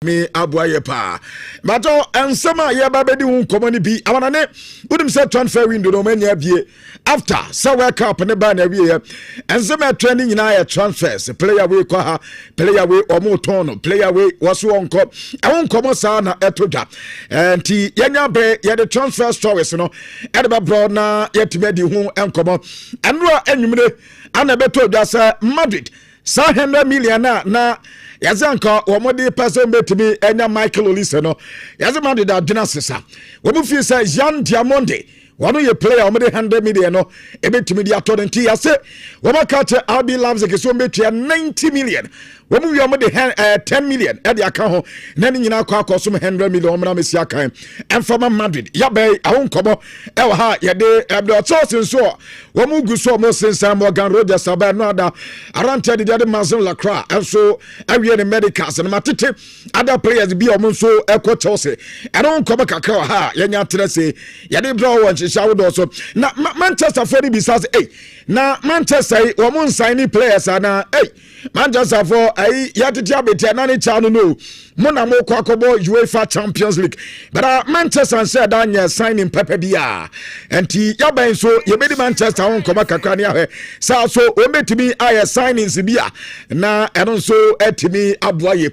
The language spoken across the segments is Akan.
me aboye pa mato ensema ye babedi hu komoni bi awanane udim se transfer window no manya bie after so world cup ne ba na wie ensema training nyina ya transfers player we kwa ha player we omo tono player we waso onko awon komo sa na etodwa enti yenya be ye the transfer stories no e de bro na yetimedi hu enkomo enro anwumre ana betodwa sa Madrid 100 million na yazanka womodi person betimi enya Michael Olise no yazema de da dina sesa womu fi say Jean Diamonde wonu ye player womodi 100 million no ebetimi di atodenti yase womaka RB Leipzig so betia 90 million womu wi womodi 10 million e de aka ho na ni nyina kwa akoso 100 million womna mesi aka enfama Madrid yabe awon komo e wa ha ye de ebdo chosen so womu gu so mo sensa Morgan Rogers aba no ada arante de Mazon Lacroix so awie ne medicals na matete other players bi omo so ekwo Chelsea e don komo kakra ha ye nya trese ye de draw won shisha wo so na Manchester for the bisas na Manchester womu sign players na Manchester for yatiti abete na ne cha no mona mo kwakobo UEFA Champions League but Manchester said anya signing Pepe bia enti yaban so ye be Manchester won koma kakra ne ahwe sa so o metimi aye signings bia na eno so etimi aboaye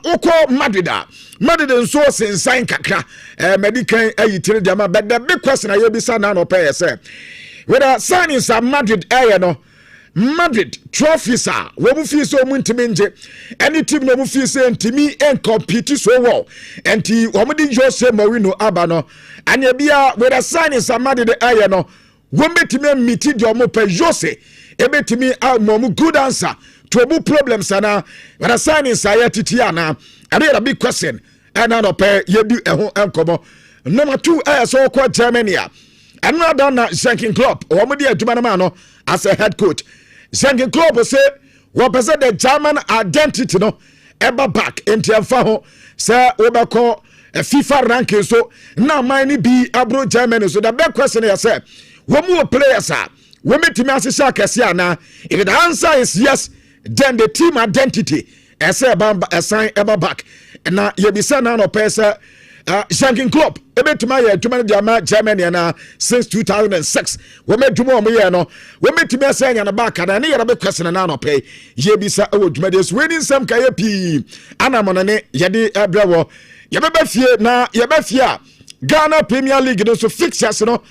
ukọ Madrid so sign kakra medical ayitire jama but the big question aye bisa na no pay say whether signings at Madrid no Madrid trophies are wo fi so muntimi nje any team no fi say ntimi en compete so well enti wo mo di Jose Mourinho aba no anya bia with the signings at Madrid no wo metimi meet di omo pe Jose ebetimi mo good answer to obu problems ana with the signings are titia na a big question and no pe ye bi eho enkomo number 2 so kwa Germany another na Jürgen Klopp wo mo di adwuma na no as a head coach. Jürgen Klopp say what percent the German identity no ever back into ho say obeko FIFA ranking so now mine be abro Germany so the big question is say what more players are we meet me asisa kese na if the answer is yes then the team identity say assign ever back na ye be say na no person Jürgen Klopp ebetuma ye adwuma de ama Germany na since 2006 we medwuma o ye no we metime say nya na back na ne ye be question na no pay ye bisa e adwuma de so winning some kaye pi anamona ne ye de ebrewo ye be fie na ye be fie a Ghana Premier League no so fixtures no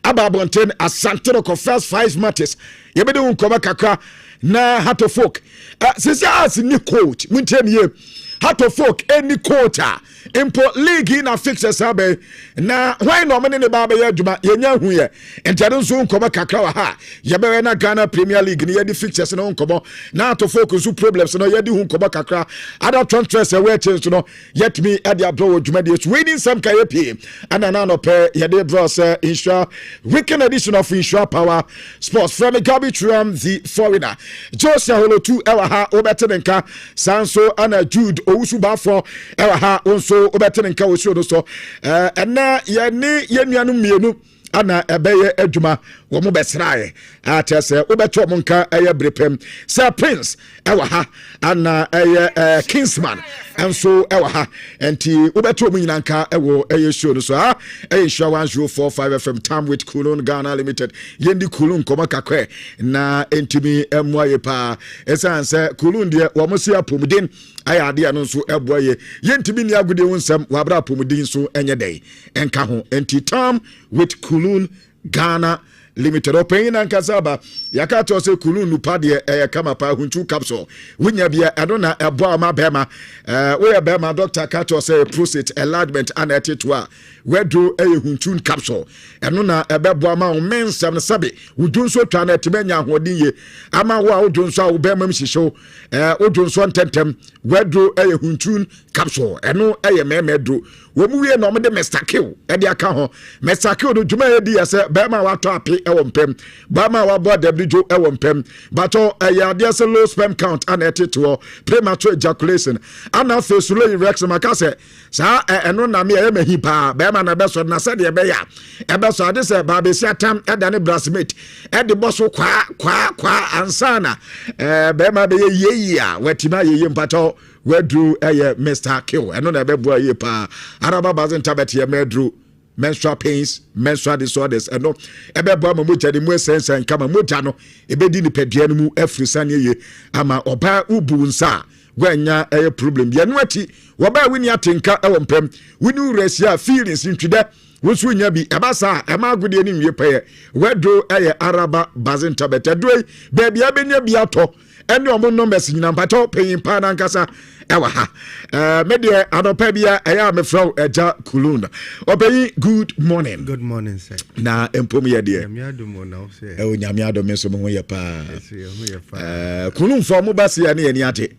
ababonten asante no first 5 matches ye be de unkoma kakra na hato folk since as ni coach munten ye hato folk any quarter impo league na fixes abe na why no mane ne ba be adwuma yenya hu ye entade nso nkomo kakra wa ha ye be na Ghana Premier League ne ye di fixes no nkomo na hato folk so problems no ye di hu nkomo kakra other transfers we change no yet me e dey abro adwuma dey winning some KP and no pe ye dey bros insure weekend edition of Insure Power Sports from Gabi Thuram the foreigner Josia Holo 2 ewa ha obetenenka sanso ana Jude Owusuba for ewa ha onso obetenenka osuo no so ena ye ni yenuanu mienu ana ebeye adwuma wo mo besrae atese obeto mo nka eye brepem Sir Prince ewa ha ana eye Kingsman enso ewa ha enti obeto mo nyina nka ewo eye show no so ha eye show 104.5 FM time with Kulun Ghana Limited yendi Kulun koma kakwe na entimi emwaye pa esanse Kulun de wo mo sia pomuden aya ade anu nso eboye yentimi ni agode wonsam wabra pomuden so enye dai enka ho enti time with Kulun Ghana Limited open na nkasaba yakato se Kulun nupa de kama pa hunchu capsule winya bia adona ebo ama bema we bema doctor kato se prostate enlargement anetitwa wedo hunchu capsule eno na ebebo ama mensam ne sabe wudunso twa na timenya hodin ye ama wo a wudunso a wo bema mhihyew wudunso ntentem wedo hunchu capsule eno memedo wo mu wie no me de mestakill e de aka ho mestakill do dwuma ye di yase bema wato ape ɛwɔ mpem bama wa bo WJO ɛwɔ mpem bato ɛyade se low sperm count and etito premature ejaculation ana fe sulo rex makase sa eno na me mahi pa bema na beso na se de be ya ebeso ade se ba be si atam edane brasmate ede boso kwa ansana bema be ye a watima ye mpato wedru Mr. Kill eno na be boa ye pa araba bazin tabet ye medru menstrual pains, menstrual disorders, and no, ebeba mamucha de mu sense and kama mucha no, ebedi ni pedua no mu afrisane ye, ama oba ubunsa, wanya a problem. Yanwati, waba wini atinka ewompem, winu resia feelings into that. Wusu nya bi ebasa ema gudi ni wie paye wedro araba bazin tabet adoi baby abenya bi ato ene omo numbers nyina mpato peyin pa na nkasa ewa ha media anopa bia eya me from eja kulunda obeyi good morning sir na empom ye de nyamiado mo na o se nyamiado me so mo ye pa kulun fo mo basi ya ne ate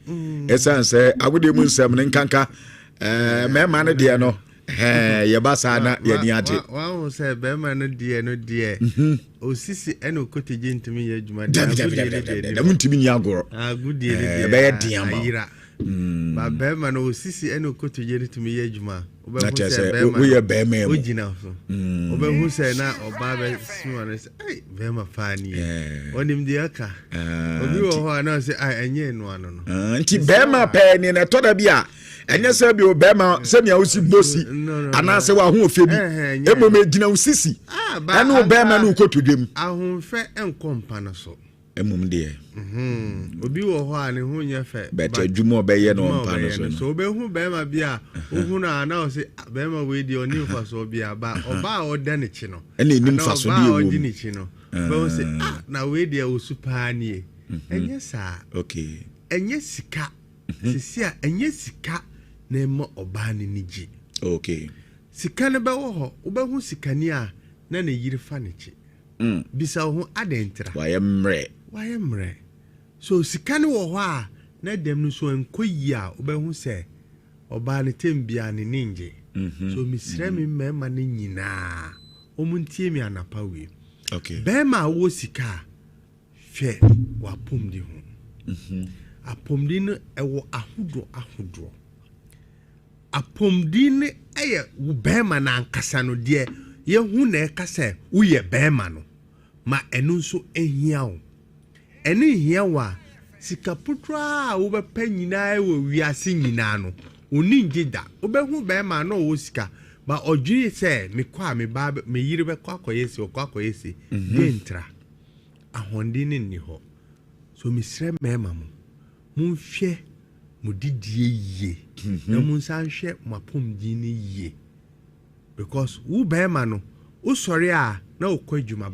esanse agode mu nsem ne nkanka mema ne de no ye basa na ye ni ate wa say be ma no de osisi eno koteje ntimi ye adwuma da muntimi nya agoro agudie de be ye diamba ba be ma no osisi eno koteje ntimi ye adwuma obe say be ma we be ma ogina so obe hu say na oba be sima no say ai be ma fani onim de aka obi wo ho na say ai enye no ano no nti be ma pe ni na to da bia enye se bi obema se mia osi bosi ana se wa ho ofebi emo me gina osisi ene obema na ukotodwem ahonfe enkompa no so emum de obi wo ho ane ho nya fe beta adwuma obeye no mpa no so obe hu bema bia ohu na ana o se bema we di oni mfa so bia ba oba o da ne chi no ene ni mfa so di o di ne chi no ba o se na we di o supa nie enye sa okay enye sika sisia enye sika na mo oba ni niji okay sika ne ba wo ho wo ba hu sika ni a na na yiri fa ne chi bisa ho adentra waye mre so sika ne wo ho a na dem no so enkoyi a wo ba hu se oba ne tembia ne ninje so misre mi mema ne nyina o muntie mi anapa we okay be ma wo sika hwe wa pom di ho apomdi no ewo ahodo apomdi ne eye wo bema na ankasa no de ye hu na ekasa wo ye bema no ma enu nso ehia wo enu hia wa sika putra wo be panyina ewo wiase nyina no oni ngida wo be hu bema no wo sika ba odwiri se me kwa me ba me yiri be kwa akoyesi dentra ahondi ne ni ho so misre mema mo munhwe mudidie ye na munsanhwe mapomdi ne ye because wo bema no wo sori a na ukwadwuma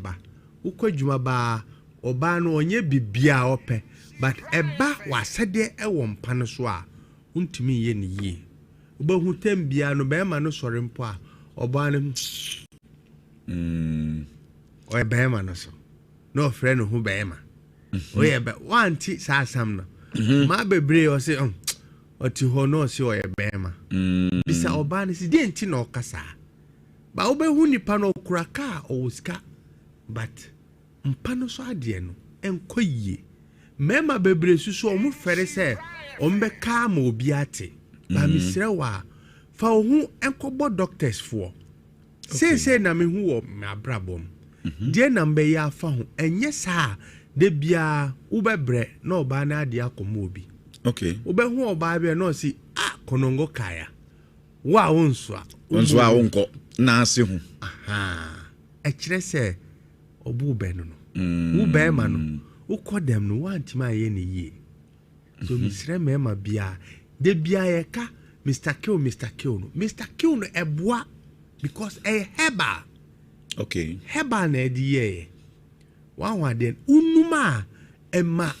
ba oba no onye bibia ope but eba wasede ewo mpa no so a untimi ye ne ye oba hu tembia no bema no sori mpo a oba no o bema no so no friend hu bema o ye be wanti sasam no ma bebre o se oti ho no se o ye bema bisa oba ne si de nti na okasa ba oba hu nipa no kuraka o sika but mpa no so ade no enkoyie mema bebre susu o mu fere se o mbeka ma obi ate ba misre wa fa hu enkobo doctors for say na me hu wo mabrabom de na mbe ya fa hu enye sa de bia ubebre na oba na ade akomo obi okay ubehu oba bia na si konongo kaya wa wonso a wonko na ase hu e kire se obu be no wo be ma no ukodem no wantima ye ne yie so misre mema bia de bia ye ka Mr. Kill no eboa because heba okay heba na edi ye wa den unuma ema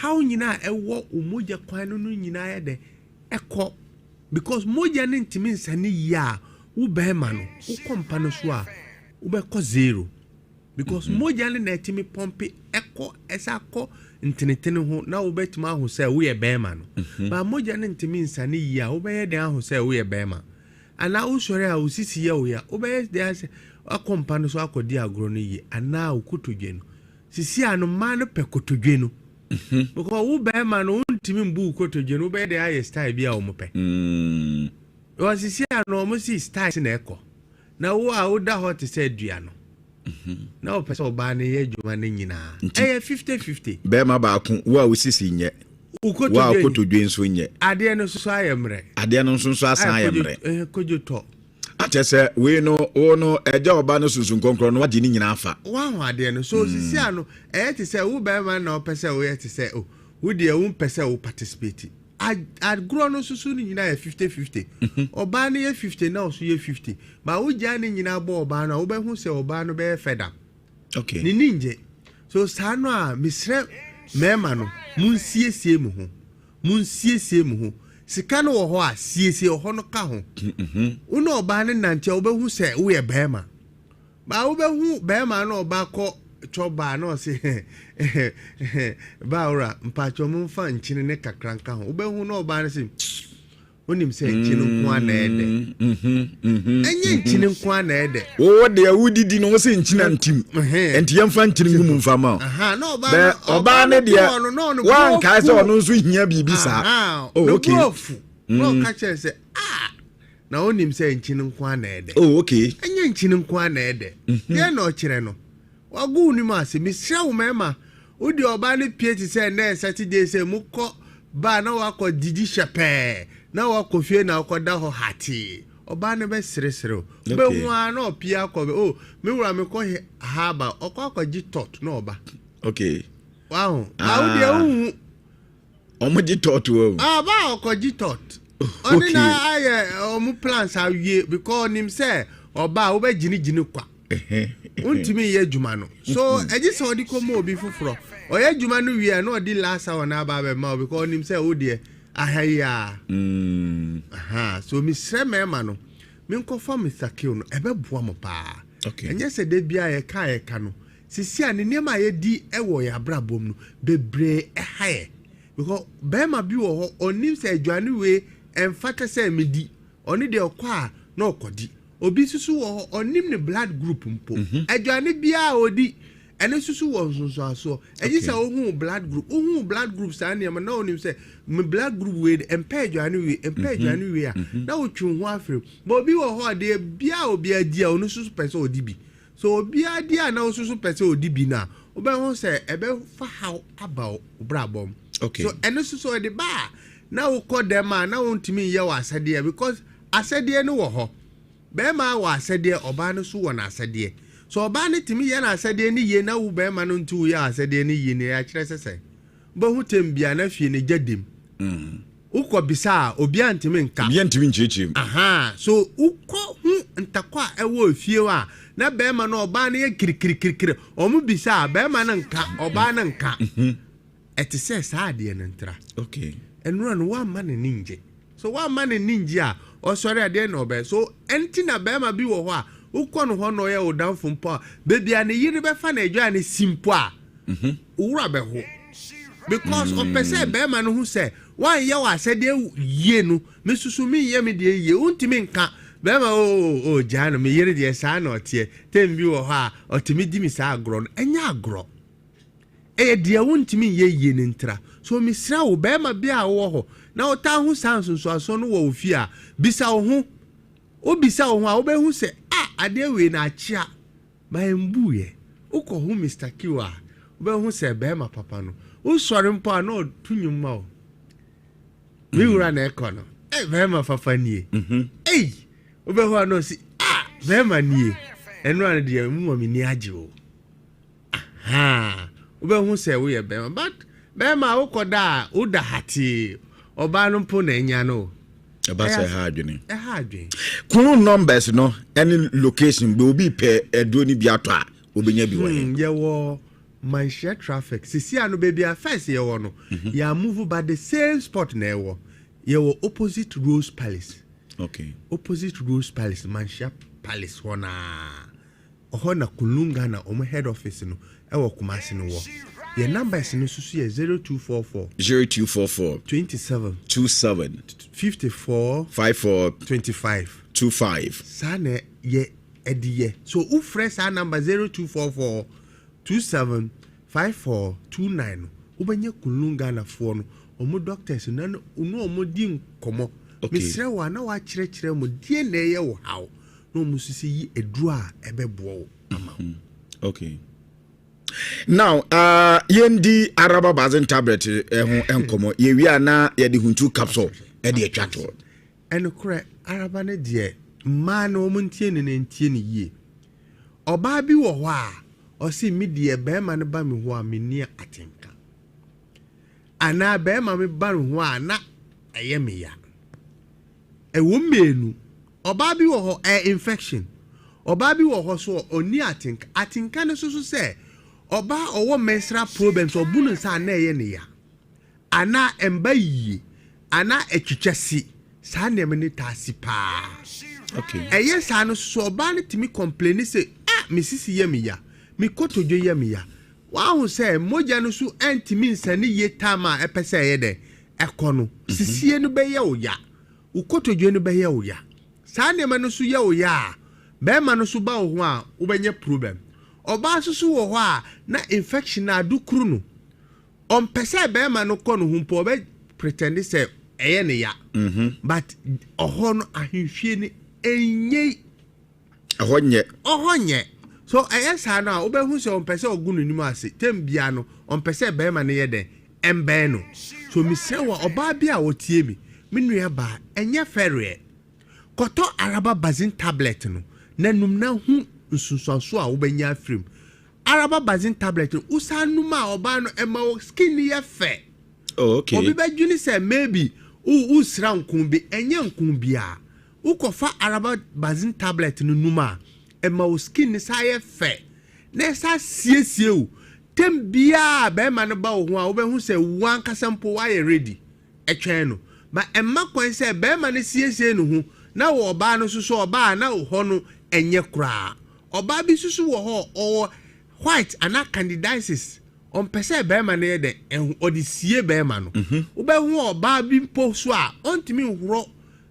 how nyina ewo umoja kwan no nyina ye de ekọ because moja ne ntimi nsane ya wo behema no wo kompa no so a wo be ko zero because moja ne na timi pompe ekọ esakọ ntenetene ho na wo betima ho se wo ye behema no ba moja ne ntimi nsane ya wo be ye de ho se wo ye behema ana wo sori a wo sisi ye wo ya wo be ye de ase akompa no so akodi agro no yi ana okotodwe no sisi ano ma no pekotodwe no because wo be ma no untimi mbu okotodwe no be dey aye style bia wo mpe o sisi ano mo si style na eko na wo a wo da hot say dua no na o pese oba na ye adwuma na nyina 50-50 be ma ba ko wo a wo sisi nye wa okotodwe nso nye ade no so ayemre ade no nso asan ayemre kojoto atese we no o no eja oba no sunsun konkro no wadi ni nyina afa wa ho ade no so sisi ano te say wo be ma na o pese wo ye te say o wo de wo pese wo participate agro no susu ni nyina 50-50 oba no ye 50 na o so ye 50 ma wo ja ni nyina bo oba na wo be hu say oba no be feda okay ni ninje so sa no a misre mema no munsiesie mu ho sika no wo ho a siesie ho no ka ho uno oba ne nante wo be hu say wo ye bema ba wo be hu bema no oba ko choba no se ba ora mpacho mu fa nchine ne kakranka ho wo be hu no oba ne se onim se nchine nko ana ede enye nchine nko ana ede wo de awudidi no wo se nchina ntim enti yemfa nchine mu mfa ma aha no oba ne de wan ka se ono nso hia bibi sa okay no ka che se na onim se nchine nko ana ede okay enye nchine nko ana ede ye no kire no wagu ni ma se misra wo mema odi oba ne pieti se na Saturday se muko ba na wako didi shepe na wako fie na wako da ho hati oba ne be seresere be hu ana opia ko be me wura me ko haba okwa gi tot na oba okay wow odi hu omo gi tot wo ba okwa gi tot oni na aye omu plans awie because nim se oba wo be gini kwa untimi ye juma no so eji se odi ko mo obi fufuro oye juma no wi na odi last hour na ba be ma because nim se odi ahaya so mi sre mema no mi nko fa Mr. Kill no ebe boa mo pa okay enye se de bia ye ka no sisi ani nema ye di ewo ya brabom no bebre ehaye because be ma bi wo ho onim se adwane we emfata se medi oni de okwa na okodi obi susu wo onim ne blood group mpo adwane bia odi ene susu wo nso aso eji se ohun blood group sa na na onim se me blood group we empa adwane we a na otwu ho afre bo obi wo ho de bia obi adi a onu susu pese odi bi so obi adi a na osusu pese odi bi na obe ho se ebe fa how about brabom okay so ene susu de ba na wo ko dem a na wontimi ye wa asade because asade no wo ho be ma wa asade oba no so wo na asade so oba ne timi ye na asade ni ye na wo be ma no ntu ye asade ni ye ne ya kire sese bo hu tembia na fie ne gyadim uko bisa obi antimi nka bi antimi nchechim so uko hu ntakwa ewo fie wa na be ma no oba ne ye kirikirikiri omu bisa be ma na nka oba na nka etise saade ne ntra okay enura no wa ma ne ninje so wa ma ne ninje a osori ade na obe so enti na be ma bi wo ho a ukọ no ho no ye odanfo mpo bebi a ne yiri be fa na edwa ne simpo a owura be ho because o pese be ma no hu se wan ye wa asede ye no mesusu mi ye me de ye untimi nka be ma o jano me yiri de sa na otie tem bi wo ho a otimi di mi sa agro no enya agro de untimi ye ne ntra so misra wo be ma bi a wo ho na o ta hu sanso so aso no wo fi a bisa wo ho obisa wo ho a wo be hu se ade we na achia ma embuye uko hu Mr. Kiwa wo be hu se be ma papa no wo sori mpo na otunyum ma o mi wura na ekono be ma papa nie wo be hu no si be ma nie enu an de mu ma mi ni age o wo be hu se wo ye be ma but be ma wo koda wo da hati oba no mpo na enya no eba se ha adwene kunu numbers no any location be obi pe edo ni bi ato a obenya bi won ye wo my share traffic sisi anu baby a first ye wo no ya move by the same spot na ye wo opposite Rose Palace okay opposite Rose Palace Manship Palace hona ohona kulunga na omo head office no e wo Kumasi no wo your numbers in susu ye 0244 27 54 54 25 25 sana ye ediye so u fresh our number 0244 275429 ubanye kulunga na fo no omo doctors na no omo di nkomo misre wa na wa kire mo die na ye wo hawo no omo sisi yi edru a ebebo ama okay now yendi araba bazin tablet enkomo ye wi na ye di huntu capsule e de atwato eno kure araba ne de ma na omo ntie ne ntie ne yie oba bi wo ho a o si mi de be ma ne ba mi ho a me ni atenka ana be ma me ba ho a na aye me ya e wo menu oba bi wo ho infection oba bi wo ho so oni atenka ne so se oba owo menstrual problems obunu sa na eye ne ya ana emba yi ana etwetwesi sa na me ni tasi pa okay eye sa no so oba ne timi complain say me sisi ye me ya me kotojo ye me ya wa hu say moja no so antimi nsane ye tama epese ye de ekono sisi no be ye o ya ukotojo no be ye o ya sa na me no so ye o ya be ma no so ba o ho a wo benye problem oba susu wo ho a na infection na adukuru no ompese be ma no kono humpo be pretend say eye ne ya but oho no ahwehwie ni enye ohonye so eye sa na wo be hu se ompese ogunu nimu ase tembia no ompese be ma ne ye de embe no so mi se wa oba bia wotie mi nua ba enye ferre koto araba bazin tablet no nanum na hu nsunsanso a wo benya afrim araba bazin tablet usanuma oba no ema skin ye fe okay obi badwini se maybe u sra nkun bi enye nkun bia ukofa araba bazin tablet no numa ema skin sa ye fe na sa siesie o tembia be ma no ba wo ho a wo be hu se wan kasampo wa ye ready etwen no ma emma kwan se be ma no siesie no hu na wo oba no susu oba na wo ho no enye kura oba bi susu wo ho o white ana candidiasis on pese be ma na ye de odisie be ma no wo be hu oba bi mpo so a ontimi huro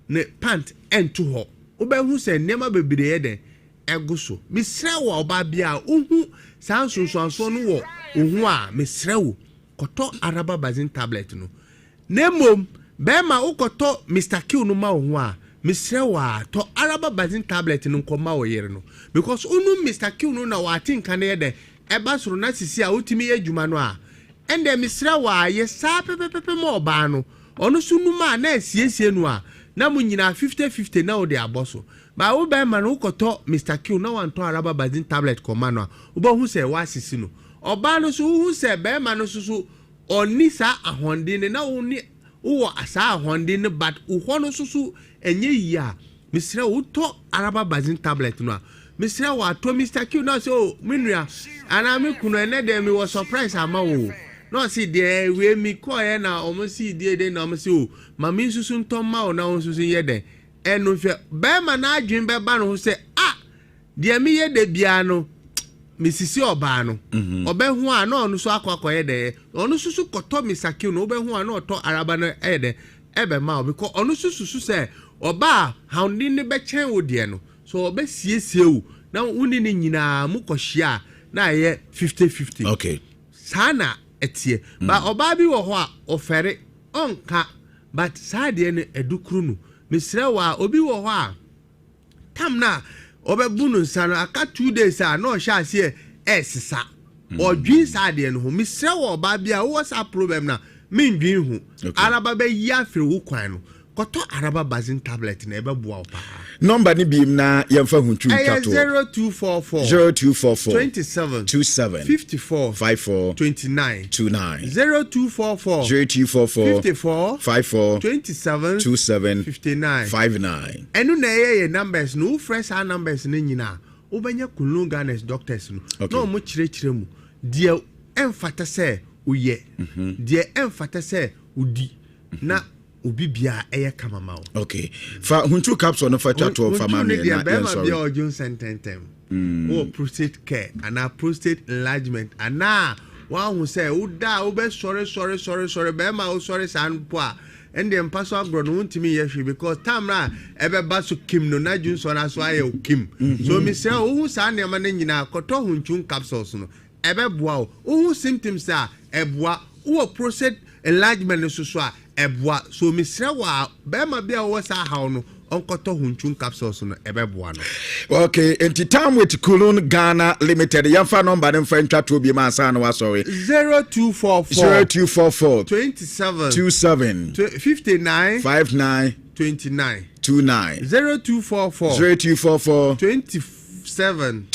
ne pant ento ho wo be hu se nema bebire ye de eguso misre wo oba bia uhu sanso no wo uhu a misre wo koto araba bazin tablet no nemom be ma ukoto Mr. Q no ma uhu a misre wa to araba bazin tablet no nkoma wo yere no because unu Mr. Q no na wa tinka na ye de eba soro na sisi a utimi adwuma no a ende misre wa ye sa pepepepe mo ba no onu sunu ma na asiesie no a na mu nyina 50-50 na wo de aboso ba wo be ma no ukoto Mr. Q na wan to araba bazin tablet koma no a wo ba hu se wa sisi no oba no so hu se be ma no so oni sa ahonde ne na wo ni wo asa ahonde ne but wo no so enye yi a misre wo to araba bazin tablet no a misre wa to Mr. Q na so menua ana me kuno ene de me was surprise ama wo no see de we mi ko ye na omo see de na omo see o mami susu ntom ma o na o susu ye de enu fe be ma na adwen be ba no se de mi ye de bia no misisi oba no obe hu a na onu so akwakoye de onu susu koto Mr. Q no obe hu a na oto araba no e de ebe ma obi ko onu susu se oba haundi ne be chen wo de no so obe siesie o na uni ni nyina mu kohia na ye 50-50 okay sana etie ba oba bi wo ho a ofere onka but sade ne edukuru no misre wa obi wo ho a tam na obebunu nsano aka 2 days a no sha se esisa odwin sade no ho misre wa oba bia wo sa problem na mindwin hu araba be yi afre wo kwan no koto araba bazin tablet na ebe bua opa number ni bim na yemfa huntu kato 0244 27 54 29 0244 54 54 27 59 enu na ye numbers no fresh our numbers na nyina obanya kulunga nes doctors no no mo chire mu de emfata se uye de emfata se udi na obi bia eye kamama o okay fa huntu capsule no fa chato fa ma me na yes sorry bia ojun sententem o prostate care and prostate enlargement and wa hu say uda obe sorry be ma o sorry san po a and the passo agro no to me yeshi because tamra ebe basu kim no na jun so na so aye kim so me say who sa na ma nyina koto hunchun capsules no ebe boa who symptoms a eboa who prostate enlargement so a eboa so me say wa be ma bia wo sa haw no onkoto hunchun capsules no ebe boa no. Okay, enti time with Kulun Ghana Limited. Yafa number dem fa ntwa to bi ma san wa sorry. 0244 27 59 59 29 0244 27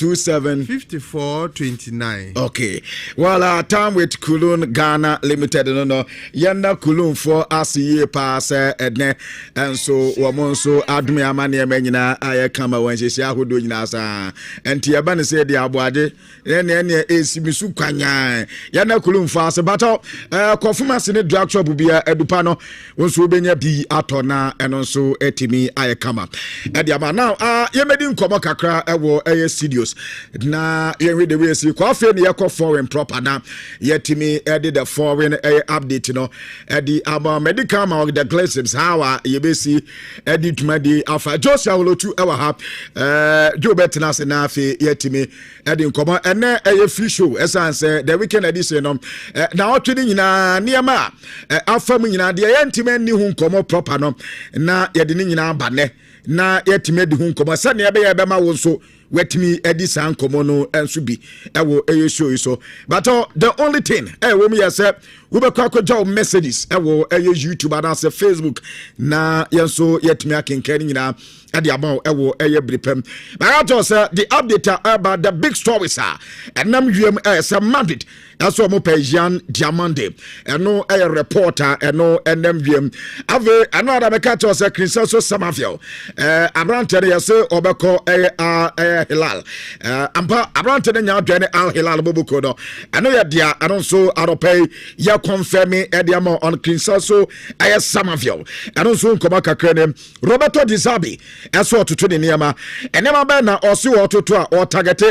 54 29. Okay. Well, time with Kulun Ghana Limited. No. Yanda Kulun for ACE pass edne. And so, Wamonso, Admi Amani Menina, I come when she say, who do Nasa. And Tiabani said, the Abuade, then is Misu Kanya. Yanda Kulun fast. But, conformance in the drug shop will be a Dupano, once we be be atona, and also Etimi, I come up. At the now, Yemedin Komakakra, studios na ye read the way see coffee na yakọ foreign proper na yetimi edit the foreign update no edi about medical ma the glasses how ye be see edit madi afa Joshua Olotu ewa ha Joe Betnas na afi yetimi edit nkomo ene free show esanse the weekend edition no na otwede nyina niema afa mu nyina de yentimi ni hu nkomo proper no na yede ni nyina ba ne na yetimi de hu nkomo sane ebe ma wo so wetimi edisa nkomo no enso bi ewo show so but the only thing wo me yese we be kwa job messages ewo YouTube and Facebook na yenso yetimi akenkani nyina ade about ewo bripem but I just the update about the big stories and nam wiem some mandate that's what mo Persian Diamande eno reporter eno enem wiem ave another be catch us Christmas Samavio abrante yese obeko Hilal ampa abrante nya dwane Al Hilal bobuko no eno ya dia eno so aropay ya confirm ediamo on Christmas Samavio eno so nkoma kakra Roberto Di Zabi eso otutu ne niama enema ba na osi otutu a o target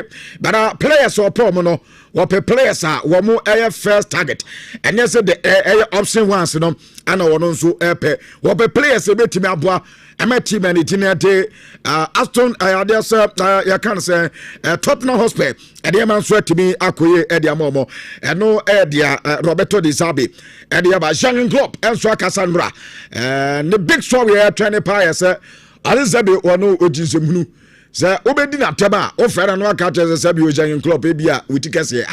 but players or pom no wope players a wo mo first target and yes the option ones no ana wono nso epe wope players ebetimi aboa ama team and tinate Aston Ayadesa ya kan say Tottenham Hotspur ede man so atimi akoye ede amomo eno ede Roberto Di Zabi ede ba Jurgen Klopp enso Cassandra the big story here training players Alizabe wono ojinsemunu se obedi na teba o fera no aka tese se bi Jurgen Klopp e bia wutikase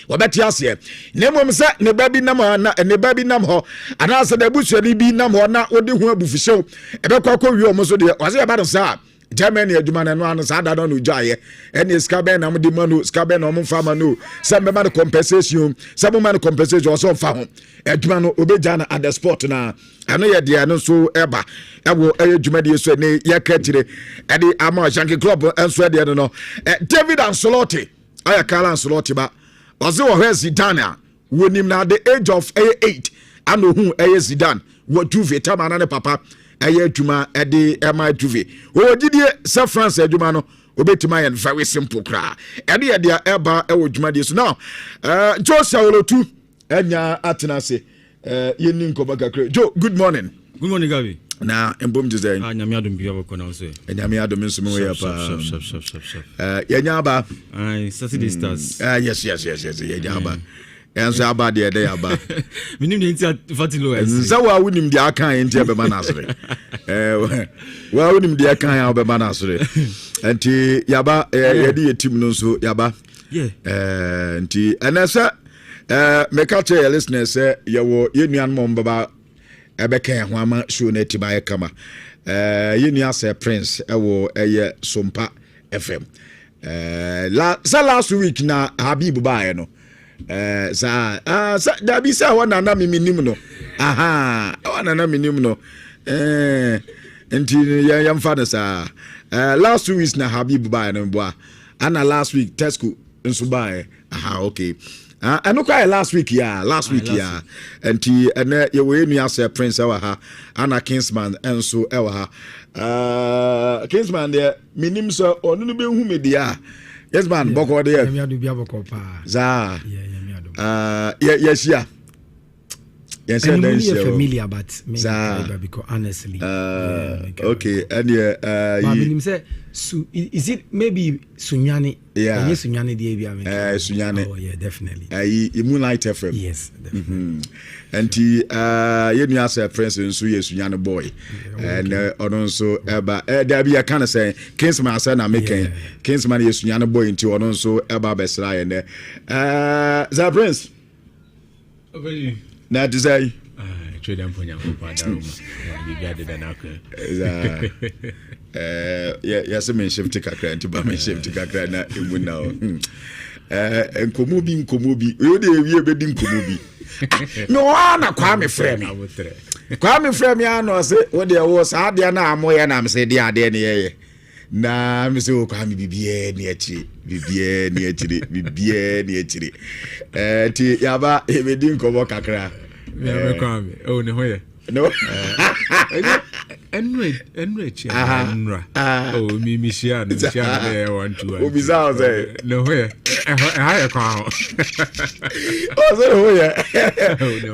wobeti ase nemom se ne babi nam na ne babi nam ho ana se da busuani bi nam ho na odi hu abufihyew ebekọ wi omo so de wase ya ba sa Germany aduma na no anu sa da no jaye ene skaben na mdi manu skaben no mfa no se mbeba no compensation se mbeba no compensation so fa ho aduma no obeja na at the sport na ano ye de no so eba ewo aduma de so ne ye kratire ede ama Jurgen Klopp enso de no David Ancelotti aya Carlo Ancelotti ba oze wo Zidane wonim na the age of 8 ano hu Zidane wo Juve tamana ne papa aduma ede ema Juve wo gidie se France aduma no obetima yen very simple kra ede de eba ewo aduma de so now Joshua Olotu enya atenase yeni nkoba kakra Joe good morning Gabi na embom design nyame adom bia bako na so nyame adom nso me ya pa yenya aba Saturday stars yes yenya aba enso aba de ede aba minim de ntia fatilo nza wa wonim de aka ntia be manasre wa wonim de aka ya be manasre enti yaba yedi yetim no so yaba enti enasa make sure your listeners say yawo yenuan mom baba ebeka ho ama show na tibaye kama yenua say Prince ewo eye Sompa FM last week na Habib bae no sa Gabi say wana na minim no wana na minim no enti yamfa no sa last week na Habib bae no boa ana last week Tesco nso bae okay and quite last week enti ene ye we nua say Prince ewa ha ana Kingsman enso ewa ha Kingsman there minim so onu no be hu me dia yes man boko there yemi adu bia boko pa za yemi adu Yes, I'm then really show. familiar, but Sir. maybe because honestly. Okay, and But I mean, say, is it maybe Sunyani? Yeah. Yes, Sunyani, the ABM. Sunyani. Oh, yeah, definitely. Moonlight FM. Yes, definitely. And you know, as a friend, so yes, Sunyani boy. And also, there be a kind of say, Kingsman, I said, I'm making Kingsman, yes, Sunyani boy into also, Eba Besrai and the prince. Na to say trade am ponya ko pa darum you got it na ko yes me shift kakra nti ba me shift kakra na emu na enkomo bi we dey wie be di nkomo bi no ana kwa me frame ya say wo dey wo sa de na amoye na me say de ade ne ye na me say o kwa me bibie ne achi ti yaba e be di nkomo kakra me kwa me o ne hoye no enre chi enra o mi shia no want to obi za say no hoye ha kwa o say hoye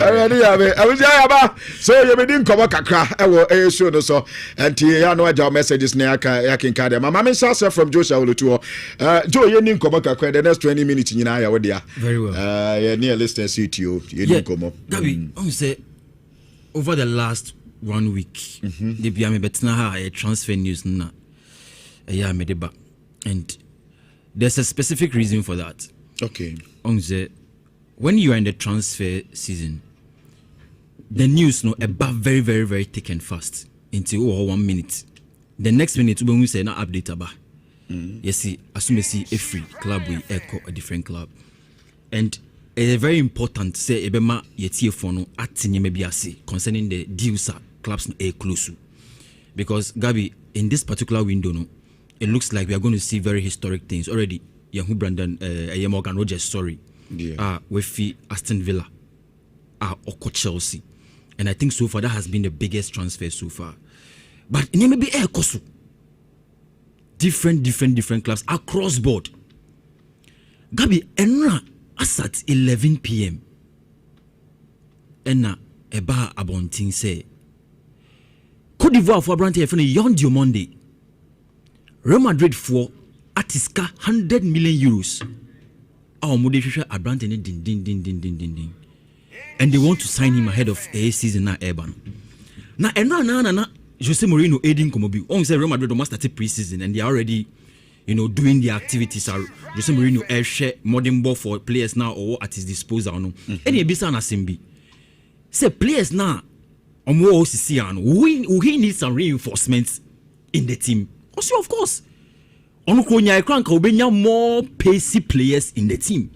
already yabe abuja yaba so ye be di nkomo kakra e wo show no so anti ya no aja messages na ya kin card mama me share from Joshua Olutuo Joe ye ni nkomo kakra the next 20 minutes nyina ya wo dia very well ye near listener seat you ye ni nkomo Gabi say over the last 1 week the biame betna ha a transfer news na ya medeba and there's a specific reason for that. Okay. When you are in the transfer season, the news no about very, very, very thick and fast until 1 minute. The next minute, when we say not update about, you see, assume see a free club we echo a different club, and it's very important say ebema yeti fono atinye maybe asi concerning the deals clubs no close because Gabi in this particular window no. It looks like we are going to see very historic things already. Yahu Brandon, Morgan Rogers, sorry. With Aston Villa, Oko Chelsea. And I think so far that has been the biggest transfer so far. But it may be air kosu. Different clubs across board. Gabi, enra as at 11 p.m. Enna eba abonting say. Cote d'Ivoire for Branty F Yon Monday. Real Madrid for Atiska 100 million euros. Our Modesha Abrante din. And they want to sign him ahead of a season na Eban. Na Jose Mourinho aiding Komobi. On say Real Madrid must start pre-season and they are already, doing the activities. Jose Mourinho share modern ball for players now or at his disposal. No. Any bisa na simbi. Say players now. We need some reinforcements in the team. Also, of course, more pacey players in the team.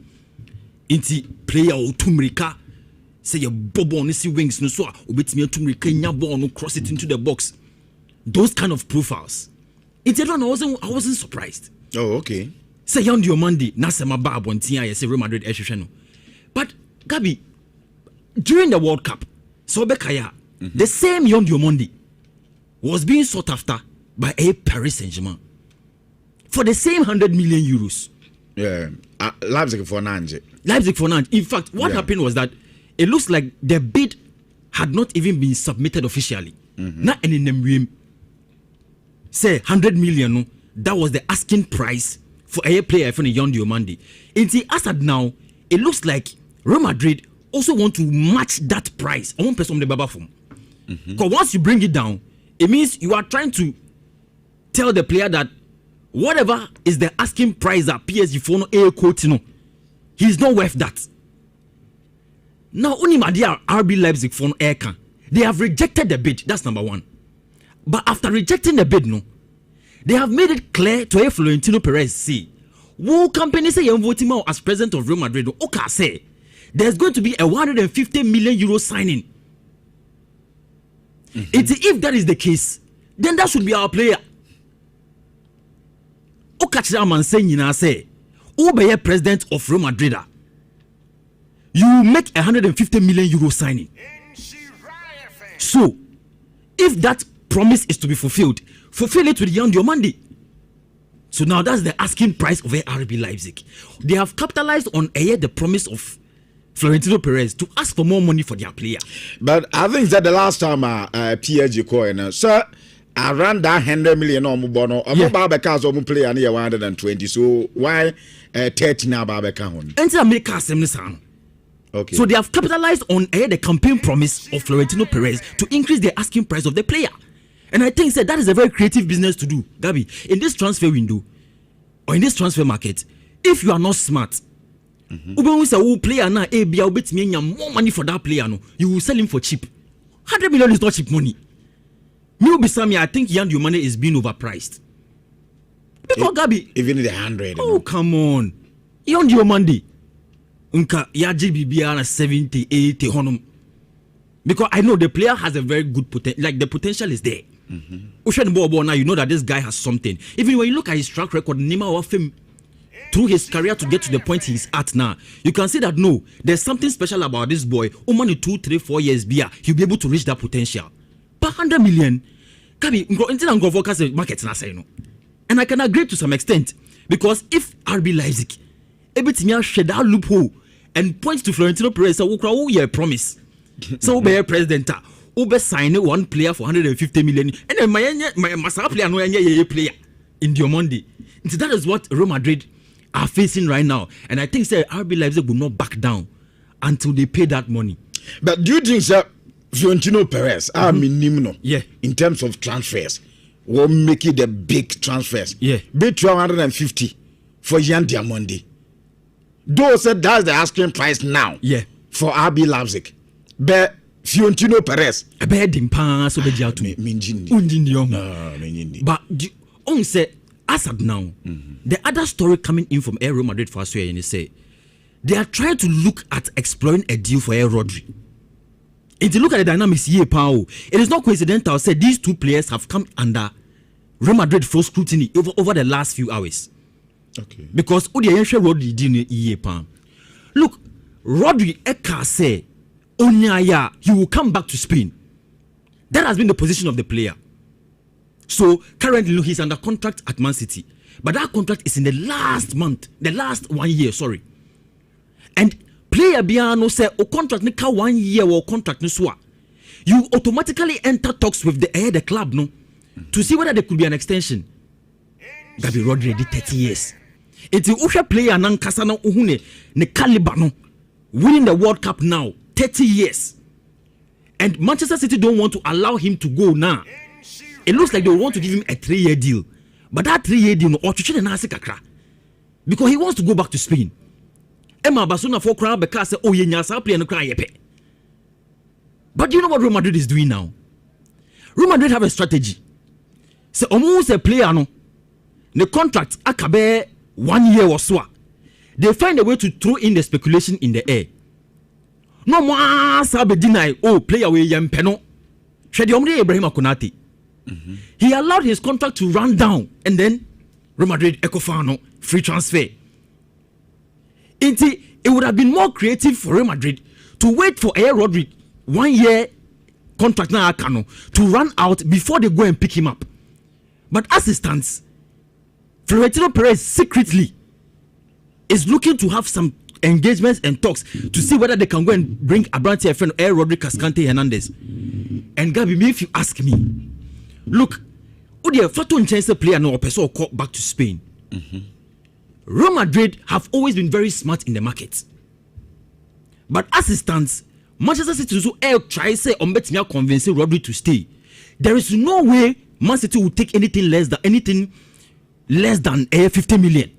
Inti player or tumrika say your bobo on the wings no so obet me tumrika nya ball no cross it into the box. Those kind of profiles. I wasn't surprised. Oh, okay. Say on your Monday, Nasema ba abontia say Real Madrid no. But Gabi, during the World Cup, Sobekaya, the same Yondio Monday was being sought after by a Paris Saint-Germain for the same 100 million euros. Yeah, Leipzig for Nantes. In fact, what happened was that it looks like the bid had not even been submitted officially. Not any name. Say 100 million. No, that was the asking price for a player from the Yondio Monday. As at now, it looks like Real Madrid also want to match that price. I want person the Baba form. Because once you bring it down, it means you are trying to tell the player that whatever is the asking price that PSG for no a quote, he's not worth that. Now, only Madia RB Leipzig for no air can. They have rejected the bid. That's number one. But after rejecting the bid, they have made it clear to a Florentino Perez see, who company say you're voting as president of Real Madrid? Okay, say there's going to be a 150 million euro signing. If that is the case, then that should be our player. Okachiraman saying, say, who be a president of Real Madrid? You make 150 million euro signing. So, if that promise is to be fulfilled, fulfill it with Yondio Monday. So now that's the asking price of RB Leipzig. They have capitalized on the promise of Florentino Perez to ask for more money for their player. But I think that the last time PSG coin, sir, around that 100 million or more, because of player near 120. So why 30 now Babeka? Enter America Semnisan. Okay. So they have capitalized on the campaign promise of Florentino Perez to increase the asking price of the player. And I think that is a very creative business to do, Gabi. In this transfer window or in this transfer market, if you are not smart, player now more money for that player, no, you will sell him for cheap. 100 million is not cheap money. I think Yan Diomande is being overpriced. Because Gabi, even the 100. Oh, come on. Yan Diomande. Unka ya GBB na 70, 80 honum. Because I know the player has a very good potential. Like the potential is there. Now you know that this guy has something. Even when you look at his track record, Nima of him through his career to get to the point he's at now, you can see that no, there's something special about this boy. Only 2, 3, 4 years beer, he'll be able to reach that potential. But 100 million, market no. And I can agree to some extent because if RB Leipzig everything shed that loophole and points to Florentino Perez, so we promise. So be president, we sign one player for 150 million, and then my player no player in Diomande. That is what Real Madrid are facing right now, and I think say RB Leipzig will not back down until they pay that money. But do you think that Florentino Perez, minimum, yeah, in terms of transfers, will make it the big transfers? Yeah, bid 250 for Yan Diomande. Those said that's the asking price now. Yeah, for RB Leipzig. But Florentino Perez, a bad impan so be to me. But on say as of now, the other story coming in from Real Madrid for us and they say they are trying to look at exploring a deal for Rodri. If you look at the dynamics here, Pao, it is not coincidental. Say these two players have come under Real Madrid full scrutiny over the last few hours. Okay. Because Rodri didn't. Look, Rodri Eka say Onyaya, he will come back to Spain. That has been the position of the player. So currently, look, he's under contract at Man City, but that contract is in the last 1 year. Sorry, and player Biano say o contract nika 1 year or contract niswa. You automatically enter talks with the club no to see whether there could be an extension. Gabi Rodri did 30 years. It's a Usha player nan kasana uhune ne caliber no winning the World Cup now 30 years, and Manchester City don't want to allow him to go now. It looks like they want to give him a 3-year deal, but that 3-year deal no because he wants to go back to Spain. Emma Basuna for crowd because say oh yenya player no cry yepe. But do you know what Real Madrid is doing now? Real Madrid have a strategy. So almost a player no the contract akabe 1 year or so. They find a way to throw in the speculation in the air. No more sabe deny player we yempeno. Shedi omri Ibrahim Konate. He allowed his contract to run down and then Real Madrid Ecofano free transfer. It would have been more creative for Real Madrid to wait for Rodri 1 year contract now to run out before they go and pick him up. But as it stands, Florentino Perez secretly is looking to have some engagements and talks to see whether they can go and bring Abrantes friend Rodri Cascante Hernandez. And Gabi, if you ask me, look, Fatou Nchensé player no person call back to Spain. Real Madrid have always been very smart in the market. But as it stands, Manchester City also try say betting convince Rodri to stay. There is no way Man City will take anything less than 50 million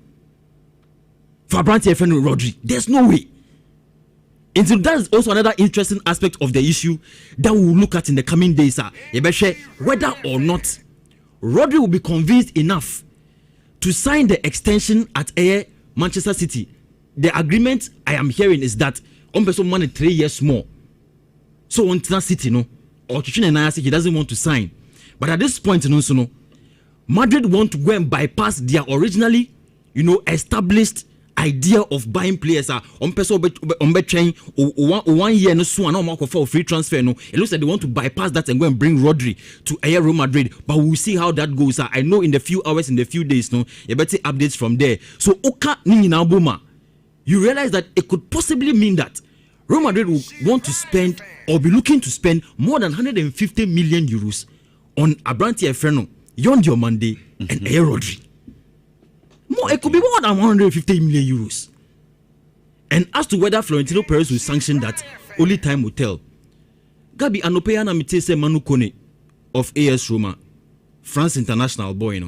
for Abrantes friend Rodri. There's no way. And so that is also another interesting aspect of the issue that we will look at in the coming days. Whether or not Rodri will be convinced enough to sign the extension at Manchester City. The agreement I am hearing is that on person money 3 years more. So on City no, or he doesn't want to sign. But at this point, no, Madrid want to go and bypass their originally, established idea of buying players. On person chain 1 year no so no more for free transfer. No, it looks like they want to bypass that and go and bring Rodri to Real Madrid. But we'll see how that goes. I know in the few hours, in the few days, no, you better updates from there. So Oka Nini Boma, you realize that it could possibly mean that Real Madrid will want to spend or be looking to spend more than 150 million euros on Abranti Efreno, Yon Diomande, and Air Rodri. It could be more than 150 million euros. And as to whether Florentino Perez will sanction that, only time will tell. Gabi Anopeyana Mitese Manu Kone of AS Roma, France international boy,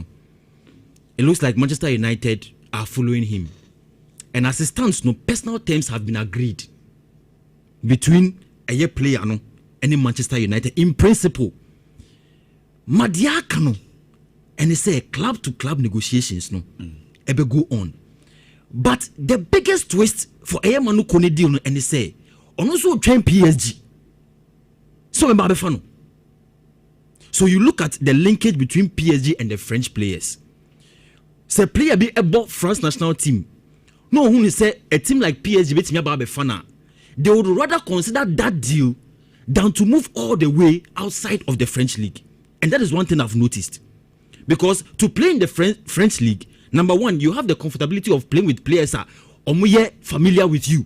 it looks like Manchester United are following him. And as it stands, no personal terms have been agreed between a player and Manchester United. In principle, Madiakano, and they say club to club negotiations ebe go on. But the biggest twist for a Manu Kone deal, and they say, on also train PSG. So you look at the linkage between PSG and the French players. Say player be about France national team. No, who say a team like PSG bet me about Befana. They would rather consider that deal than to move all the way outside of the French league. And that is one thing I've noticed. Because to play in the French league, number one, you have the comfortability of playing with players that are familiar with you.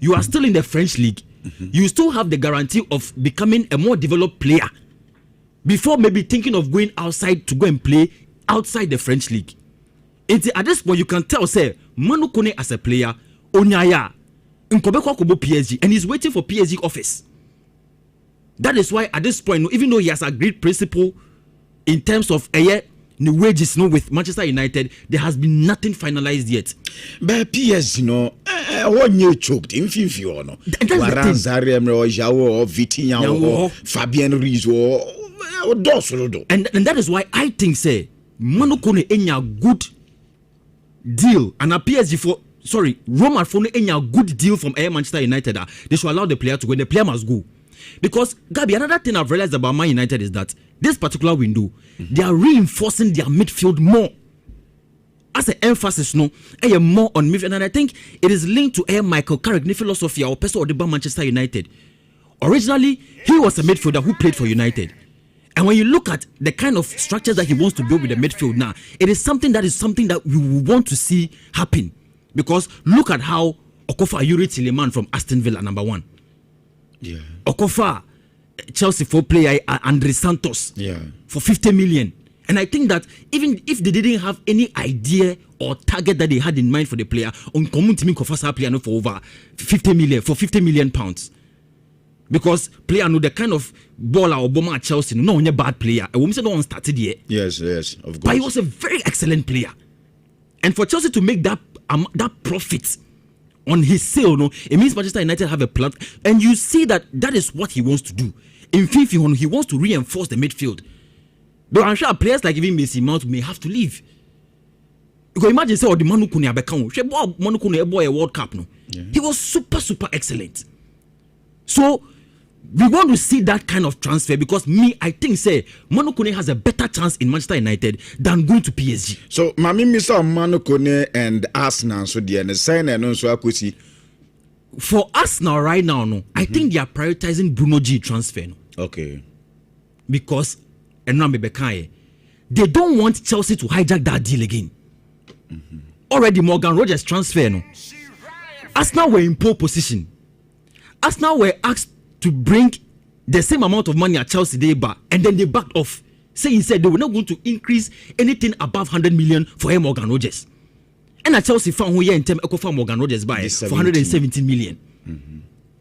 You are still in the French league. You still have the guarantee of becoming a more developed player before maybe thinking of going outside to go and play outside the French league. At this point, you can tell, say, Manu Kone as a player, Onyaya, PSG, and he's waiting for PSG office. That is why at this point, even though he has agreed principle in terms of the wages with Manchester United, there has been nothing finalized yet. But PSG, one year choked in Fifio, no. Fabian Ruiz, and that is why I think, say, Manu Kone enya good deal and a PSG for Roma for enya good deal from Manchester United. They should allow the player to go. The player must go. Because Gabi, another thing I've realized about Man United is that this particular window, they are reinforcing their midfield more. As an emphasis, more on midfield, and I think it is linked to Michael Carrick philosophy or person of Manchester United. Originally, he was a midfielder who played for United. And when you look at the kind of structures that he wants to build with the midfield now, it is something that we want to see happen. Because look at how Okofa Yuri Tilleman from Aston Villa, number one. Yeah. Okofa, Chelsea for player Andre Santos for 50 million. And I think that even if they didn't have any idea or target that they had in mind for the player, on common team Kofasa player for over 50 million pounds. Because player know the kind of baller or bomber at Chelsea, no one a bad player. A woman said no one started yet. Yes, of course. But he was a very excellent player. And for Chelsea to make that profit on his sale, it means Manchester United have a plan. And you see that is what he wants to do. In FIFA, he wants to reinforce the midfield. But I'm sure players like even Messi Mount may have to leave. You can imagine say, the Manu Kone abekano. Manu Kone boy a World Cup, no. Yeah. He was super excellent. So we want to see that kind of transfer because I think say Manu Kone has a better chance in Manchester United than going to PSG. So Mami Mr. Manu Kone and Arsenal so the sign and also akusi. For Arsenal right now, I think they are prioritizing Bruno G transfer. Okay. Because they don't want Chelsea to hijack that deal again. Already Morgan Rogers transfer. Arsenal were in pole position. Arsenal were asked to bring the same amount of money at Chelsea and then they said they were not going to increase anything above 100 million for Morgan Rogers. And at Chelsea found who in term for Morgan Rogers by 470 million.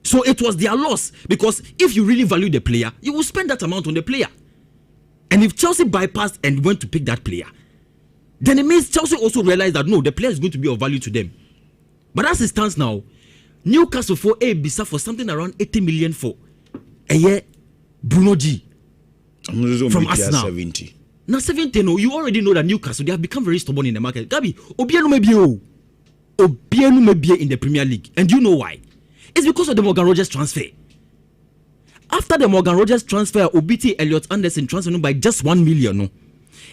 So it was their loss because if you really value the player, you will spend that amount on the player. And if Chelsea bypassed and went to pick that player, then it means Chelsea also realized that no, the player is going to be of value to them. But as it stands now, Newcastle for Bisa for something around 80 million for a year. Bruno G from Arsenal. 70. Now 70, no, you already know that Newcastle, they have become very stubborn in the market. Gabi, Obiano may be in the Premier League. And do you know why? It's because of the Morgan Rogers transfer. After the Morgan Rogers transfer, Obiti Elliot Anderson transferred by just 1 million. No?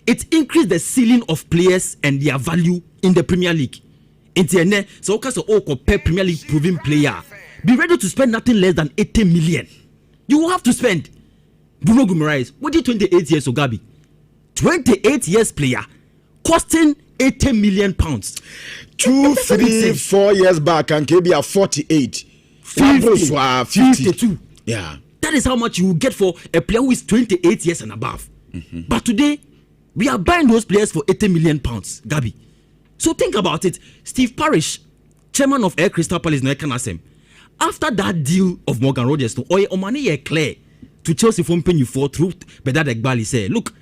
It increased the ceiling of players and their value in the Premier League. So per Premier League proven player, be ready to spend nothing less than 80 million. You will have to spend. Bruno Guimaraes, what did 28 years of Gabi? 28 years player, costing 80 million pounds. 2, 3, 4 years back, and KB are 48. 52. Yeah. That is how much you will get for a player who is 28 years and above. But today, we are buying those players for 80 million pounds, Gabi. So think about it. Steve Parish, chairman of Air Crystal Palace, after that deal of Morgan Rogers, money clear to Chelsea from penny for through Bedad Egbali say, look,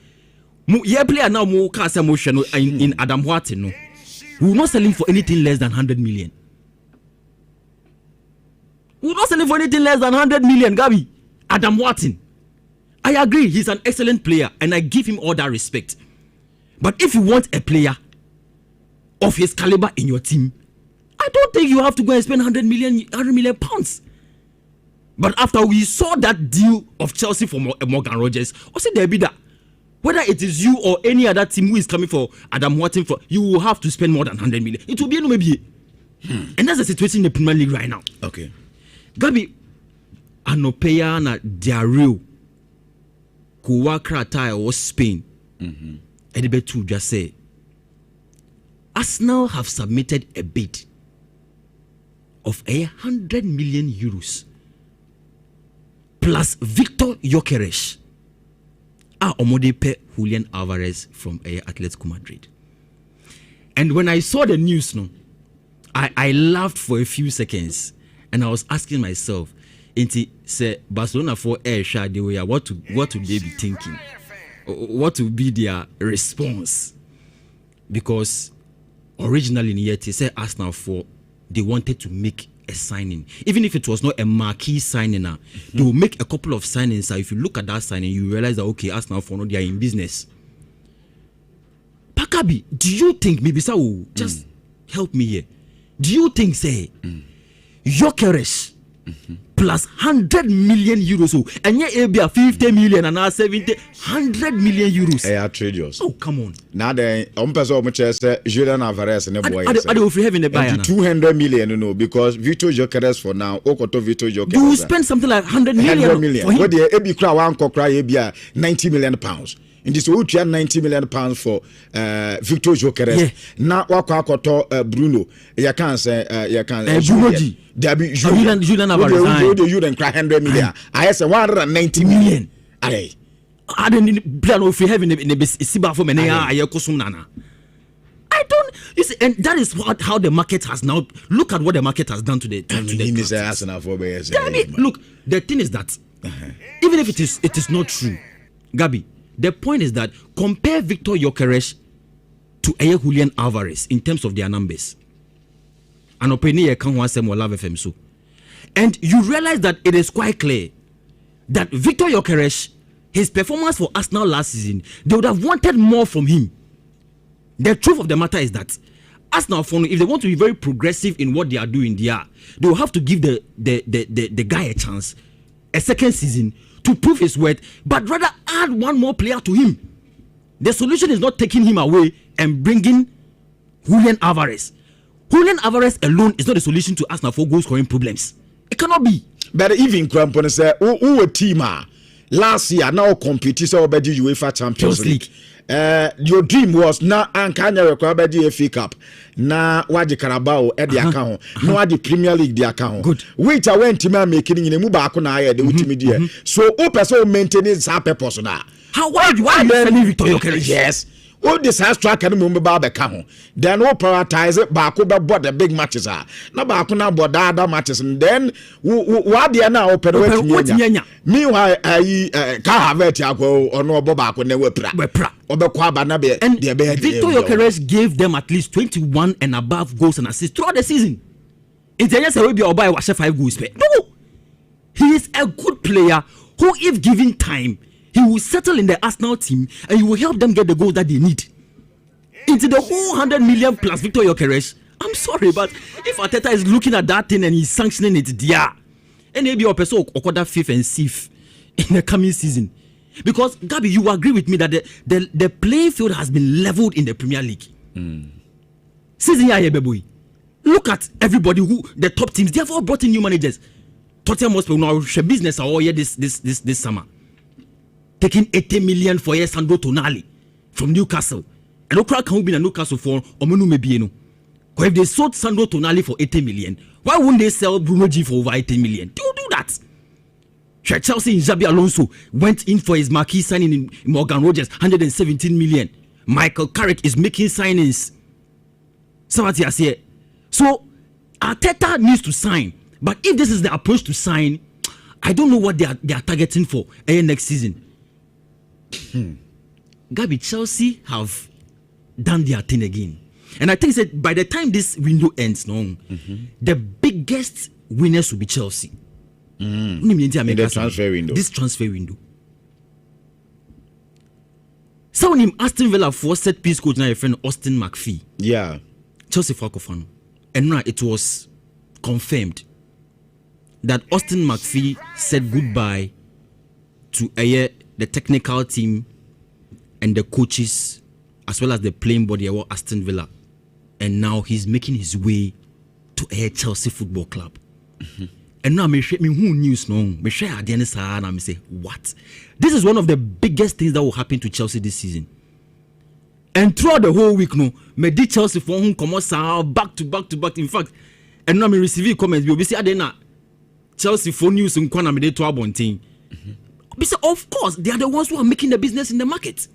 yeah, player now more cast emotion in Adam Watson. No, we will not sell him for anything less than 100 million. We will not sell him for anything less than 100 million, Gabi. Adam Watson. I agree, he's an excellent player and I give him all that respect. But if you want a player of his caliber in your team, I don't think you have to go and spend 100 million pounds. But after we saw that deal of Chelsea for Morgan Rogers, also there be that whether it is you or any other team who is coming for Adam Watson, you will have to spend more than 100 million. It will be maybe. And that's the situation in the Premier League right now. Okay. Gabi, Anopeya na Diarrio, Kuwakra Tai or Spain. Edibetu just say Arsenal have submitted a bid of 100 million euros plus Victor Gyökeres omode pe Julian Alvarez from Atletico Madrid. And when I saw the news, I laughed for a few seconds and I was asking myself, say Barcelona for air shot the way what would they be thinking? What would be their response? Because originally they said Arsenal for they wanted to make a signing, even if it was not a marquee signing. They will make a couple of signings. If you look at that signing, you realize that okay, Arsenal for no, they are in business. Pakabi, do you think maybe so? Just help me here. Do you think say Gyökeres plus 100 million euros and yet it be a 50 million and now 70 100 million euros? They are traders. Oh, come on. Now the person much say Julian Alvarez and the boy. I don't have in the buy 200 million, because Victor Gyökeres for now. Okoto Victor Gyökeres. You will spend something like 100 million. What the Ebi Kra one cry be 90 million pounds. In this we try 90 million pounds for Victor Gyökeres. Now Wakoto Bruno. You can say Bruno G. Julian Alvarez. You then cry 100 million. I say 190 million. Aye. I don't plan if you have in the Siba for many nana. I don't. You see, and that is how the market has now. Look at what the market has done today. Look, the thing is that even if it is not true, Gabi, the point is that compare Victor Gyökeres to Julian Alvarez in terms of their numbers. And opinion can want some Love FM so. And you realize that it is quite clear that Victor Gyökeres, his performance for Arsenal last season, they would have wanted more from him. The truth of the matter is that Arsenal, if they want to be very progressive in what they are doing, they will have to give the guy a chance, a second season, to prove his worth, but rather add one more player to him. The solution is not taking him away and bringing Julian Alvarez. Julian Alvarez alone is not the solution to Arsenal for goal scoring problems. It cannot be. But even Crampon say, who a team last year now competed over the UEFA Champions League. Your dream was na Ankanya require the FA Cup. Na wadi Carabao at the account. No wadi Premier League the account. Good. Which I went to making in a Mubako na the ultimate. So person maintenance our purpose now. Why you selling Victor Gyökeres? Yes. All this has track and remember Babacamo. Then we prioritize it back over what the big matches are. Now back on about the other matches, and then what they are now operating. Meanwhile, I can't have it or no Bobac when they were pra or the Quabanabe. And Victor Gyökeres gave them at least 21 and above goals and assists throughout the season. It's just a way or buy 5 goals. No, he is a good player who, if given time, he will settle in the Arsenal team and he will help them get the goals that they need. Into the whole 100 million plus Victor Gyökeres. I'm sorry, but if Arteta is looking at that thing and he's sanctioning it, and maybe your person will order 5th and 6th in the coming season. Because Gabi, you agree with me that the playing field has been leveled in the Premier League. Season here, boy. Look at everybody who the top teams. They have all brought in new managers. Tottenham Hotspur now business all year this summer. Taking 80 million for Sandro Tonali from Newcastle. And Okra can be in Newcastle for Omenu Mebieno. If they sold Sandro Tonali for 80 million, Why wouldn't they sell Bruno G for over 18 million? Do you do that? Chelsea in Xabi Alonso went in for his marquee signing in Morgan Rogers, 117 million. Michael Carrick is making signings. So Arteta needs to sign. But if this is the approach to sign, I don't know what they are targeting for next season. Gabi, Chelsea have done their thing again. And I think that by the time this window ends, the biggest winners will be Chelsea. In the transfer window. This transfer window. Someone named Aston Villa for set piece coach now, your friend Austin McPhee. Yeah. Chelsea for Kofano. And now it was confirmed that Austin McPhee said goodbye to the technical team and the coaches as well as the playing body of Aston Villa. And now he's making his way to Chelsea Football Club. And now me who news no me share at the end and I say what? This is one of the biggest things that will happen to Chelsea this season. And throughout the whole week me did Chelsea for whom come out back to back. In fact, and now me receive comments we say adena Chelsea for news in corner me dey to abontin. Because of course they are the ones who are making the business in the market.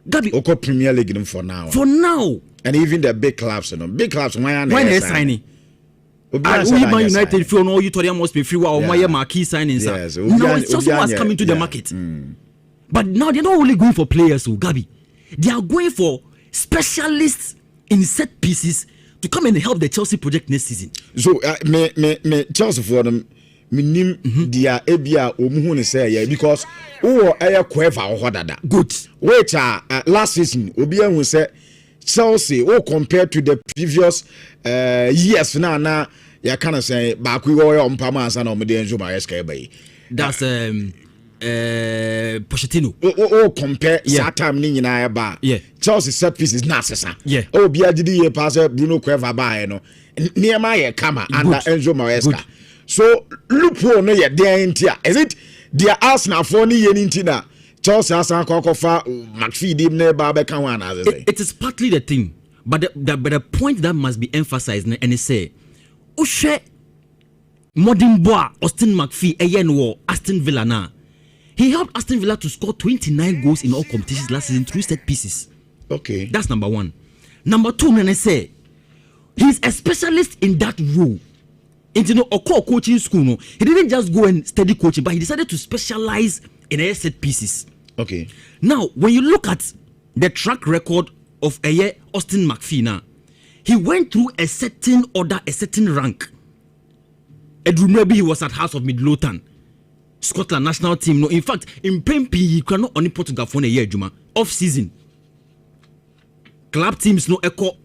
Gabi Oko Premier League them for now. For now. And even the big clubs, why they signing? Man United feel no you told must be free or my marquee signings. Yes, now it's just what's coming to the market. But now they're not only going for players, Gabi. They are going for specialists in set pieces to come and help the Chelsea project next season. So me Chelsea for them minim dia ebia omuhu say because good. Which last season obi ehun say Chelsea compared to the previous years na ya kind say back we were on Pamasa na omede enjo Maresca ebe. That's Pochettino. Compare that time ni nyina ya ba. Chelsea set pieces na sesa. Obi agidi ye pass Bruno Cueva ba no. Niema ye kama under Enzo Maresca. So loophole no ye there intia. Is it their Arsenal for ni ye intina? Chelsea Arsenal kofa McPhee dim ne ba be kan wan as say. It is partly the thing, but the point that must be emphasized and it say Oshe modern boy Austin McPhee Aston Villa na. He helped Aston Villa to score 29 goals in all competitions last season through set pieces. Okay. That's number one. Number two, and I say he's a specialist in that role. Into Oko coaching school, no, he didn't just go and study coaching, but he decided to specialize in a set pieces. Okay. Now, when you look at the track record of Austin McPhee now, he went through a certain order, a certain rank. Maybe he was at House of Midlothian, Scotland national team. No, in fact, in Prem P, he cannot only Portugal for a year, Juma, off season. Club teams no echo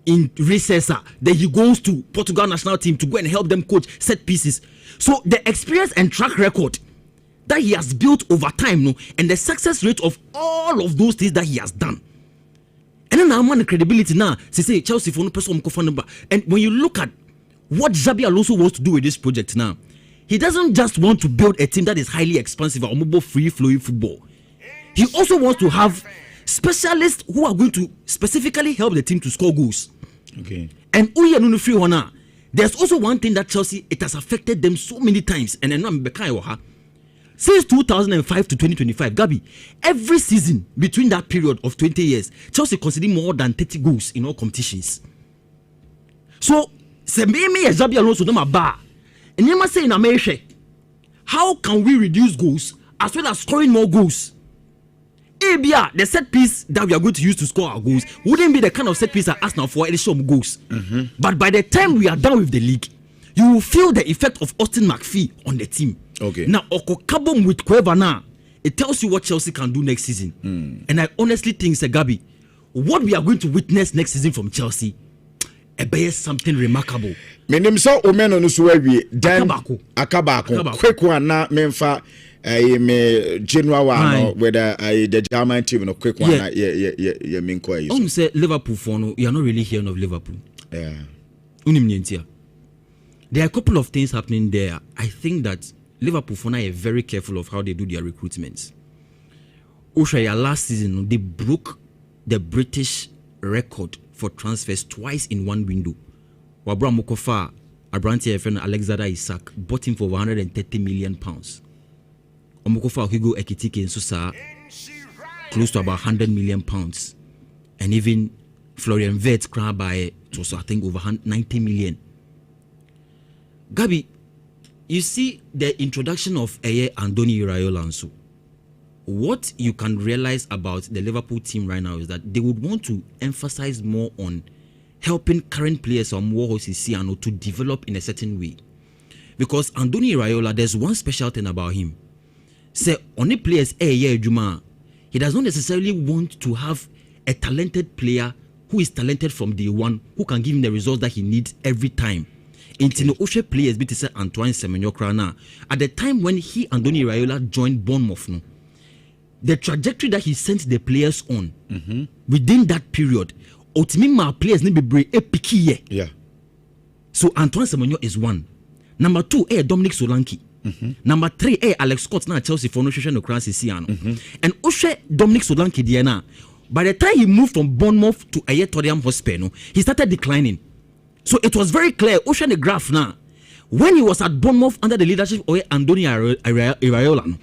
in recess. Then he goes to Portugal national team to go and help them coach set pieces. So the experience and track record that he has built over time, no, and the success rate of all of those things that he has done. And then I'm on the credibility now. Say Chelsea for no person number. And when you look at what Xabi Alonso wants to do with this project now, he doesn't just want to build a team that is highly expansive or mobile free-flowing football. He also wants to have specialists who are going to specifically help the team to score goals. Okay. And there's also one thing that Chelsea, it has affected them so many times. And then since 2005 to 2025, Gabi, every season between that period of 20 years, Chelsea conceded more than 30 goals in all competitions. So, Xabi Alonso no bar. And you must say in America, how can we reduce goals as well as scoring more goals? ABR, the set piece that we are going to use to score our goals wouldn't be the kind of set piece that Arsenal for any show goals. But by the time we are done with the league, you will feel the effect of Austin McPhee on the team. Okay. Now, Okokabom with Cueva now, it tells you what Chelsea can do next season. And I honestly think, Gabi, what we are going to witness next season from Chelsea, is something remarkable. My name is Omeno Nusuewi, Dan Akabako. Quick one now, Memfa. Me general one whether the German team no quick one yeah main query. Say Liverpool for no, you are not really hearing of Liverpool. Yeah. There are a couple of things happening there. I think that Liverpool for now are very careful of how they do their recruitments. Oshaya last season they broke the British record for transfers twice in one window. Wabra Mokofa, Abranti friend Alexander Isak, bought him for 130 million pounds. Omokofa Hugo Ekitike and Susa, close to about 100 million pounds. And even Florian Wirtz crowd by it was, I think, over 90 million. Gabi, you see the introduction of Eye Andoni Iraola. So what you can realize about the Liverpool team right now is that they would want to emphasize more on helping current players on Warhol to develop in a certain way. Because Andoni Iraola, there's one special thing about him. Say, only players Juma, he does not necessarily want to have a talented player who is talented from day one, who can give him the results that he needs every time. Intino Oshe players, be to say Antoine Semenyo Krana. At the time when he Andoni Iraola joined Bournemouth, no, the trajectory that he sent the players on within that period, ultimately players need to be picky. Yeah. So Antoine Semenyo is one. Number 2, Dominic Solanke. Number 3, Alex Scott na Chelsea for no social no crisis siano. And Oshe Dominic Solanke Diana. By the time he moved from Bournemouth to Tottenham Hotspur, he started declining. So it was very clear. Oshe the graph now. When he was at Bournemouth under the leadership of Andoni Iraola,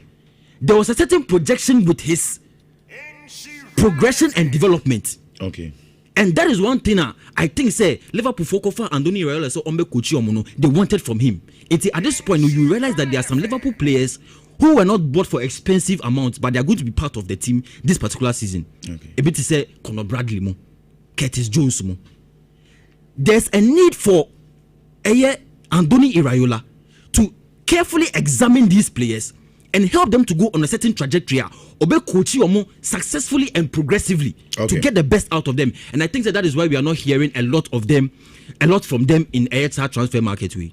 there was a certain projection with his progression and development. Okay. And that is one thing I think say Liverpool Fokofa Andoni Iraola so Ombe Kochi Omono they wanted from him. At this point you realize that there are some Liverpool players who were not bought for expensive amounts, but they are going to be part of the team this particular season. Okay. A bit to say Conor Bradley mo, Curtis Jones mo. There's a need for Andoni Iraola to carefully examine these players and help them to go on a certain trajectory obe coach omo successfully and progressively to get the best out of them. And I think that is why we are not hearing a lot from them in AXA transfer market way.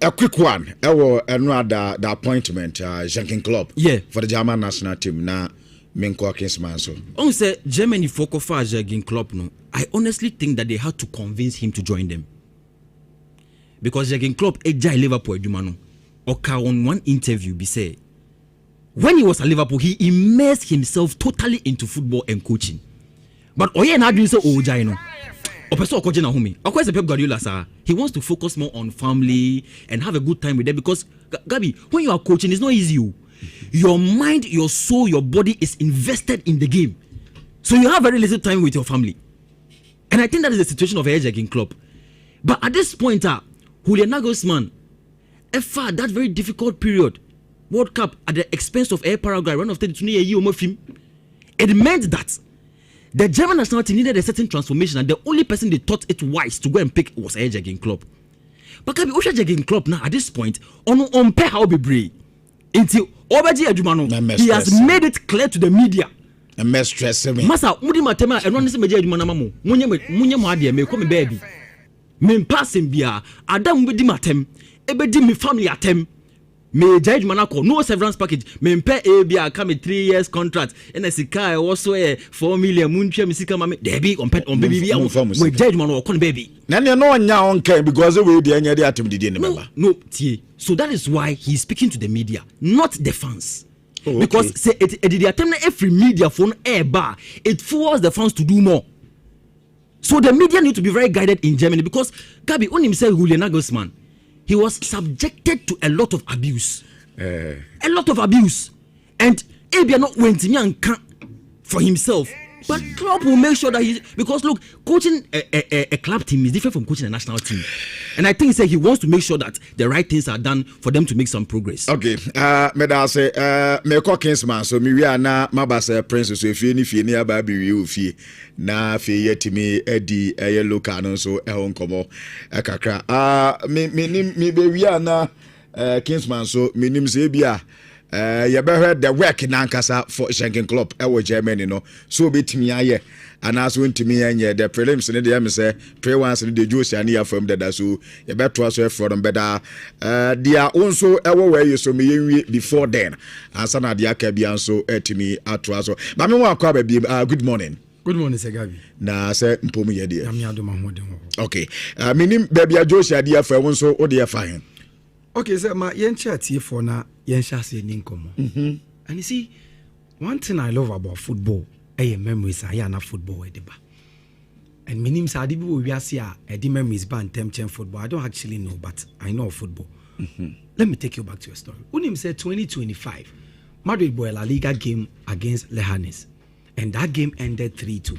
A quick one, the appointment Jürgen Klopp for the German national team na Menko Kingsman so. On say Germany focus for Jürgen Klopp no. I honestly think that they had to convince him to join them. Because Jürgen Klopp ejai Liverpool adwuma no. Oka on one interview be say when he was at Liverpool, he immersed himself totally into football and coaching. But Oye na doing so ojai no. Opeso okoje na home. Akwa se Pep Guardiola sir. He wants to focus more on family and have a good time with them because Gabi, when you are coaching, it's not easy. Your mind, your soul, your body is invested in the game. So you have very little time with your family. And I think that is the situation of Jürgen Klopp. But at this point, Julian Nagelsmann, that very difficult period, World Cup at the expense of Paraguay, run of 32 years, it meant that the German national team needed a certain transformation, and the only person they thought it wise to go and pick was Jürgen Klopp. But Jürgen Klopp now at this point, on pay how be brave. Until he has made it clear to the media. Masa, mudi matema, and one is a major manamo, Munya me come baby. Men passing bia, Adam with matem, ebedi me family atem. Me judge manako no severance package me pay bia come 3 years contract and asika also 4 million munchia misika mame debi on baby bia we judge manako kon baby na ne no nya on kan because we dey anya dey atem didi ne member no tie. So that is why he is speaking to the media, not the fans. Because say it the attempt every media phone air bar it forces the fans to do more. So the media need to be very guided in Germany because Gabi on himself Julian Nagelsmann, he was subjected to a lot of abuse. A lot of abuse. And Abia not went in for himself. But Klopp will make sure that because look, coaching a club team is different from coaching a national team. And I think he wants to make sure that the right things are done for them to make some progress. Okay. Me say me ko Kingsman so me wi ana mabasa prince so fie ni aba bi wi ofie na fie yetimi edi local no so nkomo kakra. Me be wi ana Kingsman so me nim se bia you better the work nankasa for Jürgen Klopp Germany no so betimi aye and as when to me the prelims in the say pre once in the Jews and here from that so you better also from better they are also where you so me before then and sana dia ka bia so etimi atwa so but me wan kwa baby good morning. Good morning, Sir Gabi. Na say mpom ye dia okay minim baby Joshua dia fa won so o dia fine. Okay, sir, my yen chat here for na yen shase ninkomo. And you see, one thing I love about football, memories are na football edeba. And minim sa adi bi wo wiase a edi memories ban temchen football. I don't actually know, but I know football. Let me take you back to your story. Unim said 2025 Madrid boy La Liga game against Leganes, and that game ended 3-2.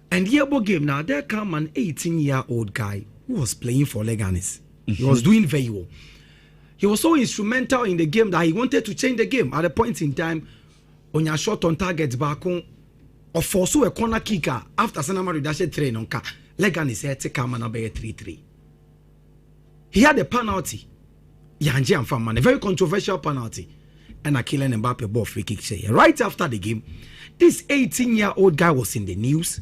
And the other game now, there come an 18-year-old guy who was playing for Leganes. He was doing very well. He was so instrumental in the game that he wanted to change the game. At a point in time, on your shot on target back on, or force a corner kicker after Sanamari dashed train on car. Leganes had to come and obey 3-3. He had a penalty. Yanji and Faman, a very controversial penalty. And Kylian Mbappe ball free kick. Right after the game, this 18-year-old guy was in the news,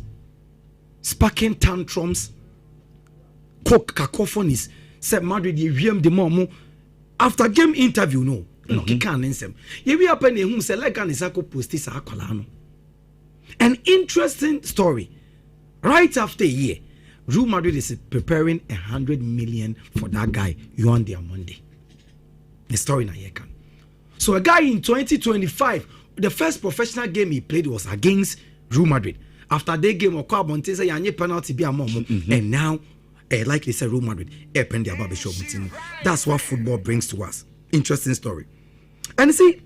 sparking tantrums, cacophonies. Said Madrid, you hear the mom after game interview. No, he can't answer. You happen who say like an Isako postis akolano. An interesting story. Right after a year, Real Madrid is preparing 100 million for that guy. You on their Monday. The story na yekan. So a guy in 2025, the first professional game he played was against Real Madrid. After that game, Okwabonte say yanye penalty be a mom, and now, like they said, Real Madrid, that's what football brings to us. Interesting story. And you see,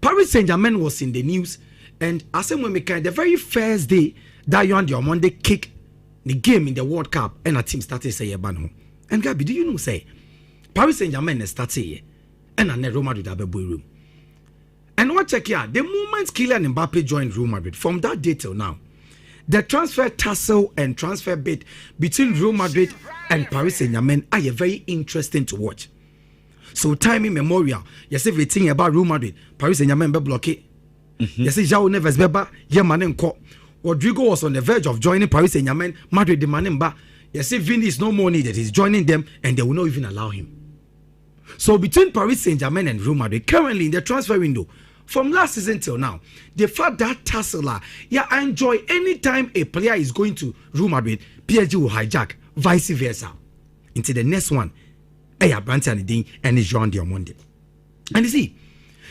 Paris Saint-Germain was in the news, and as when we the very first day that you on the Monday kick the game in the World Cup, and a team started say ban. And Gabi, do you know say Paris Saint-Germain started here, and a Real Madrid have a boy room. And what check here, the moment Kylian Mbappe joined Real Madrid, from that day till now, the transfer tussle and transfer bid between Real Madrid and Paris Saint-Germain are very interesting to watch. So time immemorial, you see everything about Real Madrid, Paris Saint-Germain be blocked. You see João Neves beba, Yemanen ko. Rodrigo was on the verge of joining Paris Saint-Germain, Madrid demanding back. You see Vini is no more needed, he's joining them and they will not even allow him. So between Paris Saint-Germain and Real Madrid, currently in the transfer window, from last season till now, the fact that tussle, I enjoy anytime a player is going to Real Madrid, PSG will hijack, vice versa. Into the next one, Brandt and it's Jean Diamonde. And you see,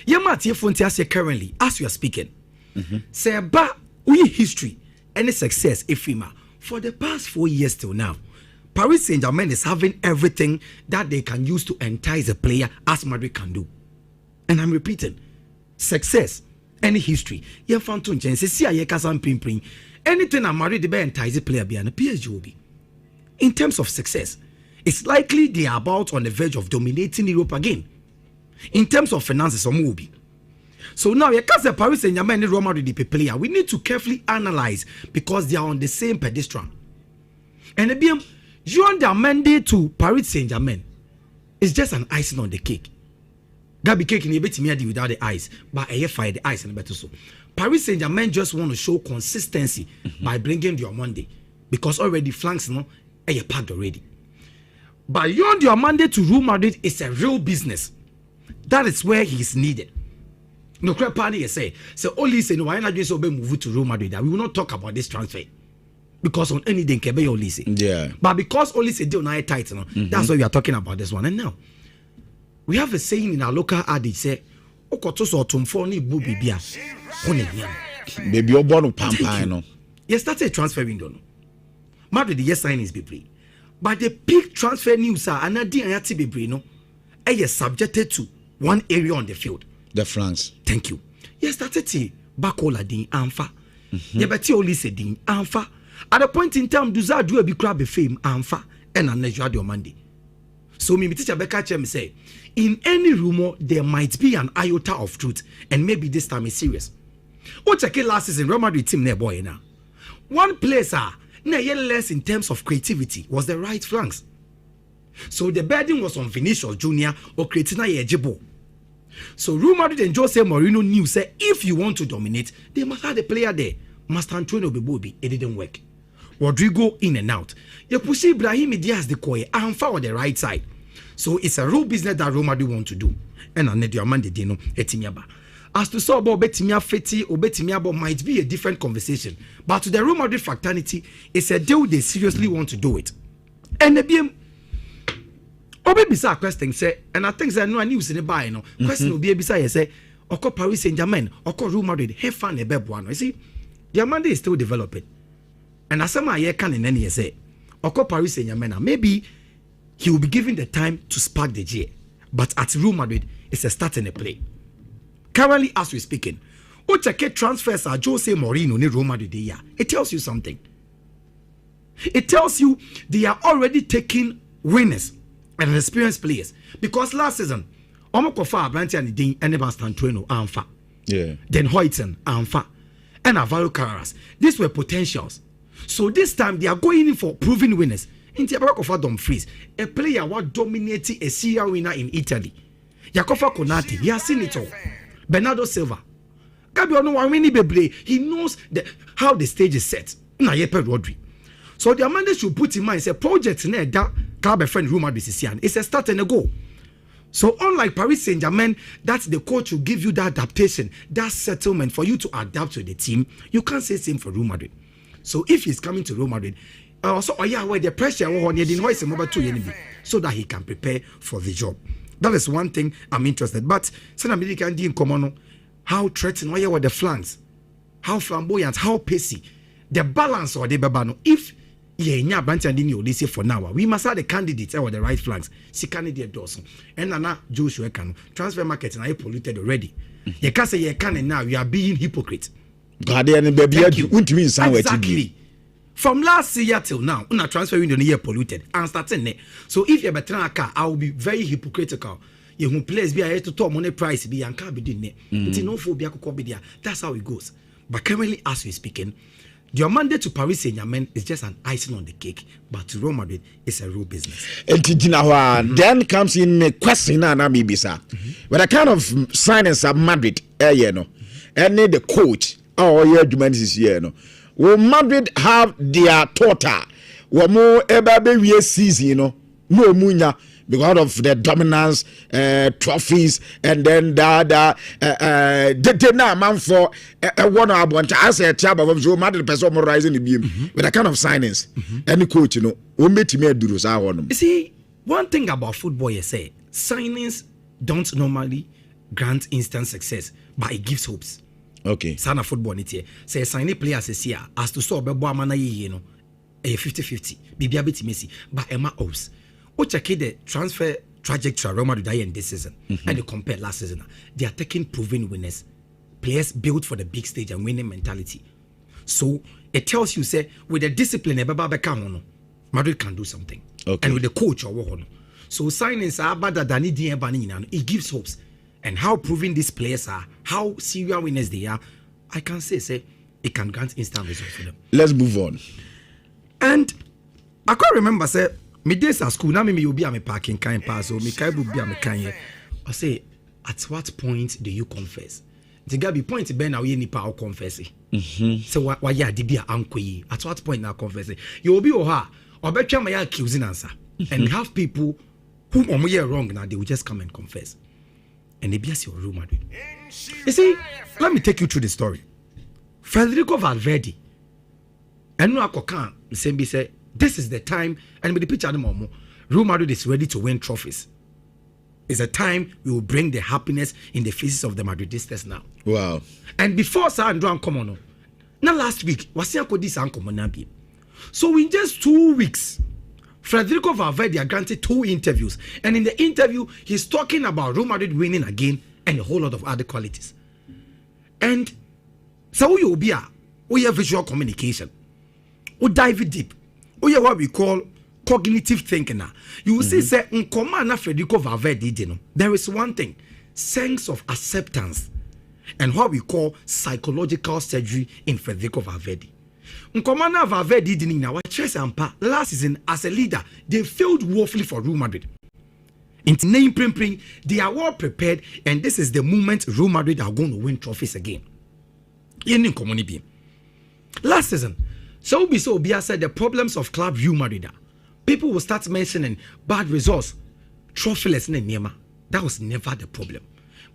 Yamati Fontia currently, as we are speaking, say about we history and success, Ifima, for the past 4 years till now. Paris Saint-Germain is having everything that they can use to entice a player as Madrid can do. And I'm repeating, success, any history. You found to change. See, I can't anything I'm married to entice a player behind a PSG will be. In terms of success, it's likely they are about on the verge of dominating Europe again. In terms of finances, some will be. So now, because the Paris Saint-Germain and Real Madrid the player, we need to carefully analyze because they are on the same pedestal. And the Joan Diamande to Paris Saint-Germain is just an icing on the cake. Gabi cake in a bit without the ice, but I fire the ice and better so. Paris Saint-Germain just want to show consistency by bringing Diamande because already flanks are packed already. But Joan Diamande to Real Madrid is a real business. That is where he is needed. No crap party say only say no why not just move to Real Madrid. We will not talk about this transfer. Because on anything can be only say. Yeah. But because only say deal na tight, that's why we are talking about this one. And now we have a saying in our local adage say, "Okoto so tumfo ni bu bibia." Baby obo pampa no. Yes, that's a transfer window. No. Madrid yes sign is be. But the big transfer news are anadi ayati be no. Is subjected to one area on the field. The France. Thank you. Yes, that's it. Bakola din amfa. Yebeti only say din amfa. At a point in time, Duza do a big crab fame amfa and a Nhyira on Monday. So me teacher Becca Chem say, in any rumor there might be an iota of truth, and maybe this time is serious. Oh, check it last season, Real Madrid team ne boy now. One place less in terms of creativity was the right flanks. So the burden was on Vinicius Jr. or Cretina Yejibo. So Real Madrid and Jose Mourinho knew say if you want to dominate, they must have the player there. Master Antonio Bebobi, it didn't work. Rodrigo in and out. You push Ibrahim Diaz the Koye and on the right side. So it's a real business that Real Madrid want to do. And I need your man dino etimiaba. As to so about Betimia Feti or Betimiabo might be a different conversation. But to the Real Madrid fraternity, it's a deal they seriously want to do it. And the BM Obi bisa question say, and I think that no news in the buy no question will be bisa say, Oko Paris Saint-Germain, Oko Real Madrid, he fan a bebwano. You see, Diamande is still developing. And as some year can in any say, Oko Paris Saint-Germain, maybe he will be given the time to spark the G. But at Real Madrid, it's a start and a play. Currently, as we're speaking, Ochake transfers are Jose Mourinho in Real Madrid. It tells you something. It tells you they are already taking winners and experienced players. Because last season, Omokofa Abranti and Dean and Evanstantueno Anfa. Yeah. Then Hoyton Anfa. And Alvaro Carreras. These were potentials. So this time they are going in for proven winners. In Omokofa Dumfries, a player who dominated a Serie winner in Italy. Yakofa Konate, he has seen it all. Bernardo Silva. Gabi Thuram, he knows how the stage is set. Na Yepe Rodri. So the Amanda should put in mind, it's a project that club friend Real Madrid is here. It's a start and a go. So unlike Paris Saint-Germain, that's the coach will give you that adaptation, that settlement for you to adapt to the team. You can't say same for Real Madrid. So if he's coming to Real Madrid, also where the pressure so that he can prepare for the job. That is one thing I'm interested. But Senator can in common how threatening where the flanks, how flamboyant, how pacey, the balance or the babano. If for now, we must have the candidates or the right flanks. See candidate Dawson and Nana Joshua can transfer market and I polluted already. You can't say you can now. You are being hypocrite. Exactly. From last year till now, una transfer window year polluted and starting there. So if you're better car, I will be very hypocritical. You who players be to talk money price be and can't be doing it. No phobia could be there. That's how it goes. But currently, as we're speaking, your mandate to Paris Saint-Germain is just an icing on the cake, but to Real Madrid is a real business. Then comes in a question and Amibisa. But the kind of signings at Madrid, and the coach, Juventus here, will Madrid have their total? More every season, no munya. Because of the dominance, trophies, and then the man for one album. I say a chap of Joe Madrid person rising the beam with a kind of signings. Any coach, will make me do those. You see, one thing about football, you say signings don't normally grant instant success, but it gives hopes. Okay. Sana football, it here. Say signing players is here as to solve a 50-50. Bibia bit Messi, but Emma hopes. Check the transfer trajectory Real Madrid in this season and they compare last season. They are taking proven winners, players built for the big stage and winning mentality. So it tells you, say, with the discipline, Madrid can do something. Okay. And with the coach, so signings are better than it gives hopes. And how proven these players are, how serious winners they are, I can say it can grant instant results for them. Let's move on. And I can't remember, say, me days at school, now me will be a parking kind pass, or me kai will be a kind. I say, at what point do you confess? The Gabi point ben now any power confessing. So why ya di be uncle? At what point now confessing? You will be or better my accusing answer. And have people whom are wrong now, they will just come and confess. And they be as your Real Madrid. You see, let me take you through the story. Federico Valverde and no Akokan, Sembi said, this is the time, and with the picture, Real Madrid is ready to win trophies. It's a time we will bring the happiness in the faces of the Madridistas now. Wow. And before Sandro and Comono, now last week, Wasiako this and Comonabi. So in just 2 weeks, Federico Valverde granted 2 interviews. And in the interview, he's talking about Real Madrid winning again and a whole lot of other qualities. And so we have visual communication. We dive deep. We have what we call cognitive thinking now. You will see, say, in command Federico Valverde, there is one thing, sense of acceptance, and what we call psychological surgery in Federico Valverde. In command Valverde, last season as a leader, they failed woefully for Real Madrid. In name primping, they are well prepared, and this is the moment Real Madrid are going to win trophies again. In community. Last season, so Biasa said the problems of club Real Madrid. People will start mentioning bad results, trophyless in Nema. That was never the problem.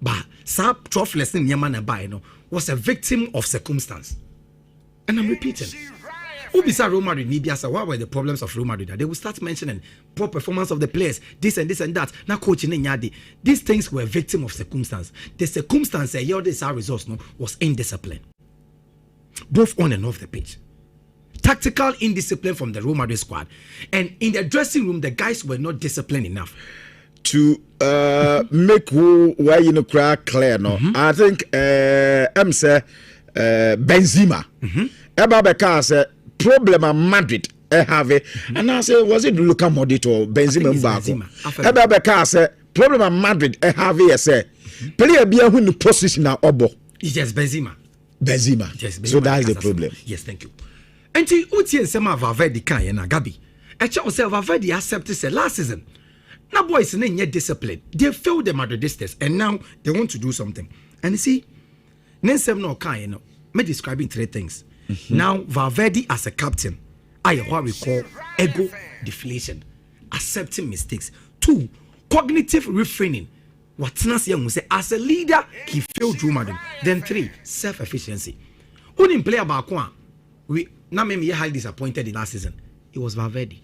But Sab trophyless in Nema was a victim of circumstance. And I'm repeating. Ubisa Real Madrid, Nibiasa, what were the problems of Real Madrid? They will start mentioning poor performance of the players, this and that. Now coaching in Yadi. These things were victim of circumstance. The circumstance this our results was indiscipline. Both on and off the pitch. tactical indiscipline from the Real Madrid squad. And in the dressing room, the guys were not disciplined enough. To make why you know clear, no, I think I'm say Benzema. Ebabeka say problem at Madrid. Have it, and I say, was it Luka Modric or Benzema? Ebabeka say problem at Madrid. Have it, say player be who in the position now obo. It's just Benzema. Yes, Benzema. So that is the problem. Yes, thank you. And to Uti and Sema Valverde can na Gabi. I tell myself Valverde accepted say last season. Now boys in yet discipline. They failed the Madridistas and now they want to do something. And you see, Nensem no can me describing three things. Now Valverde as a captain, I what we call ego deflation, accepting mistakes. 2, cognitive refraining. What's young say as a leader he failed Real Madrid. Then 3, self-efficiency. Who didn't play about one? We now maybe highly disappointed in last season. It was Valverde.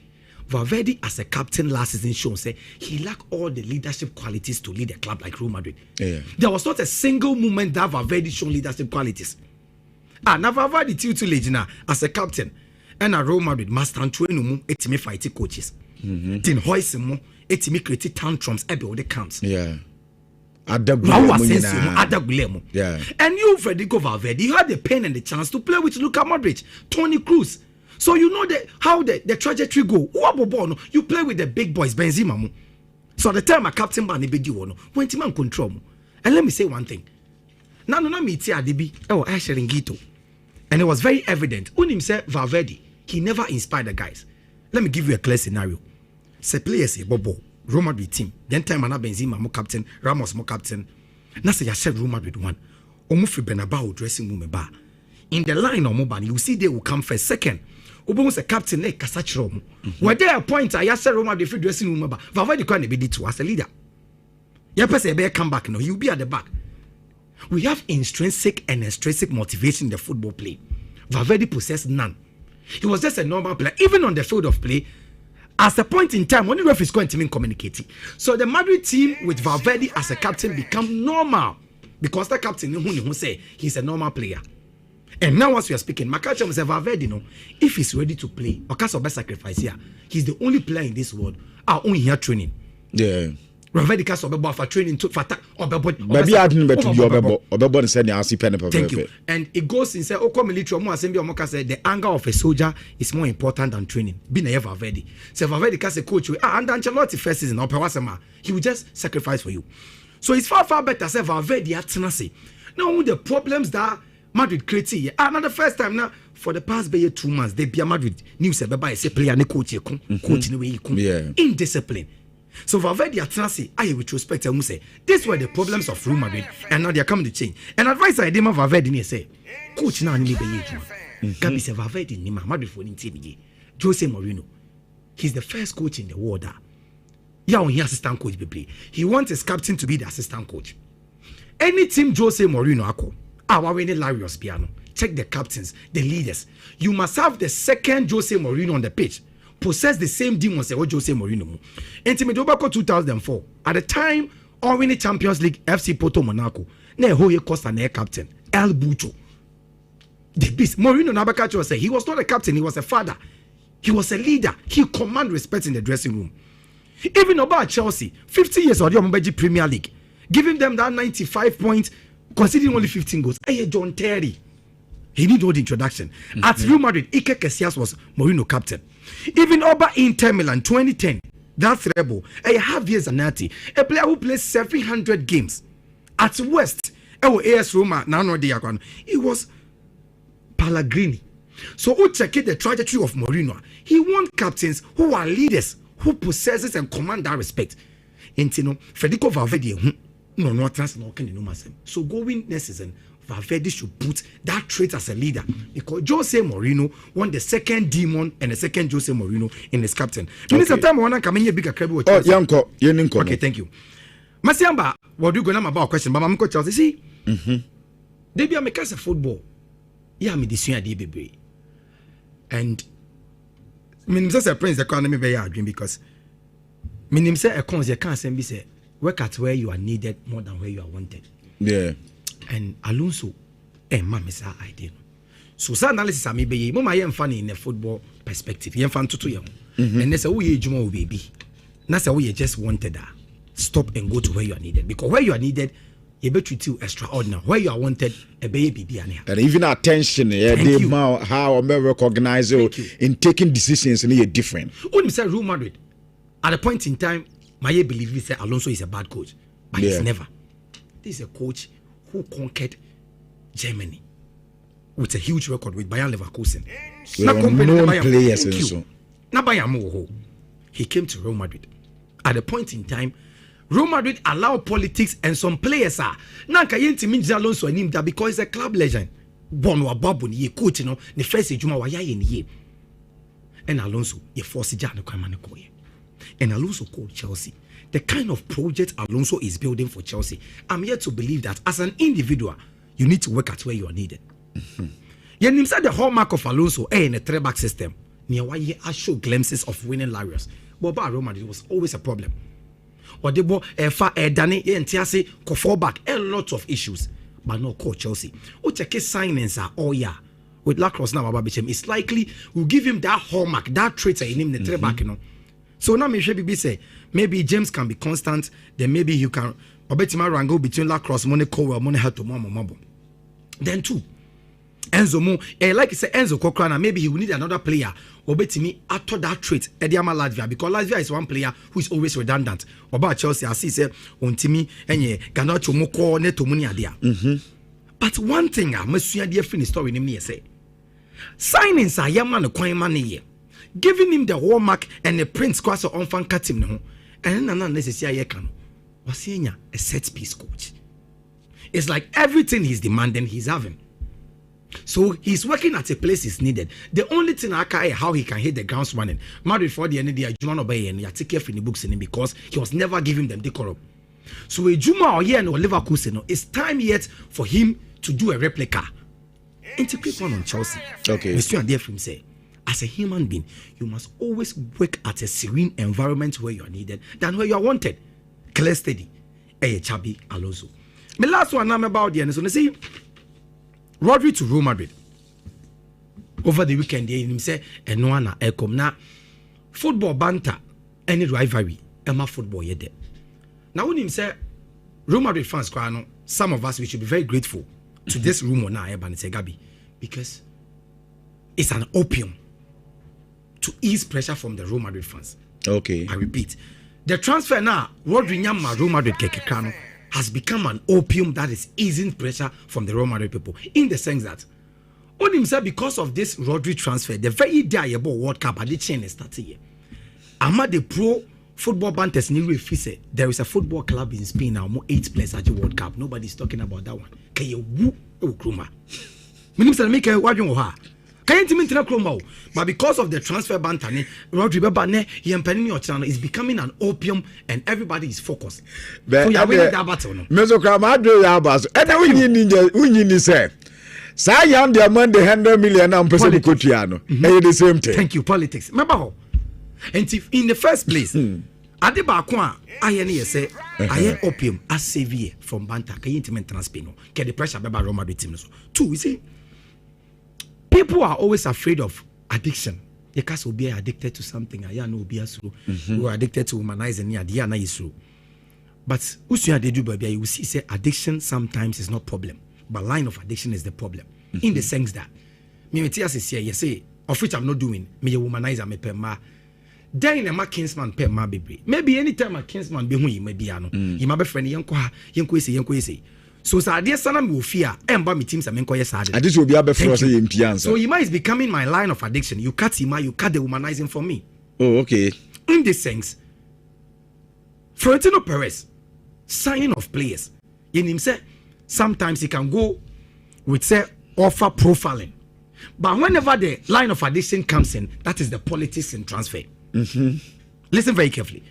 Valverde as a captain last season shown say he lacked all the leadership qualities to lead a club like Real Madrid. Yeah. There was not a single moment that Valverde shown leadership qualities. Now Valverde too late now as a captain and a Real Madrid must stand to etimi fight coaches. Tin hoisimo etimi create tantrums every all the camps. Yeah. Yeah. And you, Federico Valverde, you had the pain and the chance to play with Luka Modric, Toni Kroos. So you know how the trajectory go. You play with the big boys, Benzema. So the time a captain ban when man control. And let me say one thing. Now me Adibi Asheringito. And it was very evident. When him said Valverde, he never inspired the guys. Let me give you a clear scenario. Say players say Bobo. Real Madrid team. Then time ana Benzema mo captain, Ramos mo captain. Na say ya said Real Madrid one. Omo fi Bernabeu dressing room ba. In the line of Moban, you see they will come first. Second, Obo was a captain like Kasachiro. Were there a point I said Real Madrid dressing room ba. Valverde can be to as a leader. Ya person be come back now. He will be at the back. We have intrinsic and extrinsic motivation in the football play. Valverde possessed none. He was just a normal player, even on the field of play. As a point in time when the ref is going to mean communicating. So the Madrid team with Valverde as a captain become normal because the captain who say he's a normal player. And now as we are speaking, Makacha says Valverde, if he's ready to play, or cast of best sacrifice here, he's the only player in this world only here training. Yeah. Valverde cast of for training to for maybe I didn't bet to your send the pen. Thank you. And it goes in say military say the anger of a soldier is more important than training. Be na Valverde. Say Valverde can say coach and Ancelotti first season he will just sacrifice for you. So it's far better say Valverde at Tennessee. Now the problems that Madrid created now the first time now for the past 2 months they be Madrid news say player ne coach the way indiscipline. So Valverde at Tennessee, I retrospect and say these were the problems of Real Madrid, and now they are coming to change. And advice I did Valverde say, coach now need be Gabi say Valverde ni Madrid for team Jose Mourinho. He's the first coach in the world. Yeah, he assistant coach be. He wants his captain to be the assistant coach. Any team Jose Mourinho ako, our winning Larios piano. Check the captains, the leaders. You must have the second Jose Mourinho on the pitch. Possess the same demons as Jose Mourinho. And Timidobako 2004, at the time, all winning Champions League FC Porto Monaco, ne Hoye Costa ne captain, El Bucho. The beast. Mourinho Nabakacho said he was not a captain, he was a father. He was a leader. He commanded respect in the dressing room. Even about Chelsea, 50 years old, Premier League, giving them that 95 points, conceding only 15 goals. Hey, John Terry. He need all the introduction. At Real Madrid, Iker Casillas was Mourinho captain. Even over Inter Milan 2010, that's rebel. A half years anati, a player who plays 700 games at West. AS Roma, it was Pellegrini. So who check the trajectory of Mourinho? He wants captains who are leaders, who possesses and command that respect. And Federico Valverde, no transfer. So going next season, Valverde should put that trait as a leader because Jose Mourinho won the second demon and the second Jose Mourinho in his captain. Minister time I want to come in here big credible. Oh, Yanko, Yeninko. Okay, thank you. Masiamba, what do you go now about question? But I'm going to see. They be a make us a football. Yeah, me this year baby. And Minister say Prince economy be your dream because Minister say a cons you can't say work at where you are needed more than where you are wanted. Yeah. And Alonso, Mama is our idea. So analysis am be ye mama yem fan in a football perspective. Yem fan to yem. And they say we juma baby. Na say we just wanted that. Stop and go to where you are needed. Because where you are needed, you better treat you extraordinary. Where you are wanted, a baby. And even attention, how I recognize you in taking decisions and different. When you say Real Madrid, at a point in time, my believe he said Alonso is a bad coach. But he's never. This is a coach who conquered Germany with a huge record with Bayern Leverkusen. He came to Real Madrid. At a point in time, Real Madrid allowed politics and some players are now Alonso and him that because he's a club legend. Born or babu ye coach, you know, the first juma wa ye ye. And Alonso, ye force Jano Kamanakoye. And Alonso called Chelsea. The kind of project Alonso is building for Chelsea, I'm yet to believe that as an individual, you need to work at where you are needed. You said the hallmark of Alonso in a three-back system. Near why he show glimpses of winning Larios. But by Real Madrid was always a problem. Or they bought Danny and Tiase fall back a lot of issues, but no call Chelsea. Check signings are with Lacrosse now. It's likely we'll give him that hallmark, that trait in him the three back, you know. So now maybe say maybe James can be constant. Then maybe you can Obetima Rango between Lacrosse, Money Cowell, Money Hato Mamo. Then two. Enzo Mo, like you say Enzo Kokrana, maybe he will need another player. Obetimi after that trait, Ediama Latvia, because Latvia is one player who is always redundant. About Chelsea, I see say Ontimi enye Ganacho Moko Neto Muni Adia. But one thing I must see a finish story in me say. Signings are young man acquiring money. Giving him the hallmark and the prince class on fan cut him no. And then necessary can was a set piece coach. It's like everything he's demanding, he's having. So he's working at a place is needed. The only thing I can how he can hit the ground running. Madrid for the end of the day, Juma obey and you take care in the books in him because he was never giving them decorum. So a Juma or here no Leverkusen, it's time yet for him to do a replica. Integrate one on Chelsea. Okay. Mr. and dear film say, as a human being, you must always work at a serene environment where you are needed than where you are wanted. Clear steady. Chabi Alonso. My last one I'm about the end. So they say Rodri to Real Madrid over the weekend. He say and one come now football banter any rivalry. Emma football yet. Now when him say Real Madrid fans, some of us we should be very grateful to this rumor now. And say Gabi because it's an opium to ease pressure from the Real Madrid fans. Okay. I repeat, the transfer now Rodri Nyama Real Madrid Kekekano has become an opium that is easing pressure from the Real Madrid people in the sense that on himself because of this Rodri transfer, the very day about World Cup, I did change started here. Ama the pro football banters say there is a football club in Spain now, more 8 players at the World Cup. Nobody's talking about that one. Can you woo Kruma? Minister make a wajun ha. Can you Kruma? But because of the transfer banter, Rodri Babane, Yempenini is becoming an opium and everybody is focused. So you are winning that battle. Mesokramadre Yabas. And we need say. Say I'm the man the 100 million and person Cotiano. The same thing. Thank you, politics. Remember how? And if in the first place, Adebakwa, I say, I opium as severe from banter, can intimate transpino, get the pressure by Roma team. 2, you see, people are always afraid of addiction. The case will be addicted to something. I know be as who are addicted to humanizing near the Diana is true. But you will see, say addiction sometimes is not problem, but line of addiction is the problem. In the sense that, me say, of which I'm not doing, me humanizer me per then a kinsman per ma baby. Maybe anytime a kinsman be who you may be ano. You may be friend yanko. So dear son will fear and by me teams and menko yes. And this will be a for so Ima is becoming my line of addiction. You cut Ima, you cut the humanizing for me. Oh, okay. In this sense, Florentino Perez, signing of players. In him say sometimes he can go with say offer profiling. But whenever the line of addiction comes in, that is the politics in transfer. Listen very carefully.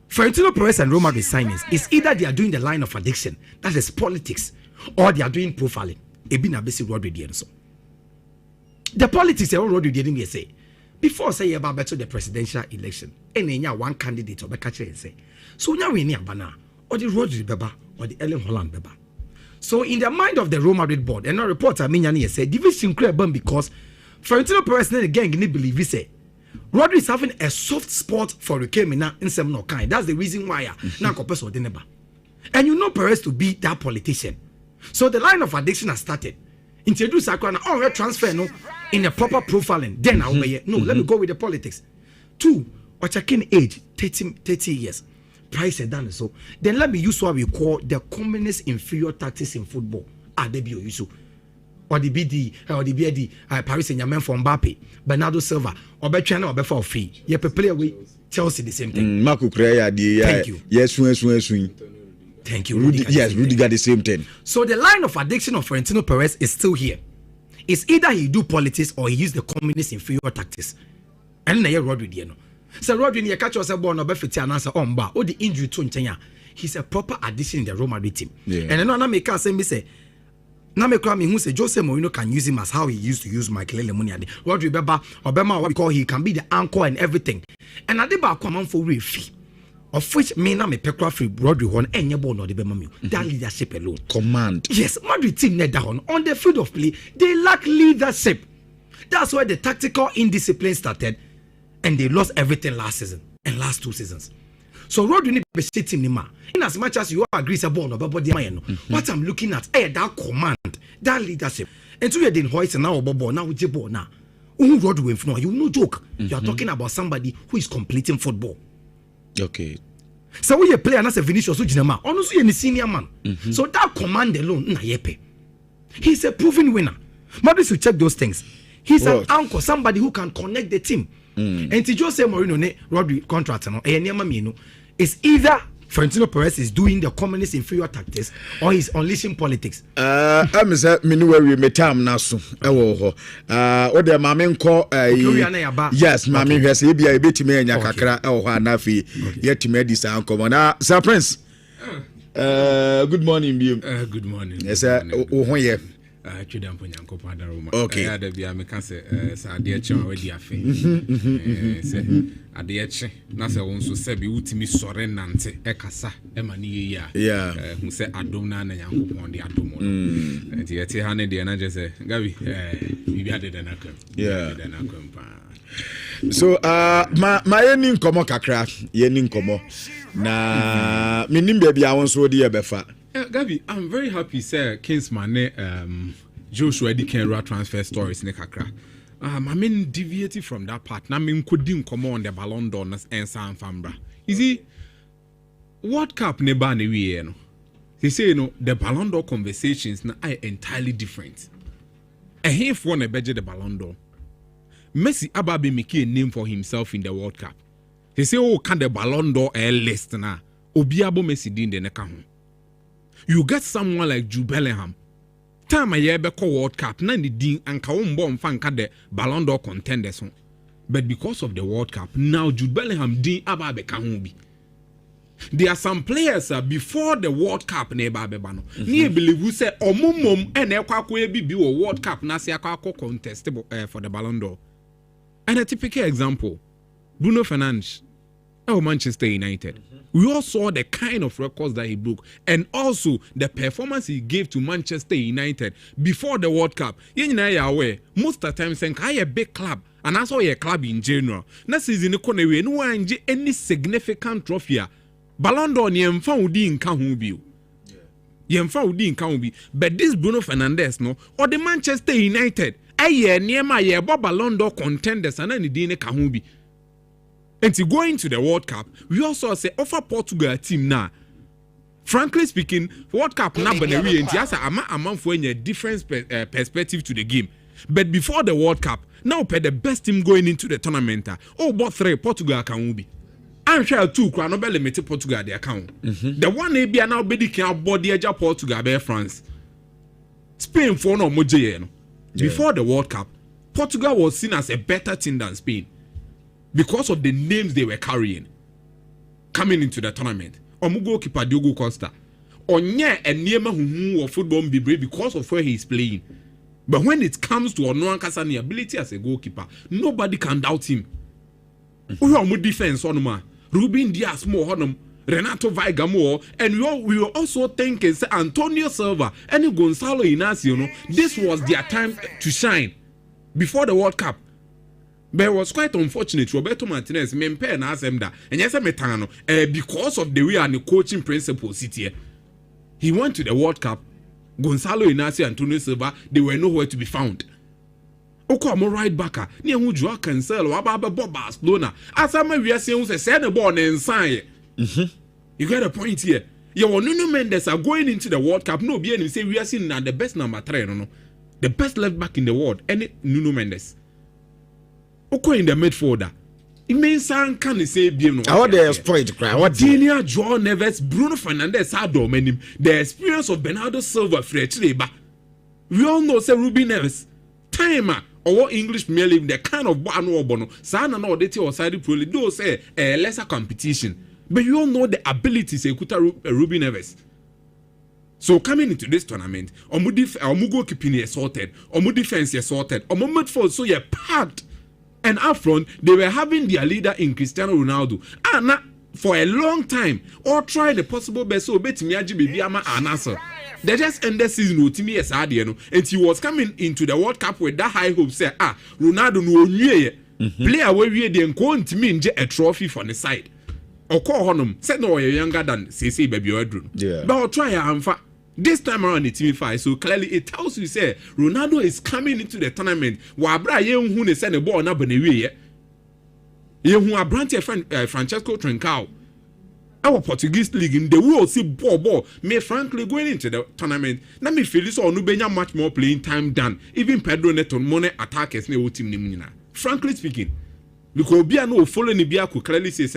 Florentino Perez and Real Madrid signings is either they are doing the line of addiction, that is politics, or they are doing profiling. Ebina basic Rodri Dienso. The politics are Rodri didn't say before say about better the presidential election. Any one candidate or catch and say so now we near Bana or the Rodri Beba or the Ellen Holland Beba. So in the mind of the Real Madrid board, and a reporter said, division because Florentino Perez and the gang believe he said Rodri is having a soft spot for Rukemina in some no kind. That's the reason why now Kopes Deneba. And you know Perez to be that politician. So the line of addiction has started. Introduce Akwana or transfer no in a proper profiling. Then I'll be no, let me go with the politics. 2, Ochakin age 30 years. Price done so. Then let me use what we call the communist inferior tactics in football. Debio use or the BD or the BD Paris Saint-Germain for Mbappe, Bernardo Silva, or Bertrand or before fee. You play away Chelsea the same thing. Marco Correa, thank you. Yes, swing. Thank you. Rudy got the same thing. So the line of addiction of Florentino Perez is still here. It's either he do politics or he use the communist inferior tactics. And now Rodri you know. So Rodri you catch yourself born or befiti and answer on bar or the injury to Nhyira. He's a proper addition in the Real Madrid team. Yeah. And then I make us say na me kra me who say Jose Mourinho can use him as how he used to use Michael Lemoniade. Rodri Beba Obama what we call he can be the anchor and everything. And Adeba come on for refi. Of which me na me pekra free Rodri one enye ball no the bema me. That leadership alone. Command. Yes, Madrid team net down on the field of play. They lack leadership. That's why the tactical indiscipline started, and they lost everything last season and last 2 seasons. So Rodri need to be team nima. In as much as you agree say ball no body man. What I'm looking at that command, that leadership. And so you didn't hoist now ball now with ball now. Rodri win for you no joke. You are talking about somebody who is completing football. Okay. So when you play and as a Vinicius Ujinama, honestly you're a senior man. So that command alone, na yepe. He's a proven winner. Madrid should check those things. He's an anchor, somebody who can connect the team. And to Jose Mourinho ne Rodri contract no it's either Florentino Perez is doing the communist inferior tactics or he's unleashing politics. I'm say me no we metam na so e wo ho. O de ma me nko yes ma me hwese e bia e betime anya kakra e wo ho anafi yetime di sa nko na Sir Prince. Good morning Biam. Good morning. Yes wo ho ye. Chidam Ponyanko Padaroma. Okay. There be a mekase sa ade eche already afe. Say ade eche na se won so se bi utimi sore nante ekasa e mani ye ya. Yeah. Hu se adom na na Yankopon de adom no. Enti yete ha ne de na je se Gabi bibi ade de na kam. Yeah. De na kam pa. So my yeni nkomo kakra yeni nkomo na minim bia bia won so de e befa. Gabi, I'm very happy, sir. Kingsman, Joshua Dikenra transfer stories ne kakra. I mean, deviated from that part. I mean, couldn't come on the Ballon d'Or and San Fambra. You see, World Cup ne ba ne we no. They say the Ballon d'Or conversations na are entirely different. And here for one budget the Ballon d'Or. Messi ababe make a name for himself in the World Cup. They say, oh, can the Ballon d'Or list na? Obiabo Messi din de ne ka ho. You get someone like Jude Bellingham. Time a year beko World Cup, na the din anka wombo mfanka the Ballon d'Or contenders. But because of the World Cup, now Jude Bellingham din aba beka ho bi. There are some players before the World Cup na eba beba no. Ni believe who say omomom e na ekwa kwa bi World Cup na se akwa contest for the Ballon d'Or. And a typical example, Bruno Fernandes of Manchester United. We all saw the kind of records that he broke and also the performance he gave to Manchester United before the World Cup. You know, you're aware, most of the time saying, I a big club and that's why a club in general. Next season, no one any significant trophy. Ballon d'Or, yemfa udi in Kahumbi. Yemfa udi in Kahumbi. But this Bruno Fernandes, no, or the Manchester United, near my Ballon d'Or contenders and any dine Kahumbi. And to go into the World Cup, we also say offer Portugal team now. Frankly speaking, World Cup now Benewi and just a month for a different perspective to the game. But before the World Cup, now pay the best team going into the tournament. Oh, but 3 Portugal can be. I'm sure 2 Cranobel limited Portugal the account. The one be now bedi can body edge Portugal by France. Spain for no moje. Before the World Cup, Portugal was seen as a better team than Spain. Because of the names they were carrying coming into the tournament. Omugo keeper Diogo Costa. Onye and Niema who football be brave because of where he's playing. But when it comes to Onoan Kasani ability as a goalkeeper, nobody can doubt him. Defense on ma. Ruben Diaz more honum. Renato Veiga, and we were also thinking say Antonio Silva and Gonzalo Inacio, this was their time to shine before the World Cup. But it was quite unfortunate. Roberto Martinez, mempe and asked him that, and yes, metano, because of the way and the coaching principles, he went to the World Cup. Gonzalo Inacio and Antonio Silva, they were nowhere to be found. Oko mo right backer, near who Joao Cancelo, Ababa Bob Barcelona. As I'm a real saying, send a ball and sign. You get a point here. Your Nuno Mendes are going into the World Cup. No, be any say we are seeing now the best number 3, no, the best left back in the world, any Nuno Mendes. Oko in the midfielder. It means some can say bien. I want the exploit cry. What Dinier, Joao Neves, Bruno Fernandes, Ado Menim, the experience of Bernardo Silva, Fred Leba. We all know say Ruben Neves. Timer or English Premier League, the kind of bono bono. Sana no deti or side pro do say a lesser competition. But you all know the abilities of Ruben Neves. So coming into this tournament, Omu goalkeeping is sorted, Omu defense is sorted, Omu midfield so you're packed. And up front, they were having their leader in Cristiano Ronaldo. And for a long time, or try the possible best so bet me baby ama answer. They just ended season with me as Adiano, and he was coming into the World Cup with that high hope. Say, Ronaldo no new player where we then going to mean a trophy for the side. Or call honum, said no, you're younger than CC baby Edrun. Yeah. But I'll try and this time around the team 5, so clearly it tells you say Ronaldo is coming into the tournament. Wabra ye who ne send the ball na benewe ye who a branch Francesco Trincao. Our Portuguese league in the world see ball may frankly going into the tournament. Now me feel this or no benya much more playing time than even Pedro Neto money attackers ne team nimina. Frankly speaking. Because Bia no follow ni Bia could clearly say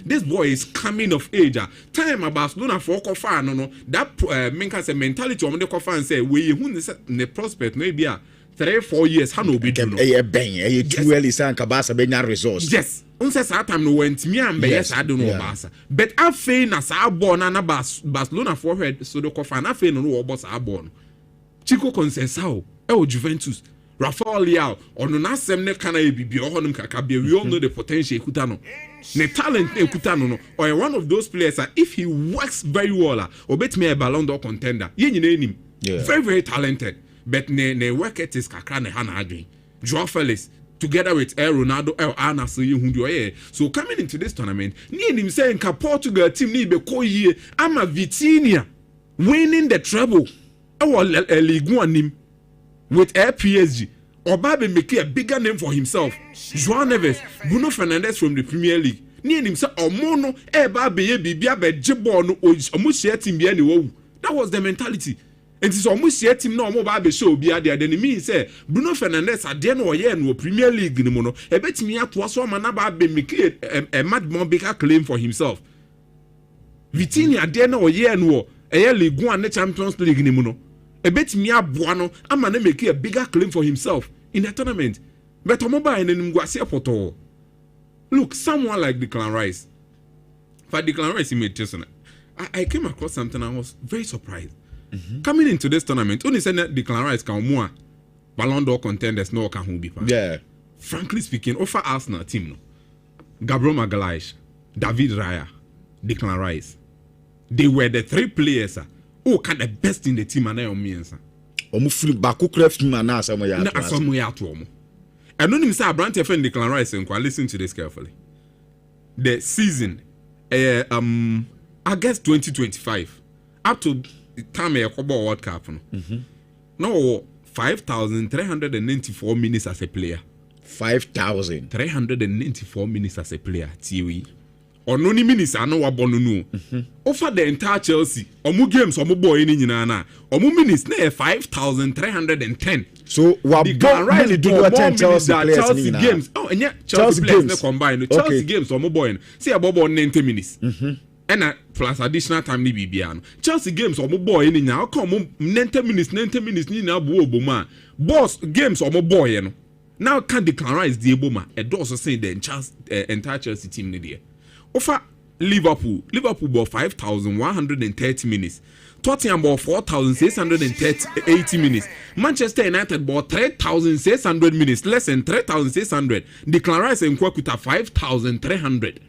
this boy is coming of age. Time about Barcelona for Kofa no that menka say mentality of the Kofa and say we who the prospect maybe 3-4 years han obi do no. Too early san Kabasa benya resource. Yes. Unse sa time no went me am be yes I don't know Barca. But afa na sa born na Barcelona for head so the Kofa na afa no wo boss born. Chico Conceição Juventus. Rafael Leao ono na sem ne kana ebibi ohonum kakabia we all know the potential ekuta no ne talent ne ekuta no or one of those players that if he works very well obetime a Ballon d'Or contender ye nyina enim very very talented but ne work ethics kakra ne hana adwen Joao Felix together with Ronaldo Arna so ye hu de so coming into this tournament ni enim say nka Portugal team ni be ko yie ama Vitinha winning the treble Ligue 1 nim with PSG, Obabe make a bigger name for himself. Joao Neves, Bruno Fernandes from the Premier League. Near himself, Omono, Babe, Bibia, Jibon, Omushia team, that was the mentality. And it's almost yet him no more Babe show be there. Then it means say Bruno Fernandes at the end of year no Premier League in mono. A bet me at was one Babe make a mad more bigger claim for himself. Vitinha at the end of year no a League 1 Champions League in mono. A bet me a buano, I'm gonna make a bigger claim for himself in the tournament. But Omoba and Nguasia Poto. Look, someone like Declan Rice. For Declan Rice, he made just I came across something I was very surprised. Coming into this tournament, only said that Declan Rice can more Ballon d'Or contenders no can be. Yeah. Frankly speaking, offer Arsenal team no. Gabriel Magalhaes, David Raya, Declan Rice. They were the 3 players. Oh, can the best in the team and I am me answer. Omufuli bakukref team and somewhere. Na somewhere to omo. And when him say Brant FN Declan Rice and listen to this carefully. The season August 2025 up to the time of the World Cup no 5,394 minutes as a player. 5,394 minutes as a player. TWE. Or no minutes I know about no. Offer the entire Chelsea. Omu games omu boy in na. Omu minutes na 5,310. So what really do attend Chelsea games. Oh, and yeah, Chelsea players na combine. Chelsea games omu boy. See about 90 minutes. And plus additional time ni bibiano. Chelsea games omu boy in na. Come 90 minutes ni na bu oboma. Boss games omu boy no. Now can Declan Rice the oboma. It also say the entire Chelsea team ni there. Offer Liverpool bought 5,130 minutes. Tottenham bought 4,680 minutes. Manchester United bought 3,600 minutes, less than 3,600. Declan Rice and Kwakuta 5,300.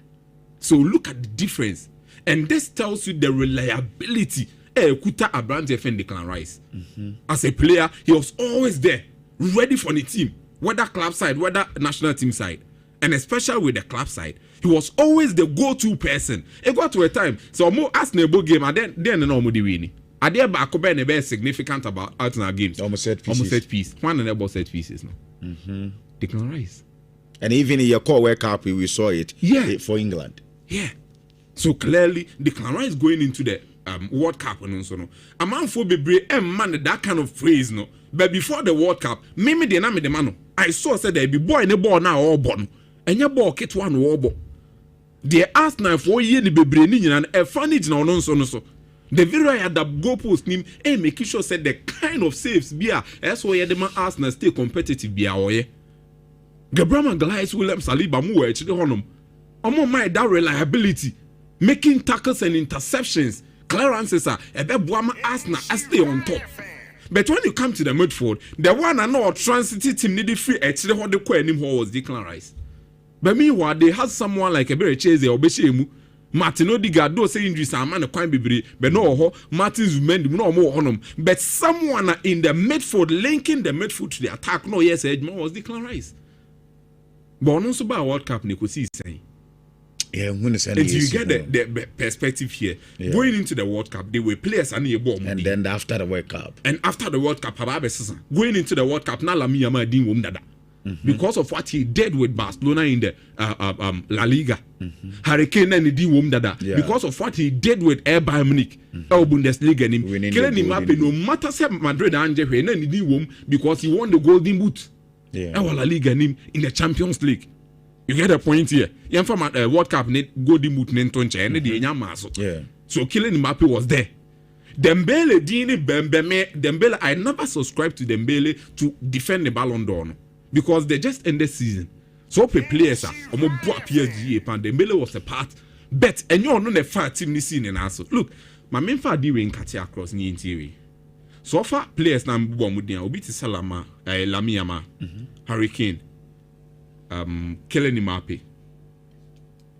So look at the difference. And this tells you the reliability. Kuta Abrante F and Declan Rice. As a player, he was always there, ready for the team, whether club side, whether national team side. And especially with the club side, he was always the go-to person. It got to a time, so more as nebo game, and then no more the winning. I dare back up and be significant about Arsenal games. Almost set piece. One and about set pieces now. Declan Rice. And even in your core World Cup, we saw it. Yeah. For England. Yeah. So clearly, Declan Rice going into the World Cup and so no. A man for be man that kind of phrase no. But before the World Cup, me the name the man. I saw said there be boy in the ball now all born. And your ball kit one wobble. They asked now for year the baby and a funny no no so. The very had the goalpost name and making sure said the kind of saves be that's why the man Arsenal stay competitive be our Gabriel Magalhaes William Saliba mu e chide honum. Omo mind that reliability, making tackles and interceptions, clearances are ebeboama Arsenal stay on top. But when you come to the midfield, the one and all transitive team needed free actually what the quenim was Declan Rice. But meanwhile, they had someone like a very Chase or Beshemu, Martin Odegaard, those say injuries are man quite be but no Martin Zumendi no more on them. But someone in the midfield linking the midfield to the attack, no yes, Edmond was Declan Rice. But also by World Cup, you could see saying. Yeah, when it's and you get the perspective here. Yeah. Going into the World Cup, they were players and then after the World Cup. And after the World Cup, going into the World Cup, now Lamiyama didn't win that. Because of what he did with Barcelona in the La Liga. Hurricane and the won that. Because of what he did with Bayern Munich, Bundesliga, no matter say Madrid and Jefe, and he won because he won the Golden Boot. La Liga in the Champions League. You get a point here. Young from World Cup need Golden Boot Nentonche and the Nyamaso. So Kylian Mbappe was there. Dembele Dini Dembele. I never subscribed to Dembele to defend the Ballon d'Or because they just ended season. So players are PSG and Dembele was a part. But and you're not a far team this season also. Look, my main far deal in Katia across the interior. So far players now Mudia Obiti Salama, Lamiyama, Hurricane. Kylian Mbappe.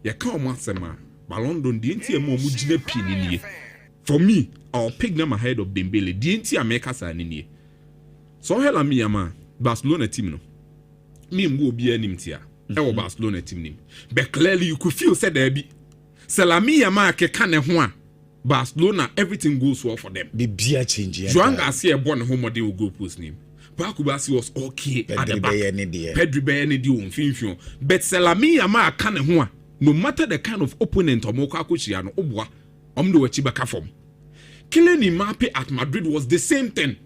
Ya can't answer ma. Ballon d'Or DNT mo mujine pin. For me, I'll pick them ahead of Dembele. DNT America sa ni. So hela mi ama Barcelona team no. Me mbo bi anim tia. E Barcelona team nim. But clearly you could feel said there be. Salami ama ke kan ho a Barcelona everything goes well for them. Be beer change. Joan Garcia born home or they will go post name. Bakubasi was okay at the back. Pedri Bayani on Finfion. But Salami Yama can no matter the kind of opponent or Moka Kuchiano Obwa, Omdo Chibaka form. Kylian Mbappe at Madrid was the same thing.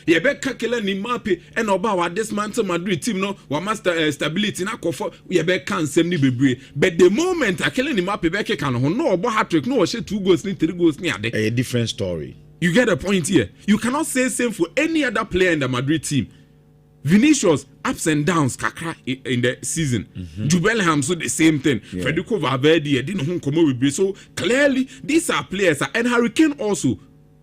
Yebeka Kylian Mbappe and Obawa dismantle Madrid team no wa master stability na kofo Yebeka nsem ni bebre. But the moment Kylian Mbappe beke kan ho no obo hat-trick no she 2 goals ni 3 goals ni ade. A different story. You get a point here. You cannot say same for any other player in the Madrid team. Vinicius, ups and downs, kakra in the season. Jude Bellingham, so the same thing. Federico Valverde, didn't come with. So clearly, these are players. And Hurricane also.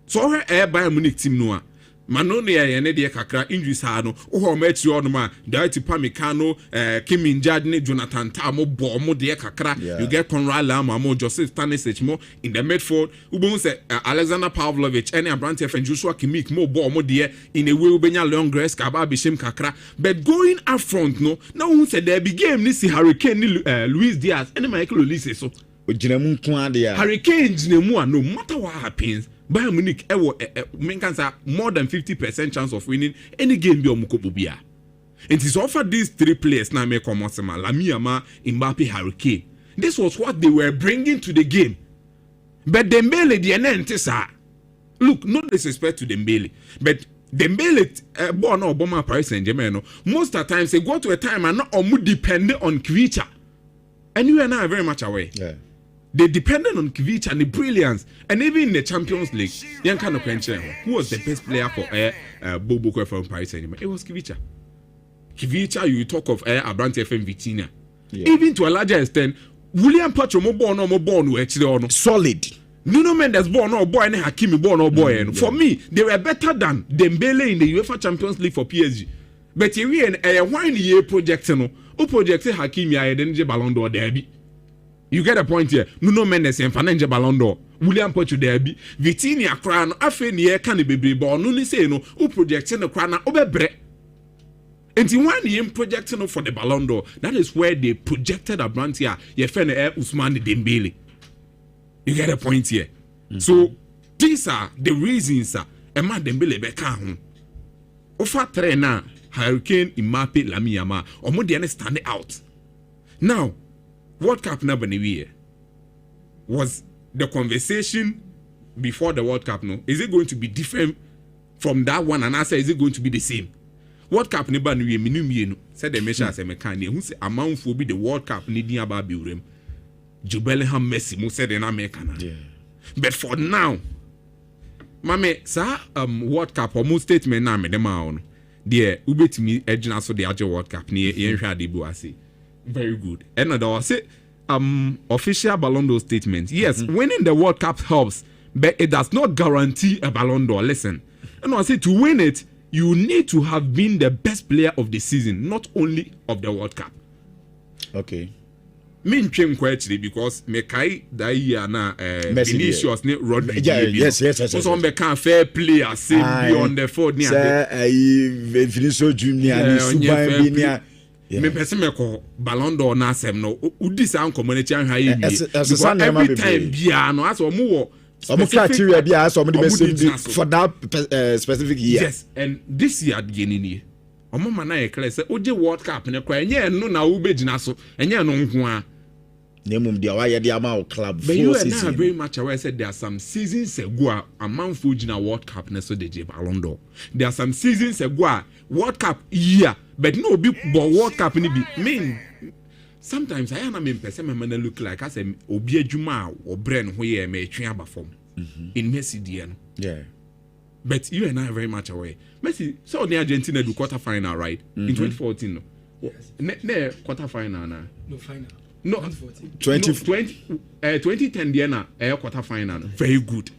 So her Bayern Munich team noa. Manone ene de kakra injuries ha no wo match on ma Daiti Pamecano Kim Min-jae Jonathan Tah mo bo mo de kakra you get Conrad Lama mo Joseph Stanisic mo in the midfield ubon say Alexander Pavlovich and Abrante and Joshua Kimmich mo bo mo de in a way ubenya long grass ka ba bishim kakra but going up front no now who said there be game ni si Hurricane ni Luis Diaz and Michael Olise so ojinemu nko ade ya Hurricane jinemu no matter what happens Bayern Munich more than 50% chance of winning any game be omukobobia. It is offered these 3 players now make Omosema, Lamiyama, Mbappe, Hurricane. This was what they were bringing to the game. But Dembele the enentisa. Look, no disrespect to Dembele, but Dembele born or bomber Paris Saint-Germain. Most of the times they go to a time and not dependent on Kvicha. And you and I are very much aware. They depended on Kvicha and the brilliance, and even in the Champions League, young kind of question who was the best player for Bobo from Paris Saint-Germain? It was Kvicha. Kvicha, you talk of Abrante FM Vitinha. Even to a larger extent, William Pacho mo born actually on solid. Nuno Mendes born or boy and Hakimi born or boy. For me, they were better than Dembele in the UEFA Champions League for PSG. But here we a 1 year project no, who projected Hakimi I then Ballon d'Or derby. You get a point here. Nuno Mendes and Fanenge Ballon d'Or. William Pochu derby. Vitinha crown. Afe ni e kan bebre bo no ni say no. Who projecting the crown obebre. And in 1 year projecting for the Ballon d'Or. That is where they projected a brand here. Ye fene Ousmane Dembele. You get a point here. So these are the reasons Emma Dembele be kan ho. Ofa trainer Hurricane Mbappe Lamine Yamal. Omo dey stand out. Now World Cup number was the conversation before the World Cup. No, is it going to be different from that one? And I say, is it going to be the same? World Cup number no said the measure as a mechanic who say amount will be the World Cup needing about Biurem. Jubelham Messi mo said in American. Yeah. But for now, mame sa World Cup almost statement na me dem on. There ubetimi ejina so the Ajo World Cup ni yenhwa de bu ase. Very good. And I say official Ballon d'Or statement. Yes, winning the World Cup helps, but it does not guarantee a Ballon d'Or. Listen. And I say to win it, you need to have been the best player of the season, not only of the World Cup. Okay. Me came quietly because me kai that year na Vinicius ne Rodri. Yes. So on be can fair player say beyond the field ni ade. Vinicius Junior ni Suban bi ni. Me person me ko Ballon d'Or na asem no udi san community an ha ye because every time bia no as omo wo omo criteria bia as omo the best for that specific year. Yes, and this year beginning ni omo man na e clear say oje World Cup ne kwa enye no na wo begina so enye no nko a nemum dia wa ye dia ma club but you are now very much aware said there are some seasons ago a man for gina World Cup na so de Ballon d'Or. There are some seasons ago World Cup year but no be World Cup ni be mean sometimes I am person me look like I say obi adwuma or brain ho ye me twen aba form in Messi dia no. Yeah. But you and I are very much aware. Messi so the Argentina do quarter final right in 2014 no. Yes. Ne quarter final na. No final. No, 2010 Diana quarter final. Very good.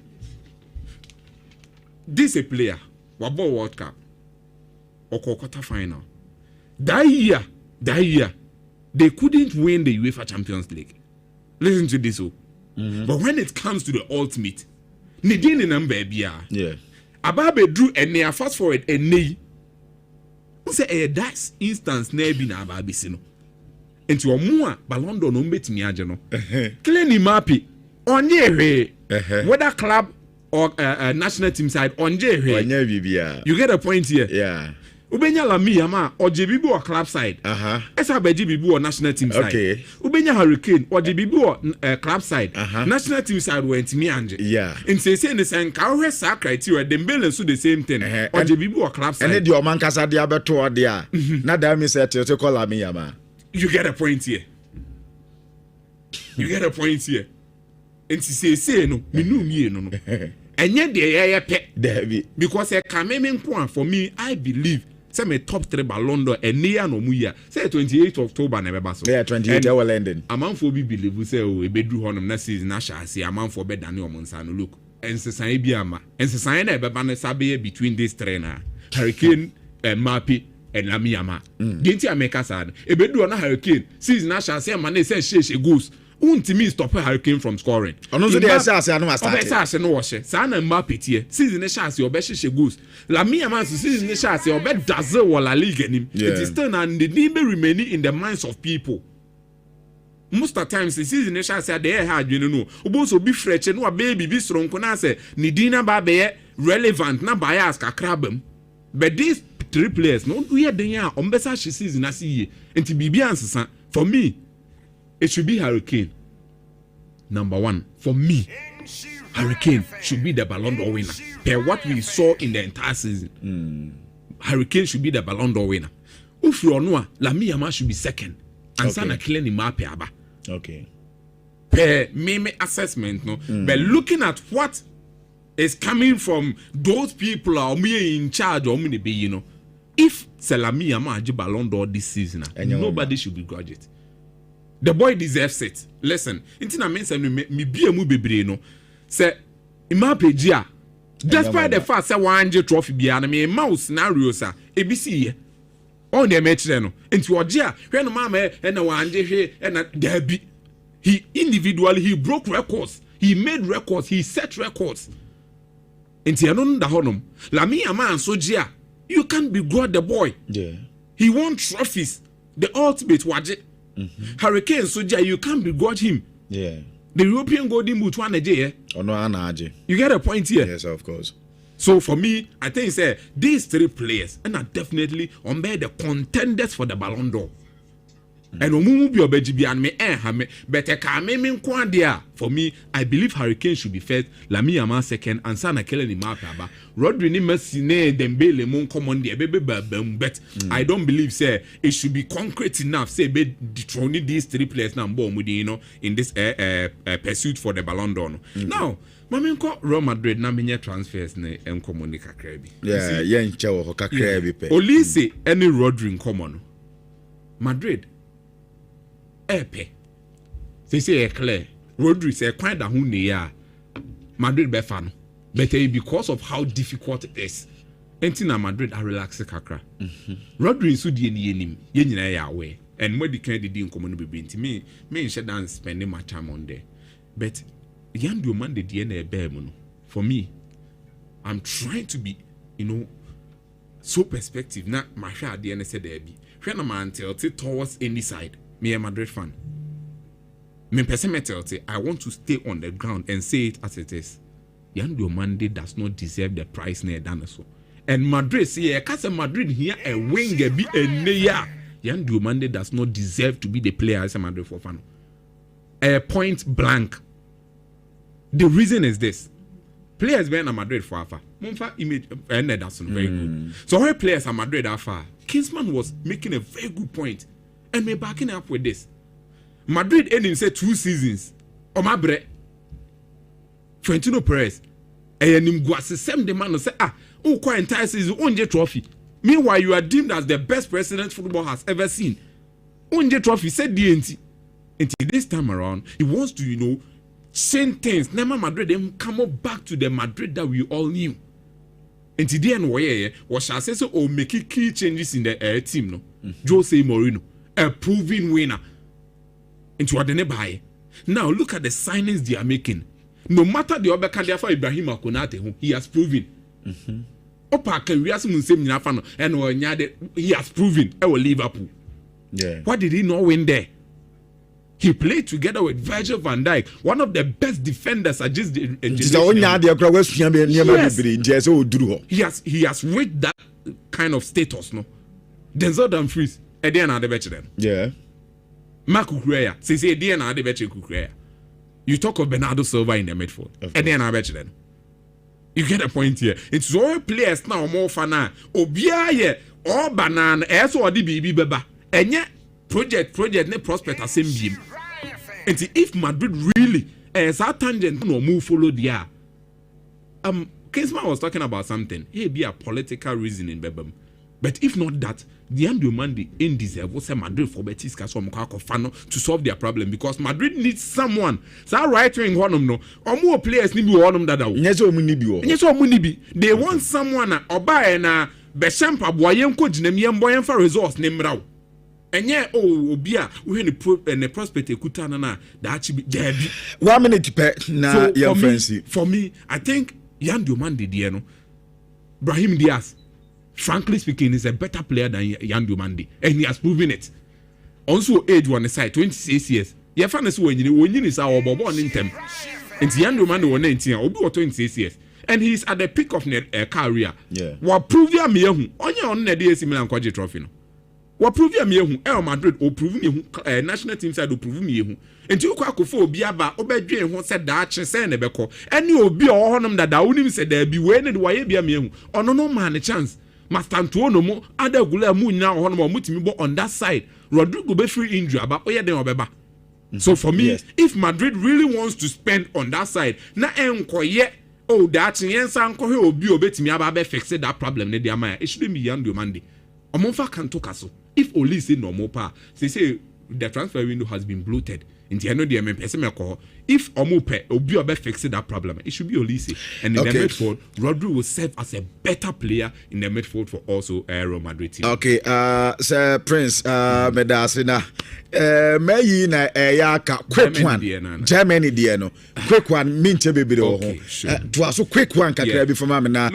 This a player wabo World Cup or quarter final. That year they couldn't win the UEFA Champions League. Listen to this. But when it comes to the ultimate, ni dini number bia. Yeah. Ababe drew and near fast forward and ne. Say that instance ne bi na ababe sino. Enti omo Ballon d'Or no mbetimi age no. Clearly Mbappe onye hwe. Whether club or national team side onye hwe. Onye bibia. You get a point here. Yeah. Ubenya Lamine Yamal oje bibi or club side. Esa beji bibi or national team side. Okay. Ubenya Hurricane oje bibi or club side. National team side went me anje. Yeah. In say in the same ka sa criteria Dembele so the same thing. Oje bibi or club side. And the man kasa dia beto dia. Na da me say to call Lamine Yamal. You get a point here. You get a point here. And say no, me no. And yet they pet because a coming point for me, I believe. Say me top 3 Ballon d'Or and near no muya. Say 28th October never basso. Yeah, 28th hour landing. A man for believe we say we bedru honum na season na sha say a man for bed than your monsano look. And say biama. And say na be ban sabe between this trainer. Hurricane and Mbappe and Lamine Yamal. Didn't you make us sad? A bedru na Hurricane season na sha say man say she goes. Untimi stop Hurricane from scoring. Ono so dey say no start. Say no wash. Sa na Mbappe tie. Season na chance your best she goes. Lamine Yamal season na chance your best dazzle wala league nim. It is still and the name remaining in the minds of people. Most of the times the season na chance dey hard you know. Obo so be fresh no baby be strong ko na say ni dina ba be relevant na bias kakra bam. But these 3 players no we den ya ombesa she season na see enti bibia ansesa for me. It should be Hurricane. Number 1. For me, Hurricane should be the Ballon d'Or winner. Per what we saw in the entire season. Hurricane should be the Ballon d'Or winner. If you know, Lamine Yamal should be second. And Sana Kylian Mbappe aba. Okay. Per me assessment, no. But looking at what is coming from those people are in charge or be, you know, if Lamine Yamal get Ballon d'Or this season, nobody should begrudge it. The boy deserves it. Listen, intina means me be a mu bebre no. Say Mbappe gia. Despite the fact say 100 trophy bia na me mouse scenario sa ABC on the match no. Inti ogia hwe no mama e na 100 hwe e na dabi. He individually, he broke records. He made records. He set records. Inti anon da honom. Lami Yamal Sojia. You can't begrudge the boy. Yeah. He won trophies. The ultimate waje. Hurricane Sojia, you can't begrudge him. Yeah. The European Golden Boot one a day. Oh no, Anaje. You get a point here. Yes, of course. So for me, I think say these 3 players and are definitely on the contenders for the Ballon d'Or. And omumu bi obeji and me hame but for me, I believe Hurricane should be first, Lami Yamal second, and Sana Kellen in Mapaba. Rodri ni Messi ne Dembele mon common there but I don't believe say it should be concrete enough say be dethroning these 3 players now in this pursuit for the Ballon d'Or. Now Mamenko Real Madrid na menye transfers ne enkomo kakra bi. Yeah, yen chewo ho kakra bi pe. Olise any Rodri enkomo no. Madrid epe. Say clear. Rodri say kwan da hu ne ya. Madrid be fa no. But because of how difficult it is. Enti na Madrid are relax kakra. Rodri so die ni enim. Ye nyina ya aware. And more the kind di enkomo no be nti me nhyɛ dan spending my time on there. But Yandu Mande DNA for me, I'm trying to be, so perspective. Now, my share DNA said there be. When a man tells it towards any side, me a Madrid fan. Me person I want to stay on the ground and say it as it is. Yandu Mande does not deserve the price near dinosaur. And Madrid say, because Madrid here a winger be a near. Yandu Mande does not deserve to be the player as a Madrid for fan. A point blank. The reason is this. Players being a Madrid for Alpha. Mumfa image and that's very good. So when players are Madrid Alpha, Kingsman was making a very good point. And me backing up with this. Madrid ending say 2 seasons. Omabre. Florentino Perez. And him go same the man say quite entire season onje trophy. Meanwhile, you are deemed as the best president football has ever seen. Onje trophy said DNT. Until this time around, he wants to, same things. Never Madrid them come back to the Madrid that we all knew. And today and where was I say so or make key changes in the team no. Jose Mourinho, a proven winner. Into what they buy. Now look at the signings they are making. No matter the other candidate for Ibrahim Konate, he has proven. Opa can we ask him and he has proven I will Liverpool. Yeah. Why did he not win there? He played together with Virgil van Dijk, one of the best defenders at this generation. Yes. He has reached that kind of status, no? Denzel Dumfries, Ediana de Becheden. Yeah. Mark Kukureya, since Ediana de Becheden. You talk of Bernardo Silva in the midfield. Ediana Becheden. You get a point here. It's all players now more fun now. Obia all banana, as or the baby beba. And yet, project ne prospect as same beam. And if Madrid really as a tangent no move follow there. Kingsman was talking about something. It be a political reason in Bebem. But if not that, the end Monday in deserve was Madrid for Betis Fano to solve their problem because Madrid needs someone. So right wing one no or more players need be one that. They want someone or buy na Beshampa Boyenko Jinemian Boyen for resource name Rao. And yeah, Obia, we had a prospect Kutana that should be there. 1 minute na your fancy. For me, I think Yandu Mande Diano, Brahim Diaz, frankly speaking, is a better player than Yandu Mande, and he has proven it. Also, age one side, 26 years. Your fan is when you is our born in them. And Yandu Mande was 19 or 26 years. And he's at the peak of their career. Yeah. What prove ya me on your own DC Milan Quadri Trophy? What prove ya me El Madrid or prove me national team side will prove me and you quackofo biaba obedwe ho said that send the beko and you be all honum that wouldn't say there be when and why be me on no man a chance master to no more other gula moon now on that side Rodrigo be free injury about obeba. So for me, yes. If Madrid really wants to spend on that side na enkoye that yes anko he obi obetimi aba fix that problem ne dia man it shouldn't be Yandu Mande omonfa kan to kaso. If only say no more power, they say the transfer window has been bloated. Nti eno de me pese me ko if omo obi obe fix that problem, it should be Olise. And in the midfield, Rodri will serve as a better player in the midfield for also Real Madrid team. Okay, Sir Prince, Medasina, Mayi na yaka quick one. Germany no. Quick one minche baby okay, sure. To also quick one kakra bi for mama na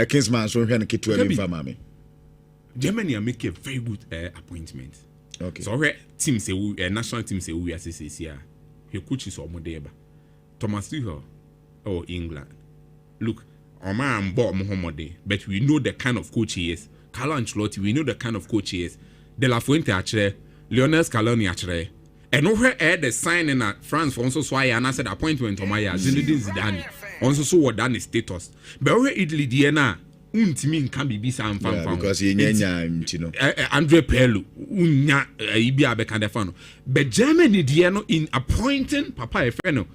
Kingsman so hwe na kitwa bi for mama. Germany are making a very good appointment. Okay. So our team say national team say we are here. He coaches Omodeba. Thomas Tuchel or England. Look, Omar bought Mohamed, but we know the kind of coach he is. Carlo Ancelotti, we know the kind of coach he is. De La Fuente actually, Lionel Scaloni actually. And over the signing at France for also why and I said appointment on my Zinedine Zidane. Also so what done his status. But over Italy DNA. Untimi can be some fan because you know Andre Pirlo unya ibi abeka de fan but Germany dey no in appointing Papa Efeno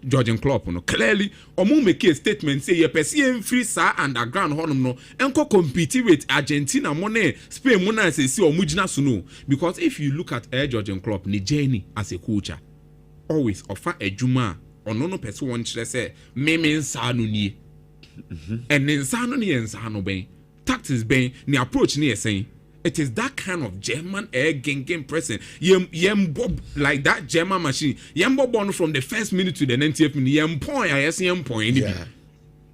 Jurgen Klopp no clearly omo make a statement say ye person free sir underground honum no enko compete with Argentina money Spain money say see omo gina so no because if you look at Jurgen Klopp ni journey as a coach always offer adwuma ono no person won kire say me nsa no nie. And insano ni insano ben tactics ben ni approach ni saying it is that kind of German game person yem bob like that German machine yem bob on from the first minute to the 90th minute yem point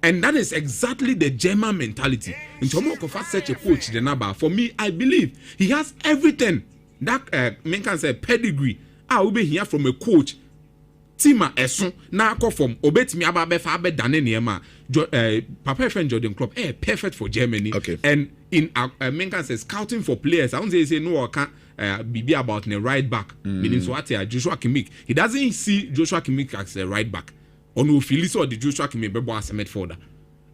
and that is exactly the German mentality. In Tomoko for such a coach the Naba for me I believe he has everything that men can say pedigree I will be here from a coach Tima Eson na akọ from obetimi aba fa be dane niema Papa friend Jordan Klopp perfect for Germany. Okay. And in Menkan says scouting for players I don't say no or can be about the right back meaning so what Joshua Kimmich he doesn't see Joshua Kimmich as a right back or no Phillips or the Joshua Kimmich be as a midfielder.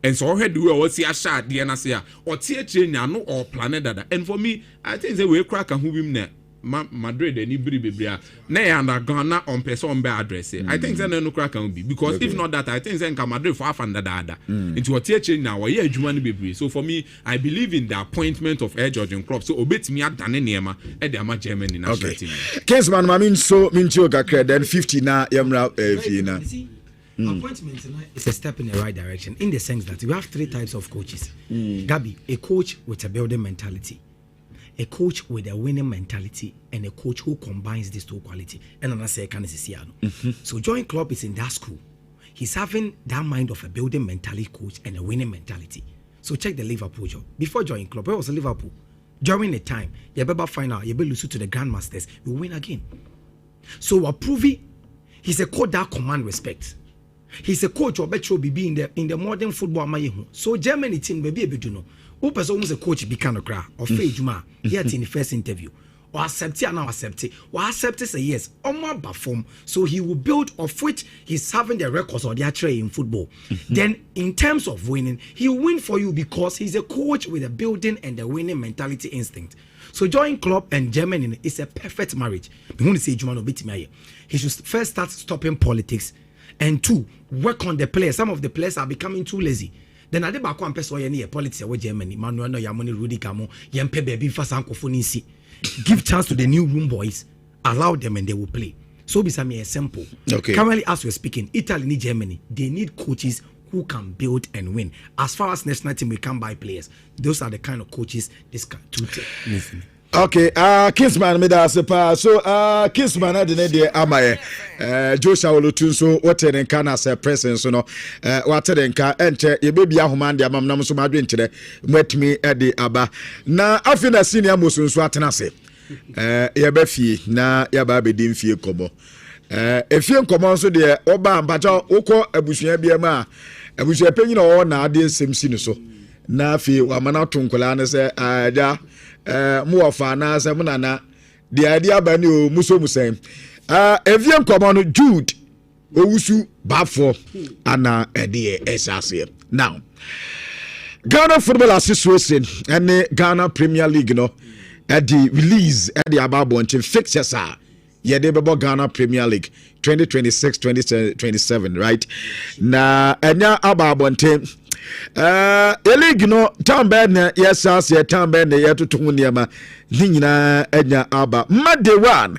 And so already we all see a shot the NSA or TH no or planet that and for me I think they will crack and who him there Madrid any bribibria na undergone on person be address I think say no crack can be because if not that I think say Madrid for afanda dada into what change now we adwuma no bebre so for me I believe in the appointment of Jurgen Klopp so obetimi adane niema e de ama Germany national team Kingsman mamin so mincho kakra then 50 na yemra fie na appointment is a step in the right direction in the sense that we have three types of coaches. Gabi, a coach with a building mentality, a coach with a winning mentality, and a coach who combines these two qualities. And I say, so Jurgen Klopp is in that school. He's having that mind of a building mentality coach and a winning mentality. So check the Liverpool job. Before Jurgen Klopp, where was Liverpool? During the time, you better final, you better lose to the Grandmasters, you win again. So Wapuvi, he's a coach that command respect. He's a coach or better be in the modern football. So Germany team maybe a know. Who person a coach be kind of cry or fake Juma here in the first interview or accept it and now accept it or accept it say yes or more perform so he will build of which he's having the records or the actually in football. Then in terms of winning he will win for you because he's a coach with a building and a winning mentality instinct. So Jurgen Klopp and Germany is a perfect marriage. We want to say Juma no bit me. He should first start stopping politics. And two, work on the players. Some of the players are becoming too lazy. Then ade ba kwa mpesa oye ne politics with Germany. Manuel no yamoni Rudy Kamo, yempe baby fa sankofoni si. Give chance to the new room boys. Allow them and they will play. So bisa me simple. Okay. Currently as we're speaking, Italy need Germany. They need coaches who can build and win. As far as national team we can buy players. Those are the kind of coaches this can listen. Okay, Kingsman me da sepa so Kingsman na de amaye Joshua Olotun so wote den kan as presence no wote den kan ente ye be bia homa de amam nam so ma dwen kire matimi e de aba na afina senior mosun so atena se ye ba fie na ya ba be dim fie kobo efie nkomo so de oba ampacha ukọ abusua bia ma abusua panyi na o na ade nsem si no so na fie wa mana tonkola ne se aja muwafa na semuna na the idea bani o muso musem evian common Jude owusu bafo ana ede esase now Ghana Football Association and Ghana Premier League no at the release at the ababo until fixtures are yede bebo Ghana Premier League 2026-2027 right na enya ababo until league no town band na yes as town band na yeto to niema ni nyina enya aba made one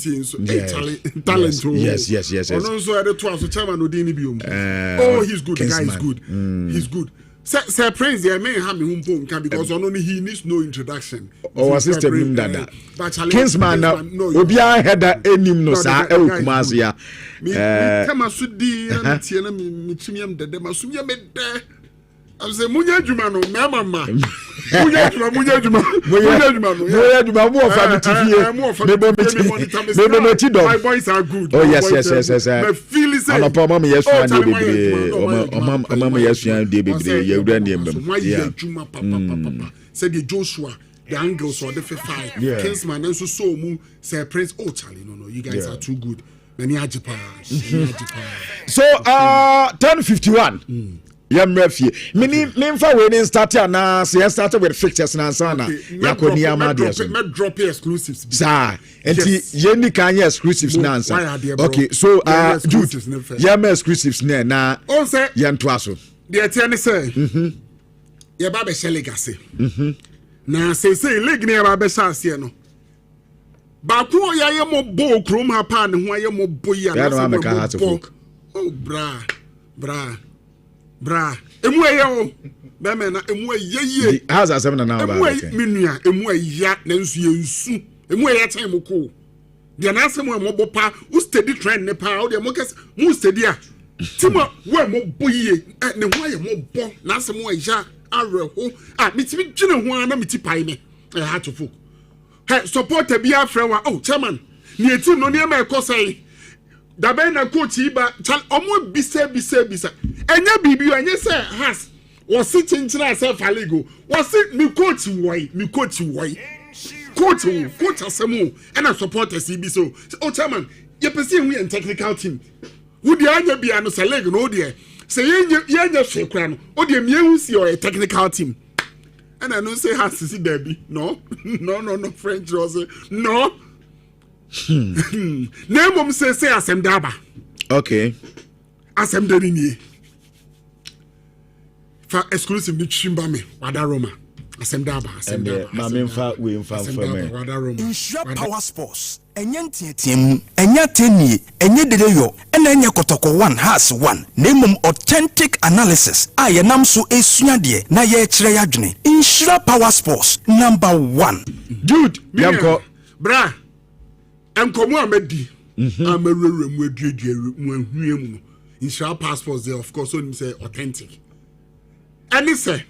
17 so Yes. talent. Yes. Ono so ade to aso chairman odin bi oh, he's good. The guy is good. He's good. Sir Prince, there may have me home because only he needs no introduction. Oh, assistant him dada. Kingsman now. Obia had that enim no sa e Kumasi ya. Me kama sudi na tie na me timiam dede masumia me de. I say munya juma no me mama. Munya juma no. Munya juma mo fa me ti do. My boys are good. Oh yes. Me feel say. Ana pa mama yesu an de bebre. Mama yesu an de bebre. Ye wura ne mbem. Yeah. Juma papa. Said the Joshua the angles or the 5 Kingsman and so mu say Prince Charlie no you guys are too good. Many ajipa. So 10:51. Yamrefie memfa we ne start na say start with fixtures na sana yakoni amade so me drop exclusives sa enti yeni kan exclusives na ansa okay so yam exclusives na on say yento aso the etienne say ye ba be legacy na say league ne ba be chance no ba ko ya ye mo bo krom ha pa ne ho ye mo bo ya na oh bra emu eye o be me na emu eye how's that 7 na ba menua emu eye na nsu ye nsu emu eye tan mo ko de na asem mo bo pa u steady trend ne pa o de mo kes mu steady a timo we mo boye ne ho ye mo bo na asem mo eye areho mitimi dwene ho na miti pai me ha to folk hey supporter bi afre wa oh chairman ni eti no ne ma ko sai da ben na coach iba omo bisa enya bibi anya say has was sitting chinchina say faligo was sit me coach woi coach asemu and a supporters bi so oh chairman you person we in technical team wo di anya bia no say leg no dey say yenya hwekura no o dey miehu si o technical team and I know say has see Debbie no French Rose no name mom say asem daba okay asem deni fa exclusive ni chimba me wada Roma asem daba ma me mfa we mfa for me wada Roma Nhyira Power Sports enye ntiatim enye tenie enye dedeyo ena enye kotoko 1 has 1 nemum authentic analysis ayenam so esuade na ye kire yadwene Nhyira Power Sports number 1 dude yanko bra enkomo amedi amerere mu aduadua mu ahue mu Nhyira passports there of course onim say authentic ani say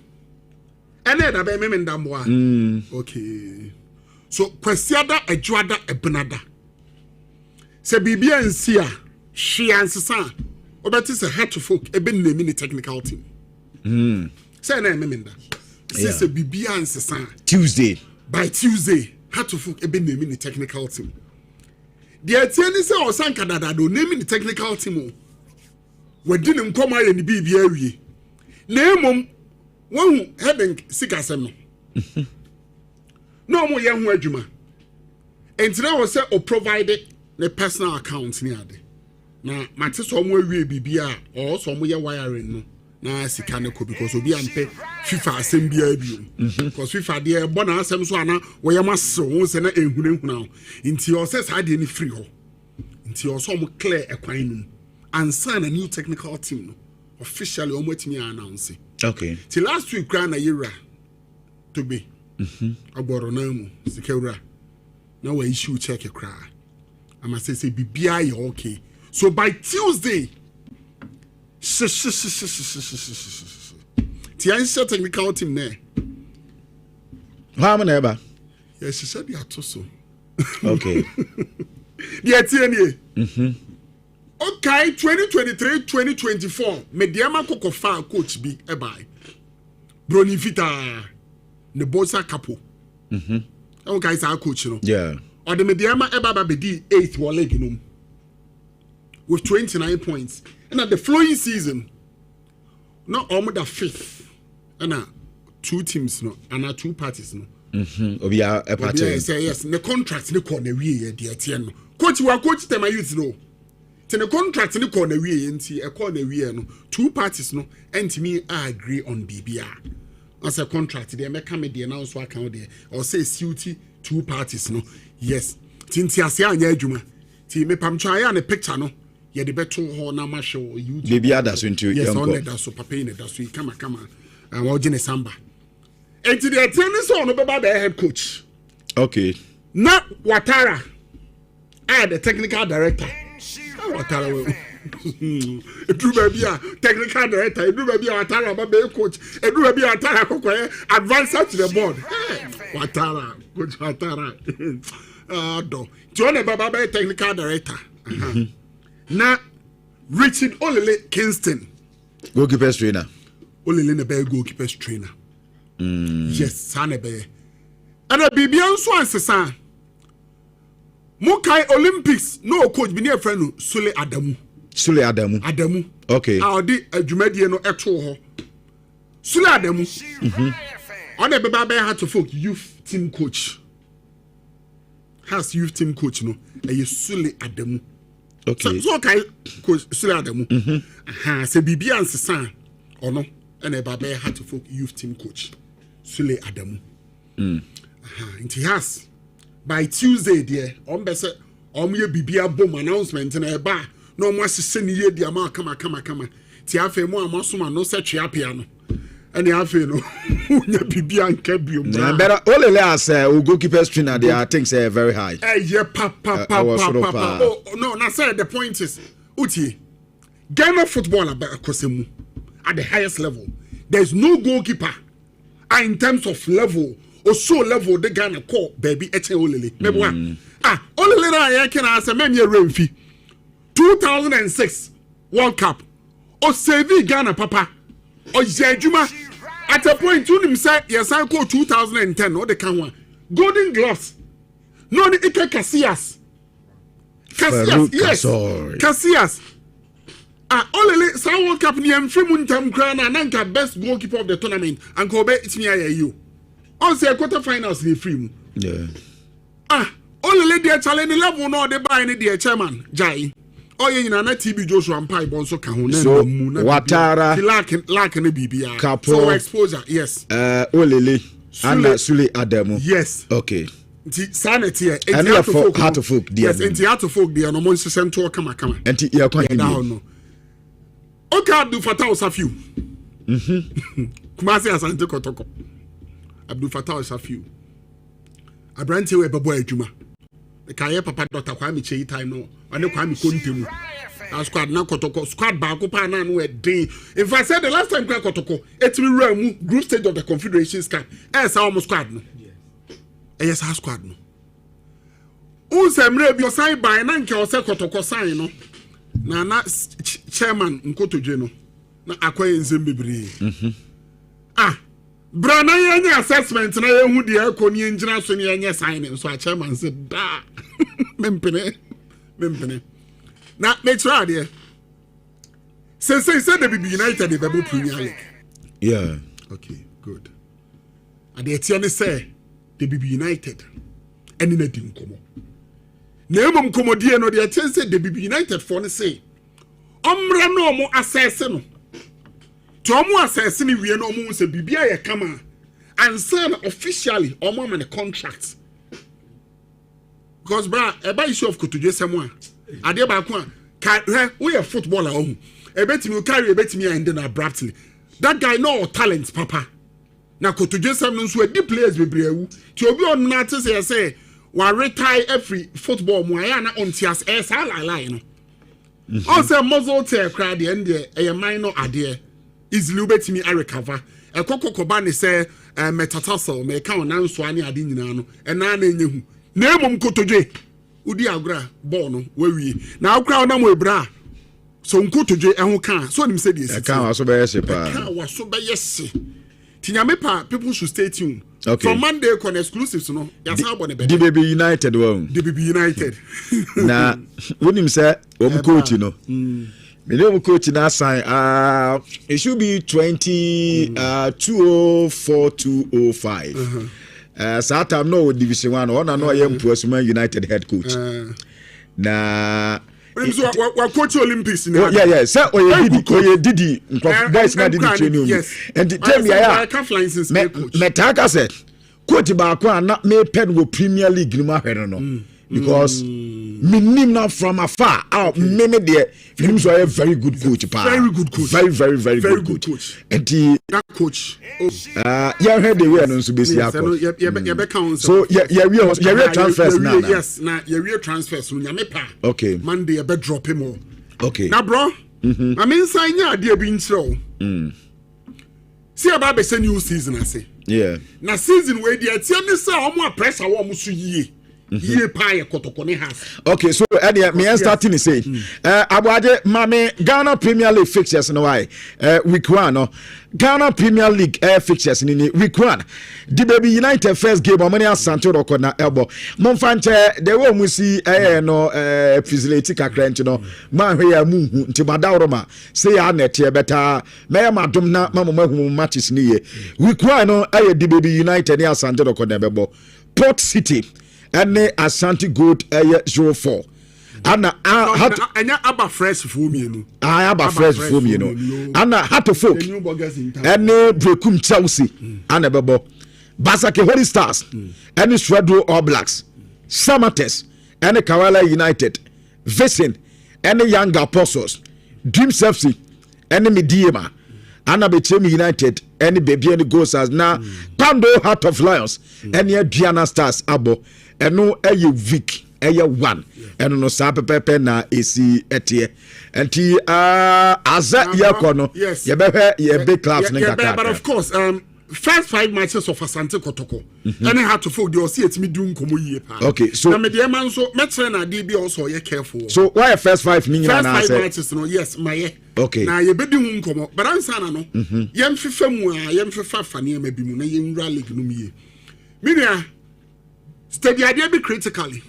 ene da be me ndamboa okay so kwasiada adwada ebenada se bibia nsi a hwe ansesa obeti se hat folk ebe nemi ni technical team say na emenda se bibia ansesa by Tuesday hat folk ebe nemi ni technical team the etieni se osanka dada do nemi ni technical team wadi ni nkoma ye ni bibia awie na emom won heading sikasem no mo ye ho adwuma entina wo se o provided the personal account ni ade na mate so mo awie bibia o so mo ye wiring no na sika ne ko because obi ampe FIFA asem bia bio because FIFA de bo na asem so ana wo ye maso wo se na ehunahuna nti o se sa de ni free ho nti o so mo clear ekwan num and sign a new technical team no officially o mo timi announce okay till last week na Nhyira to be agboro na mu sikewura na we issue check kra ama say bibia ye okay so by Tuesday Tiansha technical team there how many ever yes she said they are so okay the etienne Okay, 2023-2024 mediama kokofa coach bi ebai Brony Vita ne Bosa Capo okay is our coach no yeah or the mediama eba bedi 8th war leg no with 29 points and at the flowing season not almost the 5th and 2 teams no and 2 parties no obia a party say yes the contract ne corner we dey atien no coach wa coach them youth no the contract ni corner we nti e corner we no 2 parties no entimi agree on BBR as a contract they make me dey now so account there or say suit 2 parties no yes tinti ase anya adwuma ti me pam twa ya ne picture no ye de beto ho na ma show YouTube BBR da so into yes yanko on da so papa ne da so kama wa gene samba enti the tennis on no baba the head coach okay na Watara the technical director Watara Edru baby technical director Edru baby Watara ba coach Edru baby Watara kokoye advisor to the board Watara coach Watara do ti one baba ba technical director na Richard Olele Kingston goalkeeper trainer Olele na be goalkeeper trainer yes sana be ana bibia nso ansesa Mukai Olympics no coach bi ne friend Sule Adamu okay odi adwumadie no eto ho Sule Adamu on the baba had to folk youth team coach has youth team coach no Sule Adamu okay so kai coach Sule Adamu se bibia ansesa ono and baba had to folk youth team coach Sule Adamu and he has by Tuesday there on be say ye bibia bom announcement na eba no mo asese ni ye dia ma kama ti afa mu amasoma no se twa pia no ene afa no nya bibia nka biom na better Olele as goalkeeper trainer they are things very high yeah papa oh no na say the point is uti Ghana football akosemu at the highest level there is no goalkeeper in terms of level or so level the Ghana call baby eche Olele mebo Olele na ya can answer me remfi 2006 World Cup o save Ghana papa o jejuma at a point you him say yes I call 2010 or the can one Golden Gloves no the Ike Casillas yes Casillas Olele sa World Cup ni amfi muntam kra na nanka best goalkeeper of the tournament and ko be it me you on say quarterfinals ni free mu yeah Olele dey challenge level no dey buy ni dey chairman Jai oye nyina na TB Joshua Mpai bon so ka ho na mu na Watara lack na bibia so exposure yes Olele and Sule Adamu yes okay nti sanity and heart to folk yes nti heart to folk dey no mo nsesento kama nti ya kwa ni no okay Abdul Fattah Safiu kuma say asante kotoko Abdul Fattah Safiu Abrante we babo adwuma the kaye papa Dr. Kwame Chei time no ane Kwame Kontemu a squad na kotoko squad ba ko pa na no e din in fact said the last time kwa kotoko etimi ramu group stage of the Confederations Cup sa almost squad no yes our squad no unsemre bi osan by na nke ose kotoko sign no na chairman Nkotodwe no na akwaye nzem bebre Brana yenye assessment na yehu de akoni enjina so ne yenye sign so a chairman said da mempene na me try there say the BB United the Bible Premier League yeah okay good and the tiane say the BB United eni na di nkomo na emom komodie no the tiane say the BB United for ne say omra no mo assess no Tomu assess ni wie no mu se bibia ye kama and sign officially omo man contract because bra eba issue of Kotodwe semo a ade ba ko a we a footballer ohu ebetimi carry ebetimi end abruptly that guy no talent papa na Kotodwe semo no so di players bebrewu ti obi on na te say wa retire every football mu aya na on tias esa lie no on say muzzle tear crowd the end e minor ade easily betimi a recover ekokokoba ne say metatarsal me ka ona nso ani ade nyina no na enyehu na emom Kotodwe udi agra ball no wawie na akra ona mo ebra so nko toje ehun kan so nim say this kan wa so be yes pa kan wa so be yes tinyame pa people should stay tuned. Okay. From Monday con exclusives no yasa abone be the baby united one the baby united na wonim say coach no me coach na sign it should be 204 205 so time no division 1 on no yam Puasuma United head coach na so what coach Olympics now? Yeah. So Didi boys na Didi training. And tell me I can't fly since coach. Metaka said coach ba ko na me pen wo Premier League ni ma hwere no. Because minim na from afar me there him so a very good coach pa. Very good coach. Very good coach. And that coach yeah heard the way no so be see akọ. So yeah transfers now. Yes, na yeah transfers so nyame pa. Okay. Monday you be drop him all. Okay. Now bro, I mean sign ya dey be nchiro. See about be new season I say. Yeah. Na season wey dey tie me say omo pressure wo mo so yie. Yie pa ye kotokone house. Okay, so me starting to say Abuaje mame Ghana Premier League fixtures no why week 1 no Ghana Premier League fixtures ni week 1 the baby United first game omani Asante Roko na elbow monfanche de wo musi no facility kakra nti no man hwe ya mu nti madawroma say ya net ye beta me madom na mahu matches ni ye week 1 no the baby United ni Asante Roko na bebo Port City and Asante Gold 04 ana anya aba fresh for me no aba fresh for me no ana Hato Folk and Brekum Chelsea ana bebo Basake Holy Stars and Swedro All Blacks Samates and Kawala United Visin and Young Apostles Dreams FC and Mediema ana Betemi United and baby and goals as na Pando Heart of Lions and Diana Stars abo eno Vic 1 eno no sa pepepe na esi etie enti aza yakono ye behwe ye big clubs yeah, but of course first 5 matches of Asante Kotoko and I had to folk dey see etimi du nkomo yie pa. Okay, so na me dey man so metre na dey be also ye careful. So why first 5 ni na na say first 5 matches no yes my okay na ye bedi hu nkomo but answer na no yem fefa mu a yem fefa fane ma bi mu na ye nwura league no mie media steady idea be critically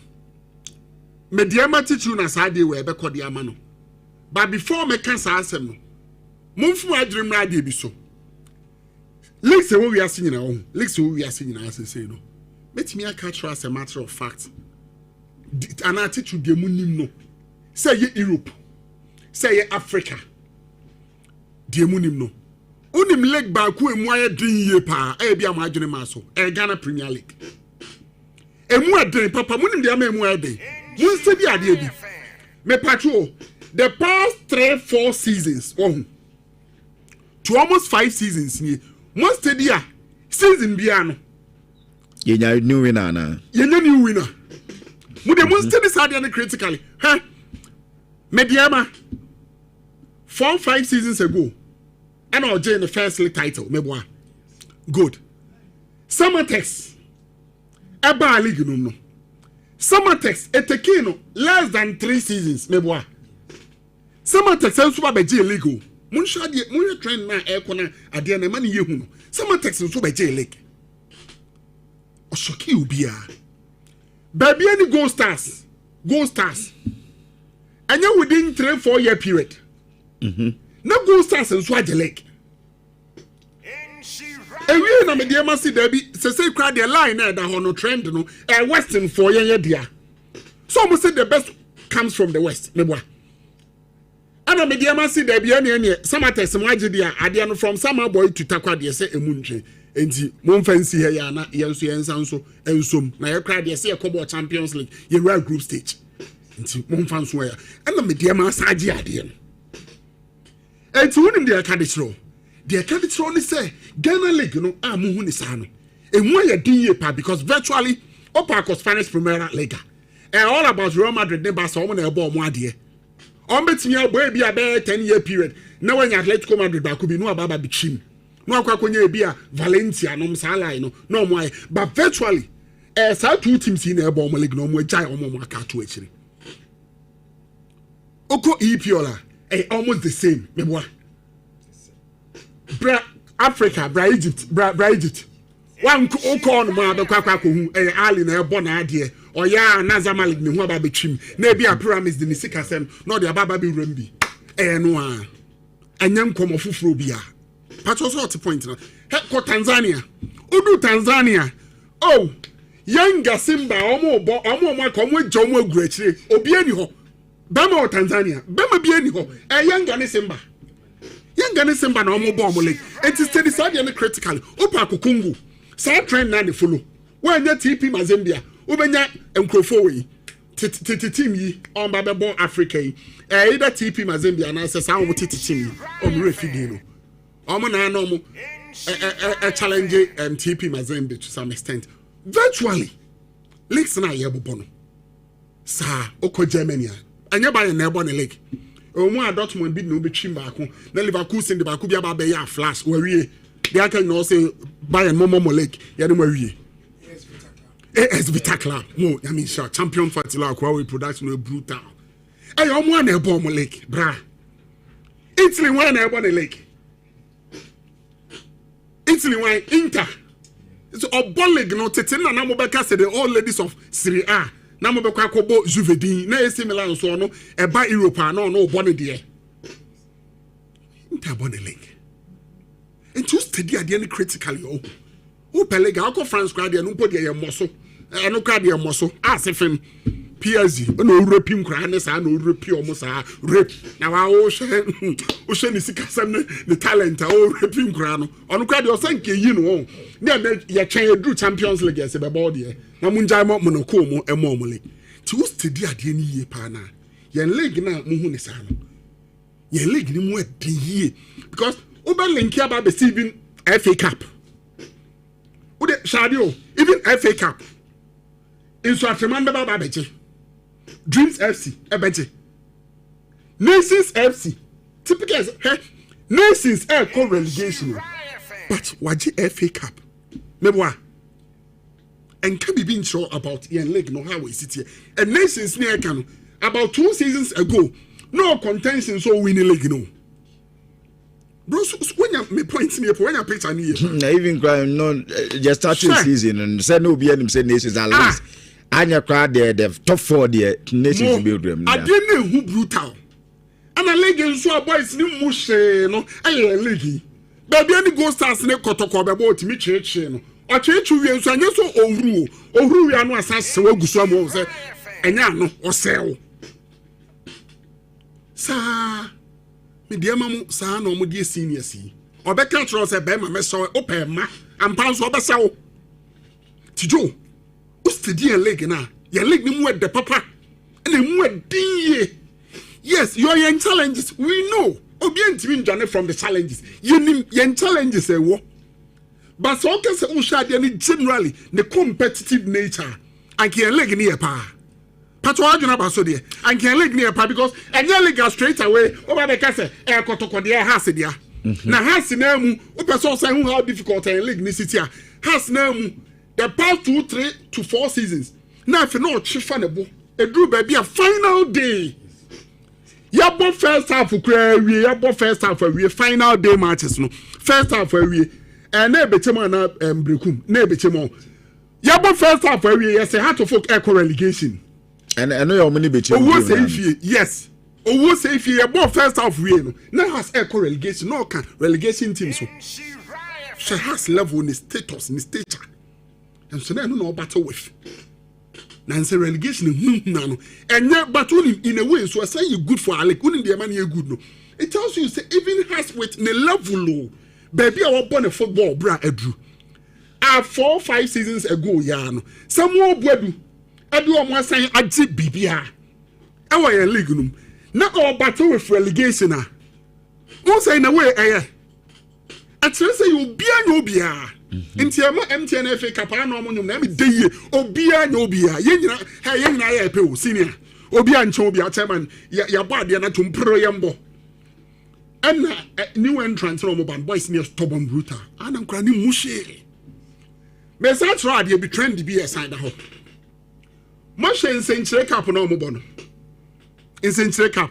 me dey ma teach you na sade we be kodi ama no but before me can say asem no mumfu adrim na dey bi so leaks we are seeing now leaks we are seeing now say no let me catch as a matter of fact and I teach you the munim no say ye Europe say ye Africa the munim no unim leg back ku emu aye din ye pa e bia ma adwene ma so Ghana Premier League emu adin papa munim dia ma emu adin mun se bi ade bi me patrol the past 3-4 seasons to almost 5 seasons ni most dia season bia no yenya new winner na yenya new winner mu de most this ade critically Mediama 4-5 seasons ago and I'll join the first league title meboa good Samatex eba league no Samatex etekino less than 3 seasons meboa Samatex enso ba beje league mun trend na ekona ade na mani yehu no Samatex enso beje league o shoki obia baby any gold stars anya within 3-4 year period na gold stars enso age league ewie na me dey ma see dabi say crowd the line na da hono trend no western for ye dia so almost say the best comes from the west meboa ana me dey ma see dabi ene Samatex mo age dia ade no from Sama boy to Takwa de say emuntwe enti mo fancy here ya na yenso yensanso ensom na ye crowd de say e kobo Champions League ye real group stage enti mo fanso ya ana me dey ma saje ade no enti wonim de aka de chiro the credit say Ghana League no amuhu ni sa no emu ya din pa because virtually Opakos Spanish Premier League all about Real Madrid ne Barca omo na ebo omo ade on betimi abo e bia be 10-year period na when Atletico Madrid ba ko bi no ababa bi chim no akwakonya e bia Valencia no msala no no omo but virtually sa two teams in ebo omo league no omo jai omo aka to akiri oko EPL almost the same. Africa, Egypt. One call ma be kwakwa ko hu ali na ebo na ade o ya na Zamalek ne hu aba betwim na bi a pyramids de sikasem no de ababa be wram bi no a anyam komo fufuro bia patro so hot point na ko Tanzania udu Tanzania oh yanga simba omo akomo jomo agurachire obi ani ho bema o Tanzania bema bi ani ho yanga ne simba na omo bo omo lake it is steady side and critically opa kokungu say trend na dey follow when your TP Mazambia ubenya enkrofo we team yi on babebo Africa yi either TP Mazambia na say say wo team yi o me refidi no omo na no mo challenge TP Mazambia to some extent virtually leaks na ye bobo no sa oko Germany anya ba na ebo ne league omo a Dortmund bid no betwim ba ko na Liverpool send ba ko bia ba be ya flash wawie they can no say Bayern Momo Lake ya dem wawie AS Vita Club mo I mean sure champion fatila kwa we production no brutal eh omo na ebo mo lake bra Italy one na ebo na lake Italy one Inter so obo league no tete na mo be ka say the all ladies of Serie A na mo be kwa kobo Juvedin na AC Milan so no e ba Europe no obo ne de Inter bon league and to study at the end critically oh pelega ko France crowd no podi ye moso no crowd ye moso as if him PSG no European crowd na sa no European mo sa rap na wa o she ni sikasam the talent o European crowd no ono crowd o sanke yi no na ye twen do Champions League se be board ye na munjai mo no ko mo e mo league to study at the end ye pa na ye league na mo hu ni sa no ye league ni mo e ye because Uber link here about receiving FA Cup. Ude Shadio, even FA Cup. In Swatraman Baba Beche. Dreams FC, Ebeche. Nations FC. Typical Nations Air called relegation. But Waji FA Cup. Mebwa. And can be being sure about Ian Lake, no how we sit here. And Nations near Kano. About 2 seasons ago, no contention so winning league no. Bro, when you me point me when you picture me even crying no just starting season and say no be any say nations at least anya crowd there the top 4 there nations build them I didn't who brutal and a league so boys ni mushe no aye league baby any go stars ne kotoko be bo timi cheche no o cheche wi enso anya so ohuru wi anu asase waguso am say enya no o sell sa media mamu sa na omo die senior si obeka tro se be ma me so open ma ampa so obesa wo tijo o study league na ya league ni mu de papa na mu adie yes you are in challenges we know obi antimi njane from the challenges yen challenges e wo but so can say o sha de ni generally the competitive nature and can league ni e pa Pato ajuna ba so de and can league near pa because any league straight away over the case e kotoko de has dia na has na mu o person say how difficult a league ni city has na mu the past 2 3 to 4 seasons na if no chifa ne bo e duru ba bia final day ya bo first half kura wie ya bo first half wie final day matches no first half wie na ebetemo na brekum na ebetemo ya bo first half wie yes how to folk eco relegation. And I know how many between. Oh, say yes. Oh, say if you bought first half real. Now has echo relegation. No can relegation team so. She has level in status in stature. And so now no battle with. Now say relegation no. And yet battle in a way so I say you good for Alec. Wouldn't the money you good no. It tells you say even has with the level low. Baby I was born a football bra Edru. 4 5 seasons ago ya no. Some more bwedu. Edu omo san agi bibia e wa ye league num na o battle with relegation a won say na way eh atre say obia nya obia ntia ma MTN FA Cup na omo nyum na me dey obia nya obia ye nyina ye pe o senior obia nche obia chairman ya bo ade na tumpro ye mbo and new entrant no mo ban boys near stubborn brutal anam kra ni mushe me sa try dey be trend be aside ho Masha in Saint Cup no mo bono. In Saint Cup.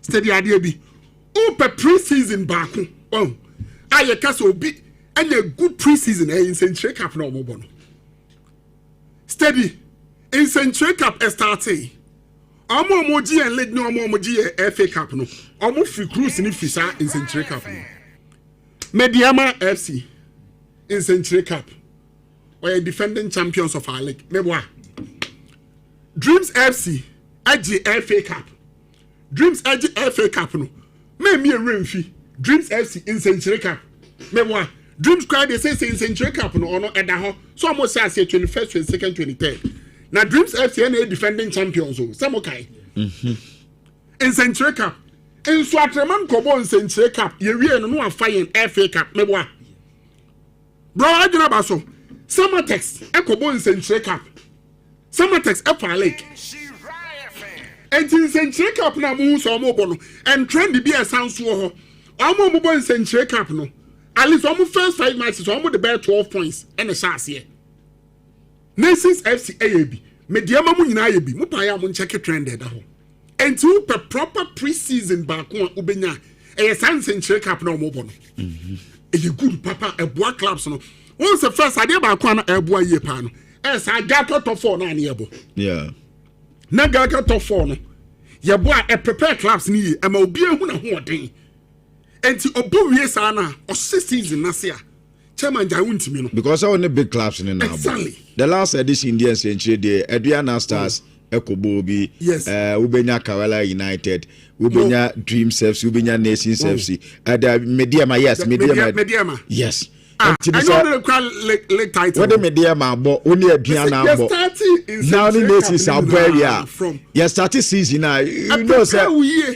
Steady idea be. Open pre-season back. Oh, I cast obi and a good pre-season in Century Cup no more. Steady in Century Cup starting. Omo moji and let no more moji FA Cup no. Omo free cruise in Fisa in Century Cup. Mediama FC in Century Cup. Or a defending champions of our league. Meboa. Dreams FC AG FA Cup. Dreams AG FA Cup no. Me a ring fee. Dreams FC in Century Cup. Meboa. Dreams cry they say in Century Cup no or no at that. So almost say 21st, 22nd, 23rd. Now Dreams FC and a defending champions. Some okay. In Century Cup. In Swatreman Kobo in Century Cup. You really no fire in FA Cup. Meboa. Bro, I don't know about so. Summertex, Ecobo in Century Cup. Summertex, Epa Lake. And in Century Cup, now moves or mobile. And trendy be a sound so. Almost mobile in Century Cup, no. At least almost first 5 matches, almost the bear 12 points. And a chance here. Nations FC AAB. Mediama Muninabi. Mupaya mun check a trend there. And to a proper pre-season back one Ubenya. A San Century Cup no mobile. A good papa, a boy clubs no. Once the first idea about Kwana Airboy Yepan, as I got top 4 9 years. Yeah. Naga got top 4 no. Your boy a prepare clubs near and will be a day. And to Obu Yesana or 6 seasons Nasia. Chairman Jawunti. Because I want the big clubs in the now. Exactly. The last edition Indian Century, the Adriana Stars, Echo Bobby, yes, Ubenya Kerala United, Ubenya Dreams FC, Ubenya Nations FC, Mediama, yes, Mediama. Yes. I know the leg title. What the media mabo only a piano now the nations are very from. Yes, started season now. You know, sir.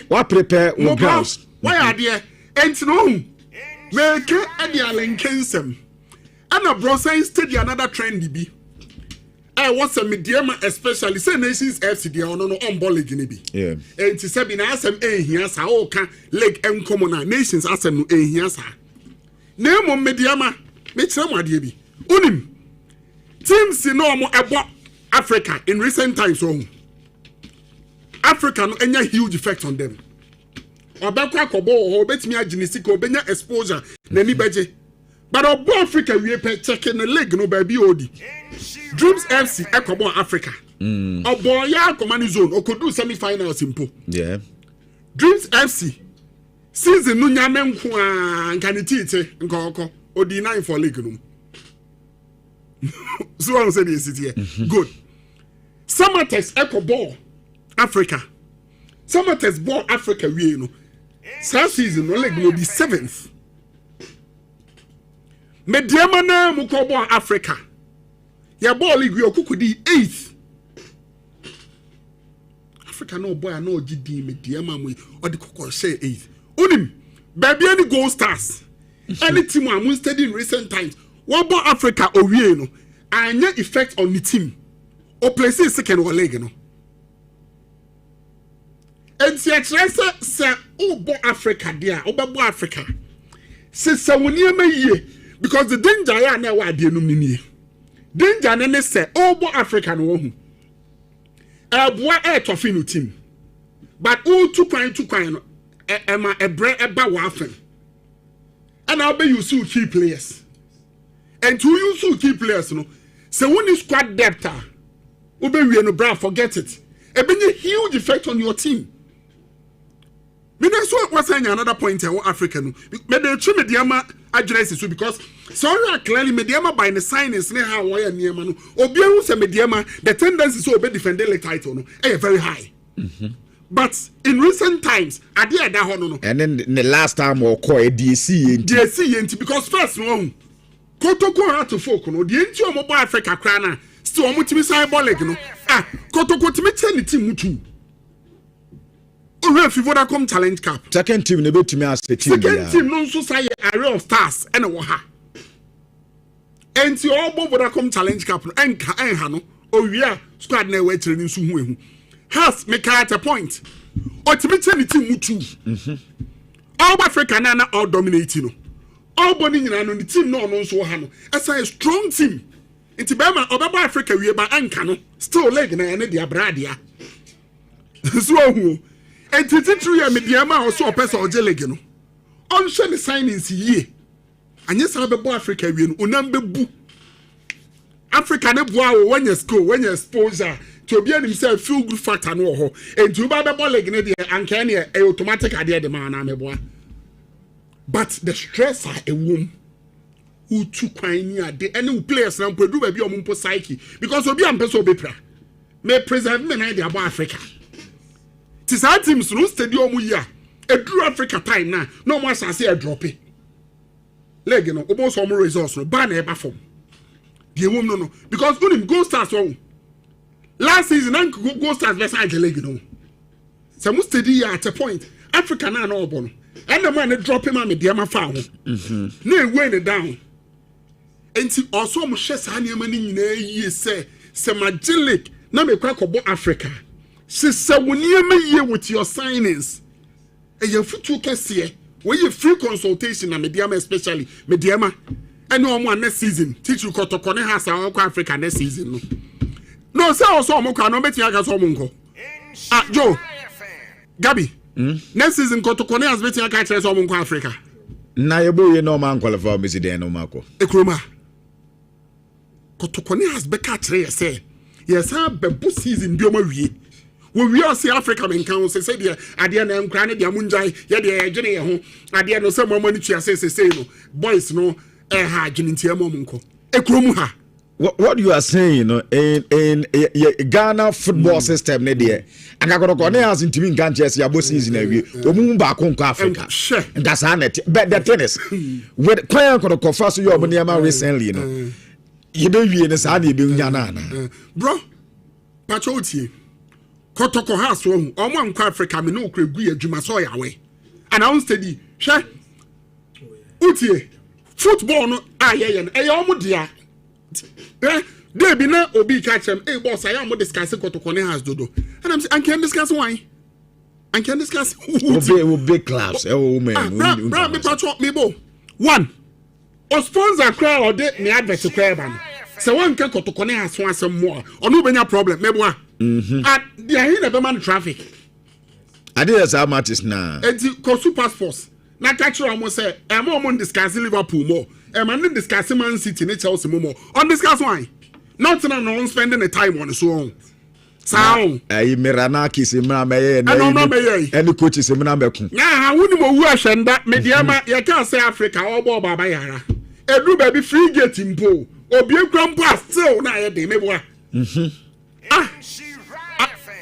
What prepare no grounds? Why are there? And no, make any Allen Kensem. And a Brossan study another trendy be. I was a mediama, especially say Nations FC, they are on ball be. Yeah. And to say, Asem, here, so can leg and common nations, Asem, here, sir. Name on mediama, make some idea be. Unim teams in normal about Africa in recent times. Africa no any huge effect on them. Obekwa kobo or betimi aginisiko benya exposure na ni beje. But obo Africa we pe check in the leg no baby odi. Dreams FC ekobo Africa. Obo ya command zone okodu semi-finals impo. Yeah. Dreams FC season no nyame nko a nkanitite nkoko odi 9 for league no. So I say this here. Good. Summertex Echo Ball Africa. Summertex Ball Africa we no. Last season no league will be 7th. Mediama na muko ball Africa. Ya ball league we okukudi 8th. Africa no boy no GD mediama mu or the koko say 8th. Unim, baby any gold stars. Any team I'm studying in recent times. What about Africa or we no? And any effect on the team. Or places second or leg no. And see say oh Africa there, oh Africa. Say someone near me because the danger ya na wa de no ni. Danger na say oh Africa no hu. Boy tofi no team. But all two kind no Emma a bread eba wafen. And I'll be you two key players. And to you two key players, no. So when you squad depth, ube we no bra forget it. It been a huge effect on your team. Me that's what was saying another point here African. Me the two mediama address is because sorry clearly mediama by the signings ne how why near man. Obi who say mediama the tendency so be defending the title no very high. But in recent times, I did that no. And then the last time we call a DSC because first one, Kotoko had to folk no. The entire mobile Africa crana still almost to symbolic no. Kotoko to me tell the team mutu. Oh, if you wanna come challenge cap. Second team never to me as a team. Second team no so say array of stars and a waha. And you all wanna come challenge cap and no. Oh yeah, squad na we training so hu. Has make at a point. Ultimately, team mutu. All Africa na all dominating. All bonning in the team no so hano. As a strong team. Into Bama or Africa we by Ankano. Still leg na and the abradia. So And 33 years, Mediama also a person or Jelegano. On the signings ye. And yes, I have a Africa, unambe Africa ne boa when you school, when you exposure to be himself feel good factor no ho. And to buy the ball leg ne and can automatic idea the man am boa. But the stress are a womb who took quine the any players now produce baby on psyche because obi am person be pra. May preserve me idea about Africa. Tis our teams no stadium year. A drew Africa time now. No more say a drop it. Leg no obo some results no ban e ba form. The woman no because when him go stars one last season and go stars versus Angela some steady at a point Africa na no born and the man drop him me dear ma fa ho na weigh it down enti also mo hye sa na mani nyina yie say Magilic na me kwa kobo Africa se woni ma yie with your signings e ye futu kese we ye free consultation na me dear ma especially me dear ma and no more next season. Teach you Kotokone has our Africa next season. No, say also Moka, no better as Omunko. Ah, Joe, Gabi, next season Kotokone has better catch as Omunko Africa. Nayabu, no man qualify Mr. No Marco. Ekroma Kotokone has better say. Yes, I be both season Bioma. We all see Africa in council say, dear, I didn't am granted the Amunjai, Yadia Jenny home. I didn't know some more money to say no. Boys, no. What you are saying, you know, in Ghana football system, and I got to has into me Ganches, your season every back home Africa. And that's it. But the tennis with Claire got to confess your money recently, you know. You don't be in a sandy being Yanana. Bro, Patroti Kotoko has one, or one Africa, me no crib, we a Jumasoya away. And I'm steady. Share Utie. Football no ayen e omo dia dey be na obi catch him boss I am discuss Kotoko has dodo and I'm saying I can discuss why I can discuss big clubs bro me patch me bo one o sponsor cry or dey me advert cry ban say one can Kotoko has one some more or no benya problem me bo at the here be man traffic I did as artists now and the super sports na catch am say am on discuss Liverpool more am on discuss Man City ne Chelsea more on discuss why not no spending the time on so on sound Miranaki se mra meye and coach se mra meku na woni mo wu ahwenda mediama ye can say Africa obo baba yara edu baby free gate impo obi ekrampo still na ye dey mebo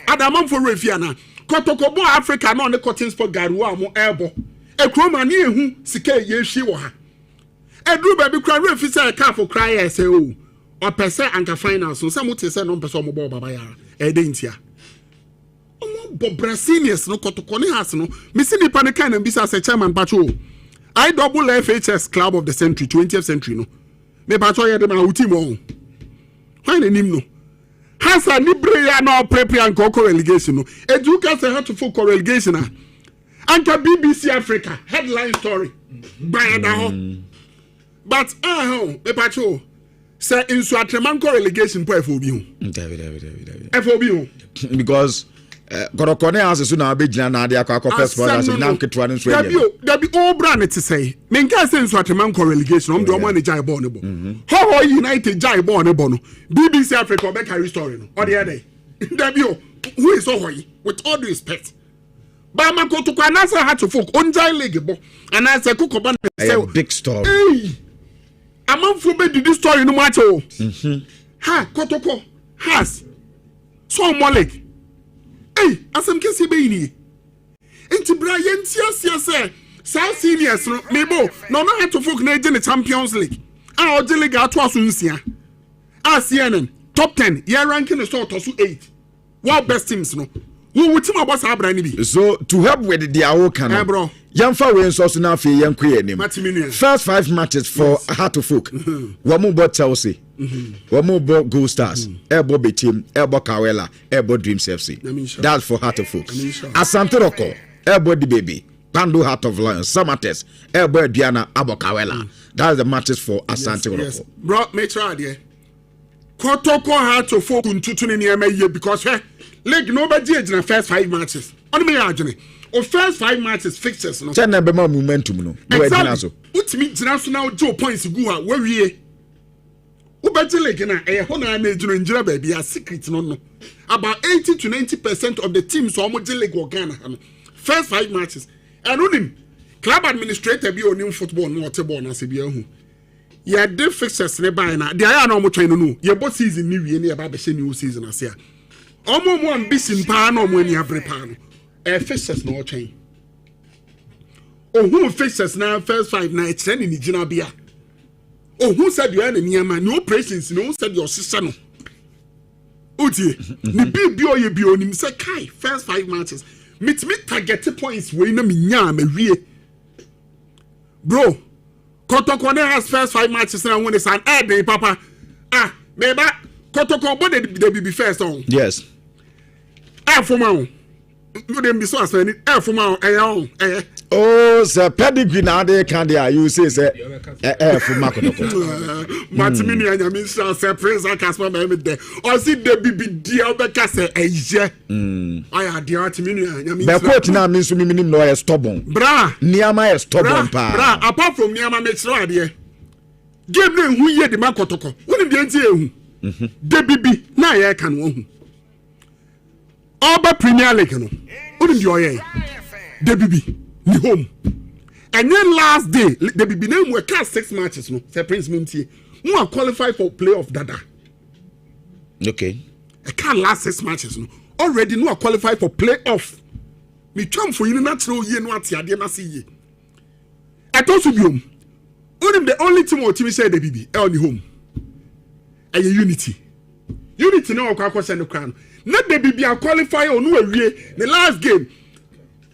Adamam for refiana Kotoko bo Africa no ne cotton sport garuwa mo elbow Ekroma ni ehu sika ye hwi wo ha edru ba bi kra refi say ka for cry say o pese anka finance so some te say no pese o mo bo baba ya e de ntia omo bo Brazilians no Kotoko ni has no me see nipa ne kan na bisa say chairman pacho I double FHS club of the century 20th century no me pacho ye de ma uti mo why na nim no has a libre ya no prepare and go relegation no edu ka say how to for relegation na Anka BBC Africa headline story by the but me pacho say in Suatremanko relegation po FOB FOB because Korokone has soon na be gina na dia akwa first brother so na nketwa ne so there be all brand it say me nka say in Suatremanko relegation am do mo na jai ball ne bo how United jai ball ne bo no BBC Africa be carry story no or the other there be who is so hoy with all due respect Ba ma ko to kwa na say hat to folk onjai league bo and I say kokoba say big story amanfo be di story no match o ha Kotoko has so molik asem kesi be ni enti Brian tia say South seniors no mebo no hat to folk na je the Champions League o je league ato aso nsia CNN top 10 year ranking is to 8 world best teams no so to help with the Awokan, bro. Yamfa we so na fe yankwe first 5 matches for Heart of Folk. Wamu bought Chelsea. Wamu bought Gold Stars. Ebo Betim, Ebo Kawela, Ebo Dreams FC. That's for Heart of Folk. Asante Roko, Ebo the Baby, Pandu Heart of Lions, Samates, Ebo Diana, Abo Kawela. That's the matches for Asante Roko. Yes. Bro, make sure there. Kotoko Heart of Folk untutu ni because league nobody in the first 5 matches. On me agene. O first 5 matches fixtures no. Chen na be ma momentum no. No edina so. Utimi gyina so na Joe points gu a wawie. Ubeti like na ho na Nhyira baby a secret no. About 80 to 90% of the teams so omo league go Ghana. First 5 matches. And onim club administrator bi onim football no oteball na se bi ahu. Ya de fixtures ne by na de aya na omo twen no. Ye bo season ni wie ne ya ba be she new season ase a. Omo mo ambition pa na omo ani abre pa no. Fixtures no twen. Who fixtures na first 5 nights and in Nhyira bia. Who said you are in Niama, no operations, no said your sister no. Uti, ni bi o ye bi o ni say kai first 5 matches. Meet me target points we na me nya me wie. Bro, Kotoko has first 5 matches and when it's an day papa. Ah, meba Kotoko but they be first on. Yes. For my you dem be so as any for my Oh, sir, pedigree now they can there. You say, sir, for Makotoko. Matimini and Yamin say, praise and Casper, baby, there. Or see the BB dear Becassa, I had the Artimini and Yamin. The quote now means to me, no, I stubborn. Bra, Niama is stubborn, bra. Apart from Niama, makes right here. Give them who ye the Makotoko. Wouldn't be you. The BB, now I can won. Oba Premier League, no. Wouldn't you, the BB. Home. And then last day, the BB were cast 6 matches. No, say Prince Minty, who are qualified for playoff dada. Okay. I can't last 6 matches. No, already no are qualified for playoff. Me come for you natural year no ati ade na see ye. I told you home. Only the only team or team said the BB on the home. And unity. Unity no kwa send the crown. Not the BB are qualified on no way. The last game.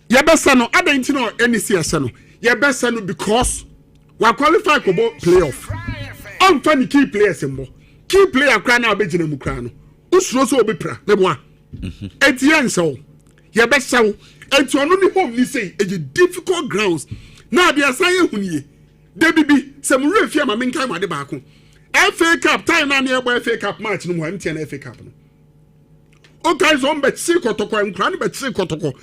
Your best no other into no any CSN no. Your best no because we qualify for playoff. I'm funny key players mo. Key player cry na be jina mu cry no. Usuro so obi pra me boa. Etian so. Your best so enti ono ni home ni say e difficult grounds. Na be asan ehunye. De bibi se mu refia ma menkai ma de ba ko. FA Cup time na na e FA Cup match no mo am na FA Cup no. O guys on bet see kotoko nkra no bet see kotoko.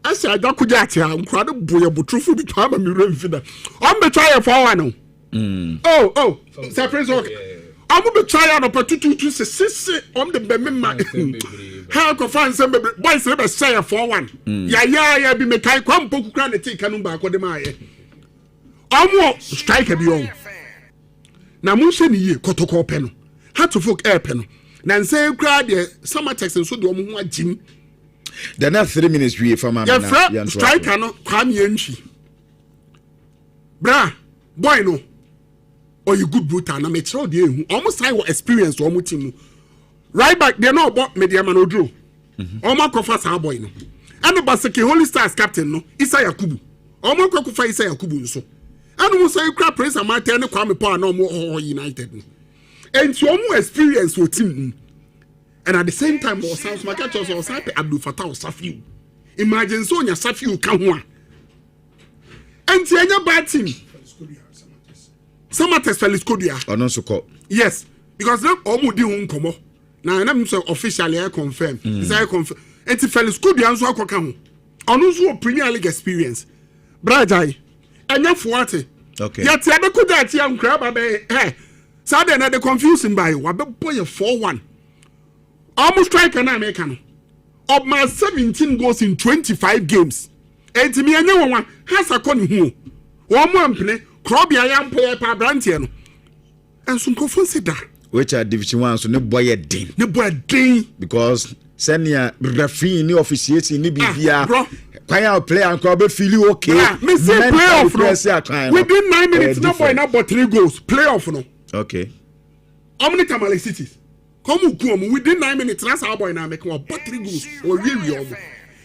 I said, I don't get here. I'm quite a boy, but true food time and me run. I'm be trying for one. Oh, surprise. I'm be trying on a 2 6 on the Bemma. How can find some boys never say for one? Yeah, be me kai come poke cran take canum back with the Maya. I'm strike a beyond. Now, Musha ye, Kotoko pen. How to folk air pen. Nan say, cried summer text and so do one Jim. The next 3 minutes we from my striker no kwam yenchi. Bra, boy no. Or you good brutal na me tro de ehu. Almost like what experience o mo team. Right back they no about media man odro. Omo kofa sa boy no. And the Baseke Holy Stars captain no, Isa Yakubu. Omo kofa Isa Yakubu nso. And mo say cra praise and Martin no kwame pa na omo United no. And you omo experience o team. And at the same time, or sounds like catchers or Sapi Abdul Fatah or Safiu. Imagine Sonia Safiu Kanwa. And Tianya bad team. Some test Felix Kodia. Or no so called. Yes, because now Omudi won't come up. Now I'm so officially I confirm. I confirm. And Felix Kodia and so I come. On also Premier League experience. Brajai. And not for what? Okay. Yet the Kodia young crab. Hey, so then the confusing by what the boy 4-1. Almost strike an American. Of my 17 goals in 25 games. And to me, I know one has a con who. One play, Crobby, I am player per Brantiano. And some conference that. Which are Division 1, so no boy a day. No boy a day. Because senior referee, new officiates in Libya. Quite player and Crobby feel you okay. Me say playoff. Within 9 minutes, no boy, now but 3 goals. Playoff no. Okay. How many Tamale cities? Come within 9 minutes, that's how boy now make one but 3 goals or really over.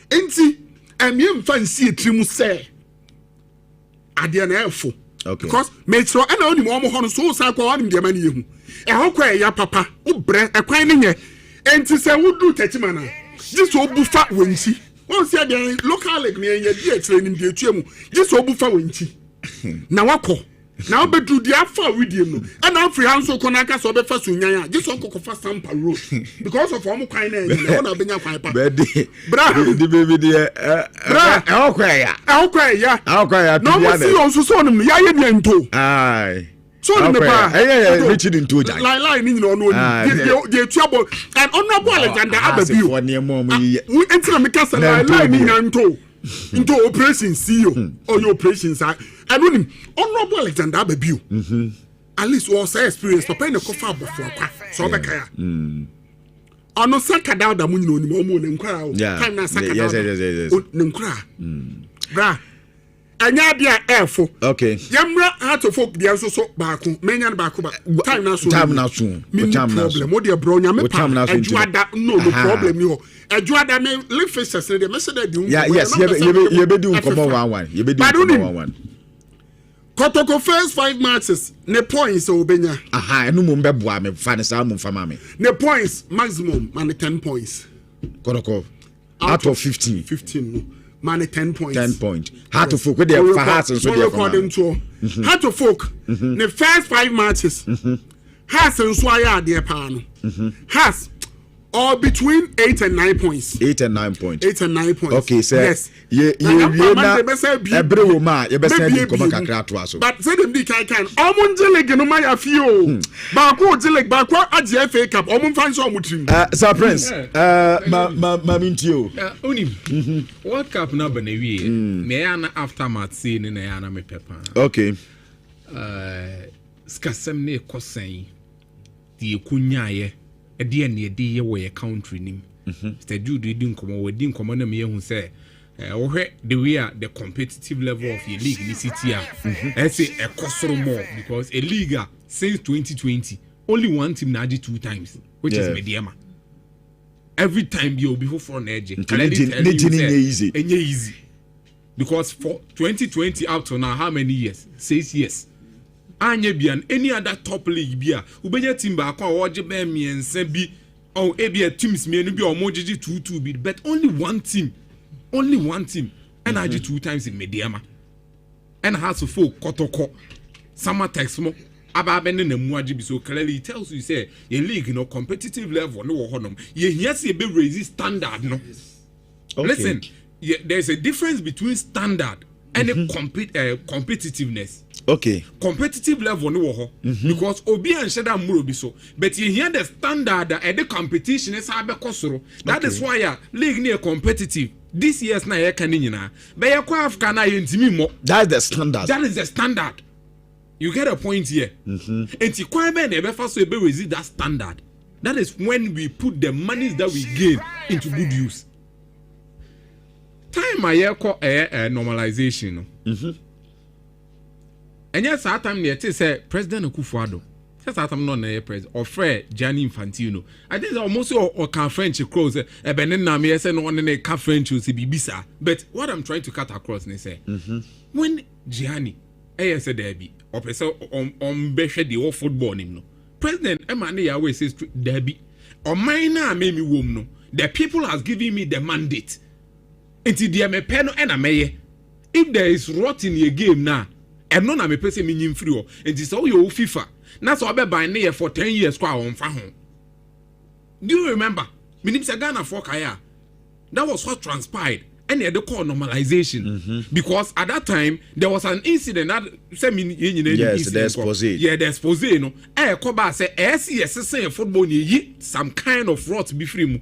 Enti, and you fancy a trim say. At the end, okay. Because Metro and only more so cycle on the money. A hawker, ya papa, ubre, a quine here. And to say, would do Tetimana. This will be fat wincy. Once you are local like me and your dear training the chum. This will be fat wincy. Now I call. Now be to the afa with him no. And now free hands so konaka so be fa sunyanya. Just on kokofa sampa road. Because of omo kwan na e na benya kwan pa. Bra. The baby there. Bra. No mo see on so no ya ye nento. Aye. So me ba. Richard into Jack. Lie ni no no. The trouble and honorable Alexander Ababiu. For near mom. We enter me kasa lie ni nento. Into operation CEO or your operations are and when honorable Alexander Ababiu at least was experience papa in the cover before so bekaya ono saka down da munyi no ni mo ne nkra time na saka down yes nkra bra anya dia efo okay yamra heart of folk dia so baako menya baako ba time na so problem o dia bro nya me pa ajuada no problem ni ho ajuada me live faces dey message dey yes ye be do come 1-1 ye be do 1-1 Kotoko first 5 matches ne points obenya enu mo mbeboa me fa ne sa mo fa ma me ne points maximum man 10 points Kotoko out of 15 no man 10 points Heart of folk we dey for hearts and so dey according to Heart of folk ne first 5 matches has and so aya dey pa no has or between 8 and 9 points 8 and 9 points okay sir yes ye na ebre wo ma ye be say bi koma kakra to aso but say dem di kan omo league no ma ya fio ba ko league ba ko age FA Cup omo fan so omo trim Sir Prince ma mintio onim World Cup na ba na wie me ya na aftermath see ni na ya na me pepa okay skasem ne kosan di kunyaye edi ene edi ye wo ye country nim Mr. Jude di nkomo na me hu say wohwe the way the competitive level of your league in city I say a costro more because a league since 2020 only one team na 2 times which is Mediama. Every time you be for na edge easy because for 2020 up to now how many years 6 years anya bian any other top league bia ubenya team ba kwa woje be miensa bi or ebia teams mienu bi o mojiji 2-2 bi but only one team and I did 2 times in Mediama and has to full kotoko summer text mo aba bende na muaji bi so clearly it tells you say your league no competitive level no honum ye yes e be raise standard no listen there's a difference between standard and competitiveness. Okay. Competitive level no ho because obi an sheda muro bi so but you hear the standard and the competition is abekosoro that is why league near competitive this year's na ye kan nyina be ye kwa Africa na ye ntimi mo that is the standard you get a point here enti kwa be na be fa so be resist that standard that is when we put the monies that we gain into good use time I call normalization no and yes, I time near to say President Akufo-Addo. Yes, I time not na president or Fred Gianni Infantino. I think almost or can French close a benin na me say no one na can French will be bisa. But what I'm trying to cut across ne say when Gianni said there be or person on behwe the whole football nim no. President Emmanuel always says there be or mine na me wom no. The people has given me the mandate. Until the me pen and a maye. If there is rot in your game now, and no na me pese me nyim free o. Enti so your FIFA. Na so be ban na for 10 years kwa on fa ho. Do you remember? Minim se Ghana for kaya. That was what transpired. And they call normalization because at that time there was an incident that say yes, the expose. Yeah, the expose no. Ko ba say say football ni some kind of rot be free mu.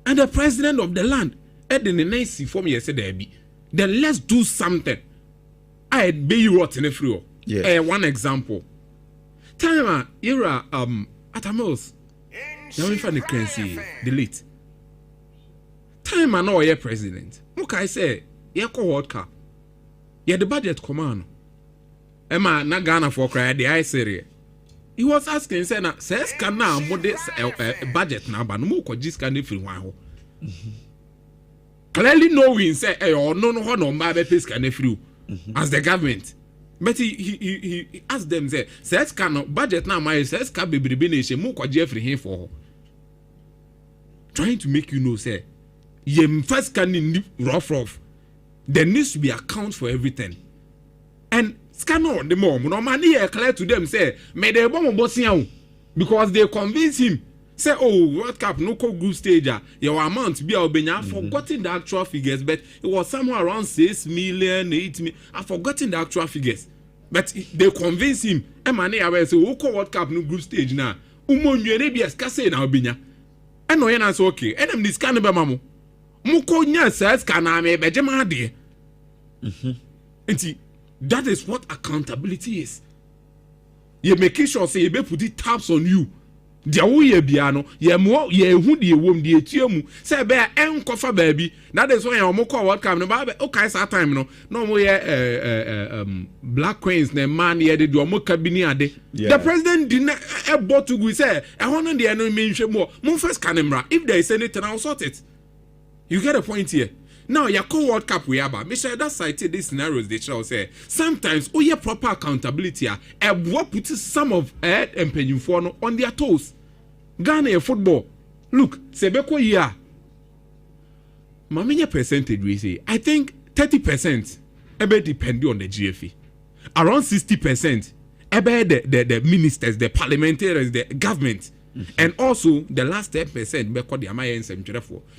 And the president of the land the nice for me said there be. Then let's do something. I be you rot in a free. Yeah. One example. Time era Atamos. Now we find the currency delete. Time I know your president. Look, I say, yeah, World Cup. Yeah, the budget command. Emma, na Ghana for cry the eye series. He was asking, say, na says can now modest budget now, but no more just can if you want. Clearly knowing say, or no, no, my face can if you as the government. But he asked them, say, says can budget now, my says can be nation, more Jeffrey here for trying to make you know, say. You first can rough. There needs to be account for everything. And Scanner the mom, no money clear to them say, may they bomb bossian because they convince him. Say, oh, World Cup no group stage, your amount be Albania. Forgotten the actual figures, but it was somewhere around 6 million, 8 million. I've forgotten the actual figures. But they convince him, Emane away say, oh, World Cup no group stage now. Umon Yerebias Case in Albania. And no, and okay. And I'm this kind of mammo. Muko nya says, can I make Bejama dear? That is what accountability is. You make sure say you be put it taps on you. Dia wo ye bia no ye mo ye hu de wom de etuamu say be enkofa baby. That is why you call World Cup no ba okay sa time no mo ye Black Queens na man ye de do mo kabini ade. The president did not bought to go say e hono de no menhwe mo first camera. If there is anything I'll sort it. You get a point here. Now, your World Cup we have, Michelle, that cited these scenarios they shall say. Sometimes, oh, yeah, proper accountability, and what puts some of Ed and Penyufono on their toes. Ghana football. Look, Sebeko year. Mamiya percentage we say. I think 30% ebe depend on the GFA. Around 60% ebe the ministers, the parliamentarians, the government. And also the last 10%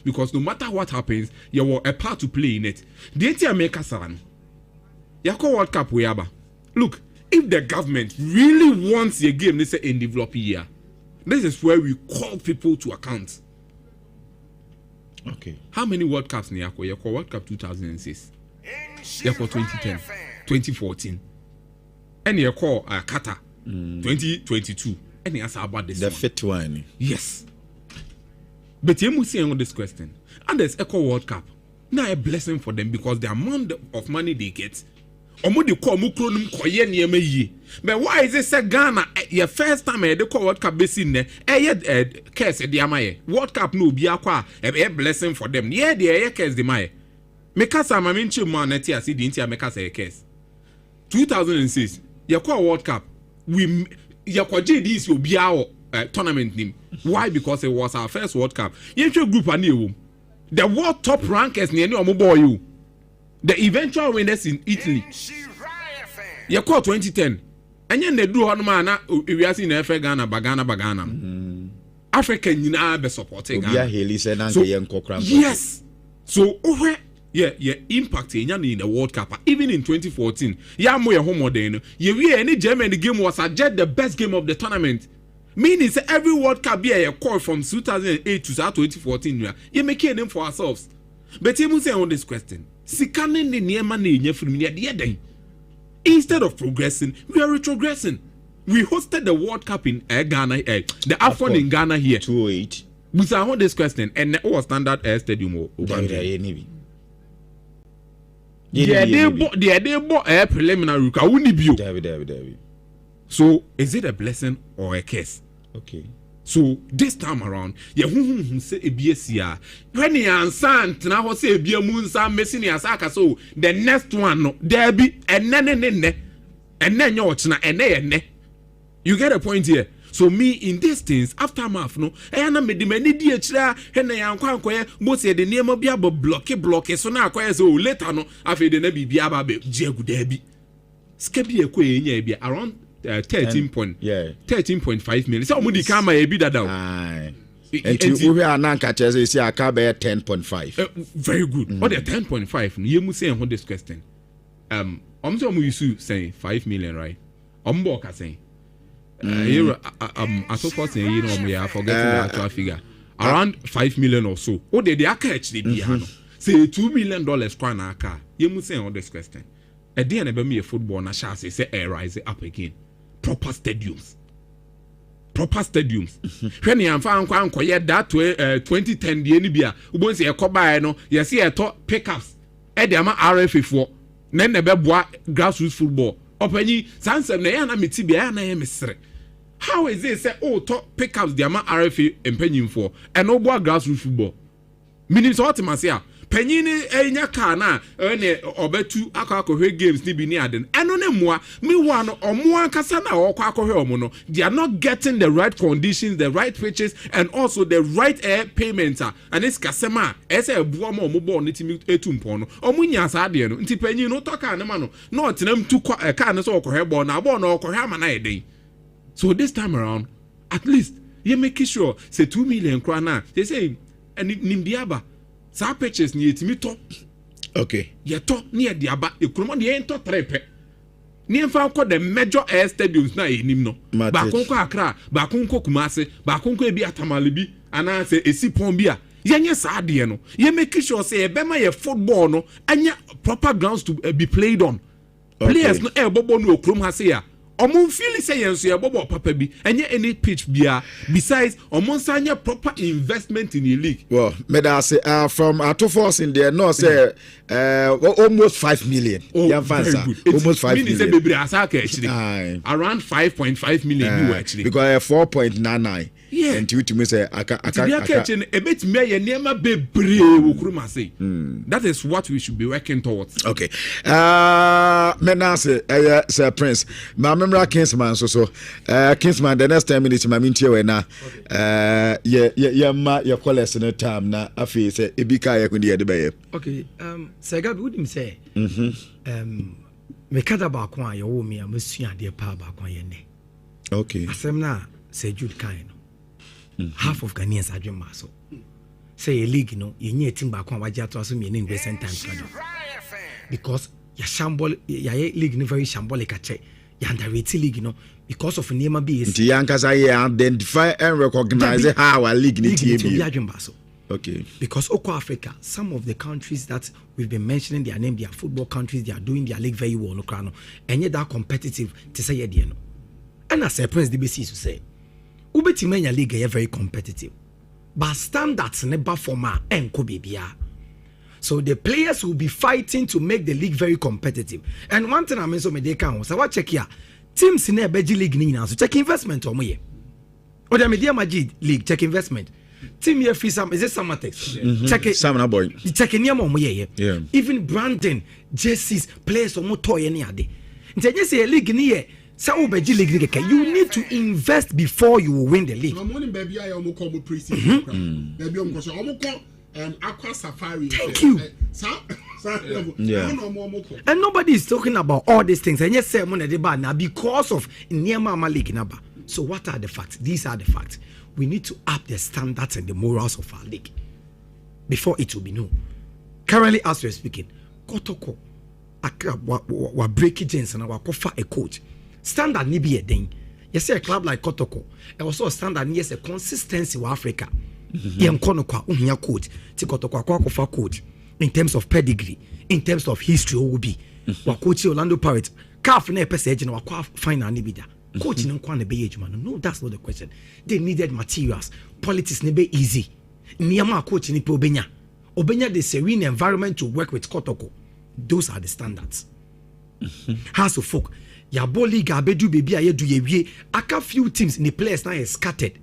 because no matter what happens, you have a part to play in it. The America San Yako World Cup we have. Look, if the government really wants a game, they say in developing year, this is where we call people to account. Okay. How many World Cups ni Yako? Yako World Cup 2006, Yako 2010, 2014, and Yako Qatar 2022. Any answer about this? The fit one. Yes. But you must say on this question. And there's Echo World Cup. Now a blessing for them because the amount of money they get. But why is it say Ghana your first time they call World Cup basin there? Curse the amaye. World Cup no be a blessing for them. Yeah, the curse the maye. Mekasa maminchi man neti asi di inti mekasa a curse. 2006. You call World Cup. We Yakoji this will be our tournament name. Why? Because it was our first World Cup. You group and you. The world top rankers near you. The eventual winners in Italy. You call 2010. And then they do on man. We are seeing Ghana, Bagana. African, you know, be supporting. So, yes. So, yeah, impact in the World Cup. Even in 2014, more home then. Any German game was just the best game of the tournament. Meaning, every World Cup be a call from 2008 to 2014. You make a name for ourselves. But you must say on this question. Instead of progressing, we are retrogressing. We hosted the World Cup in Ghana, the AFCON in Ghana here. 208. But I want this question, and it was standard stadium. Yeah, they bought a preliminary. So, is it a blessing or a curse? Okay. So, this time around, say a BSC. When you answer, now say a beer moon, some messing as I so the next one, no, there be and then you're and you get a point here. So me in these things aftermath no na me de mani di akira he na yan kwa ankoye mo se de niam bia bo block so na akoye so later no afi de na bibia ba be giaguda bi skabi ekoye nya bia around 13.5 million so mo di kama e bi dada o enti wo hwe ananka chese isi aka be 10.5 very good or the 10.5 no yemu say on this question omso mo use say 5 million right ombo ka say so far saying you know we are forgetting the actual figure around 5 million or so. Oh, they actually be say $2 million kwan aka. You must say on this question. At the end of me a football na chance say rise up again. Proper stadiums. When you am found kwan koye that 2010 the NBA. Ubon say e koba no, you see e to pickups. E dey ama RFA4. Then the beboa grassroots football. Openi sansem na ya na metibia na ya mesre. How is it say top pickups the amount RFA empenyim for and no boy grassroots football? Meaning so what say Penny enya car na obetu akwakohwe games ni bi ni ade eno ne moa me wa no omo ankasa na okwakohwe omo no they are not getting the right conditions, the right pitches, and also the right air payments and it's kasema ese ebuo ma omo ball ni timi etumpo no omo nya sa ade no nti penyi no to car ne ma no na otenam tu car ne so okohwe ball na ball no okohwe ama na eden. So this time around at least you make sure say 2 million kra na they say nimbiaba sa pitches ni etimi to okay ye to ni e diaba ekromo de ento trepe ni emfa ko the major air stadiums na enim no ba konko Accra ba konko Kumasi ba konko ebi Atamale bi ana se esipon bi a yenye sa de no ye make sure say e be ma ye football no anya proper grounds to be played on. Okay. Players no e bobo no okrom ha se ya omo feel say yenso ye bobo papa bi enye any pitch bia besides omo nsanya proper investment in the league. Well me da say from Ato Force in there no say almost 5 million. Oh, almost 5 million. Around 5.5 million actually. Because 4.99. Yeah. And you to me say aka that is what we should be working towards. Okay. Menase Sir Prince. My memory Kingsman so Kingsman the next 10 minutes my mintie we na ma your callers in time na afi say ebika ya kundi ade. Okay. Sir Gabi would him say me kada ba kwa ya wo me amusua de pa ba kwa ye ne. Okay. Asem na Sir Jude kind. Half of Ghanaians are doing so. Say a league, you need team back on Waja to assume in recent times. Because your shambol, your league very shambolic at check. You underrated league, because of Nema B. The Yankas I identify and recognize how our league needs to be. Okay. Because Oko Africa, some of the countries that we've been mentioning their name, their football countries, they are doing their league very well, and yet that competitive to say, and as a Prince DBC to say. Ubetimenya league is very competitive, but standards never forma and kubibia. So the players will be fighting to make the league very competitive. And one thing I mentioned me they can so what check here teams in a beji league ni now so check investment or moye. Or the media Majid league check investment. Team here free some is it Samatex? Check it. Samana boy. Check in moye. Yeah. Even branding, jerseys, players or motor any ade. Nti say a league ni here. You need to invest before you will win the league. Thank you. Yeah. And nobody is talking about all these things. And yes, now because of Niamama League number. So what are the facts? These are the facts. We need to up the standards and the morals of our league before it will be known. Currently, as we're speaking, Kotoko, wa breaking James and wa kofa a coach. Standard ni be a thing. You say a club like Kotoko, and also a standard yes a consistency with Africa. Yem konokwa unya coach, ti Kotoko kwa coach in terms of pedigree, in terms of history will be. Wa coach Orlando Pirates, calf na pese agent wa kwa final ni bida. Coach no kwa na be age man. No, that's not the question. They needed materials. Politics ne be easy. Niyama coach ni pe obenya the serene environment to work with Kotoko. Those are the standards. House of folk. Yabo league abedu baby aye do ye aka few teams in the players now is scattered.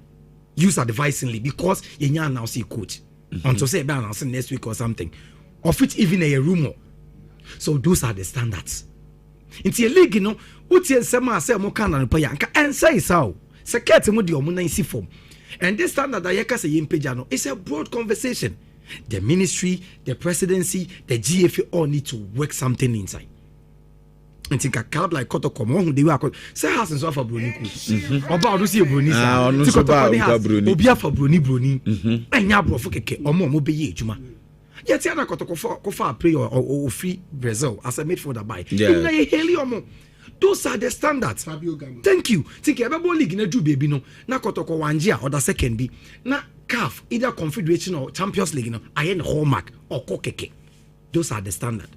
Use advisingly because you now see coach. Until say be announce next week or something. Of it even a rumor. So those are the standards. Into a league, uti ensema say mo kana no pa yanka ensa isao. Secret mo di omo na isi form. And this standard that yeka say yempeja no is a broad conversation. The ministry, the presidency, the GFA all need to work something inside. And think a club like Kotoko mo they were say has so for broni ku oba odo see broni sa obi for broni anya brofo keke omo be ye adwuma yet na Kotoko for play or free Brazil as a midfielder by na ye heli omo. Those are the standards. Thank you. Think everybody league na do baby no na Kotoko wanjia or the second be na CAF either Confederation or Champions League no aye na hallmark or kokeke. Those are the standard.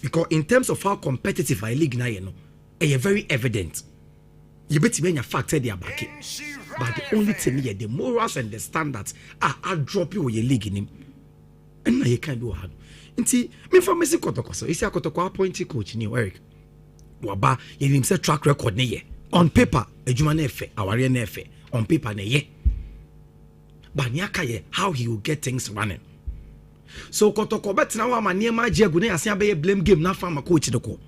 Because in terms of how competitive our league now, very evident. You bet me your factor they are back. But the only thing here, the morals and the standards are drop you with your league in him. And now you can't do hard. Inti, me for Messi Kotoko, so is a Kotoko appointed coach ni Eric. Waba, you himself track record ni ye. On paper, a Juma nefe, our nefe. On paper ne ye. But nyaka ye, how he will get things running. So Kotoko betina wa ma niema jegu na yase abe blame game na fa ma coach de ko.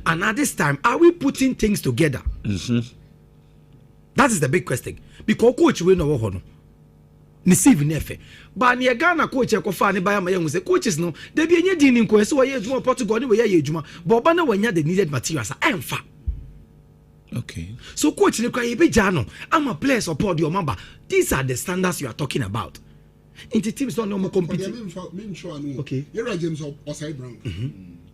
And at this time, are we putting things together? That is the big question. Because coach we no ho no. Ni save nefe. But ni Ghana coach e ko fa ni ba ma ye say coaches no, they be enye din nko so ye ejuma Portugal ni we ye ejuma. But ba na wanya the needed materials emfa. Okay. So coach ni kwa ye be ja no, I'm a player support your member. These are the standards you are talking about. Into teams don't know more compete. Okay. You're right, James Osai Brown,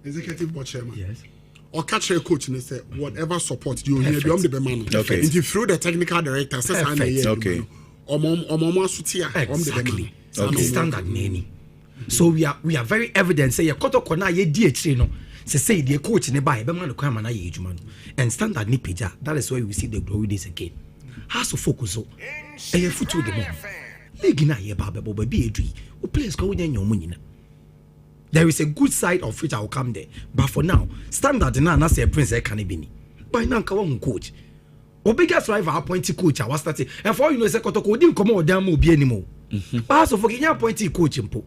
executive board chairman. Yes. Or catch a coach and say whatever support you need beyond the man. Okay. If you through the technical director, says okay. Or mama sutia. Exactly. Okay. Standard name. So we are very evident. Say koto kona ye DH no. Say the coach ne buy be man no kwama na ye ejuma no. And standard ni pija. That is why we see the glory days again. Has to focus so. E ye futu the more. League na ye ba be edui. O players go nya nyom nyina. There is a good side of which I will come there. But for now, standard na say Prince Ekanibini. By now ka coach. O biggest rival appointed coach I was starting. And for you know say Kotoko didn't come out damn be anymore. But so for Kenya appointed coach impo.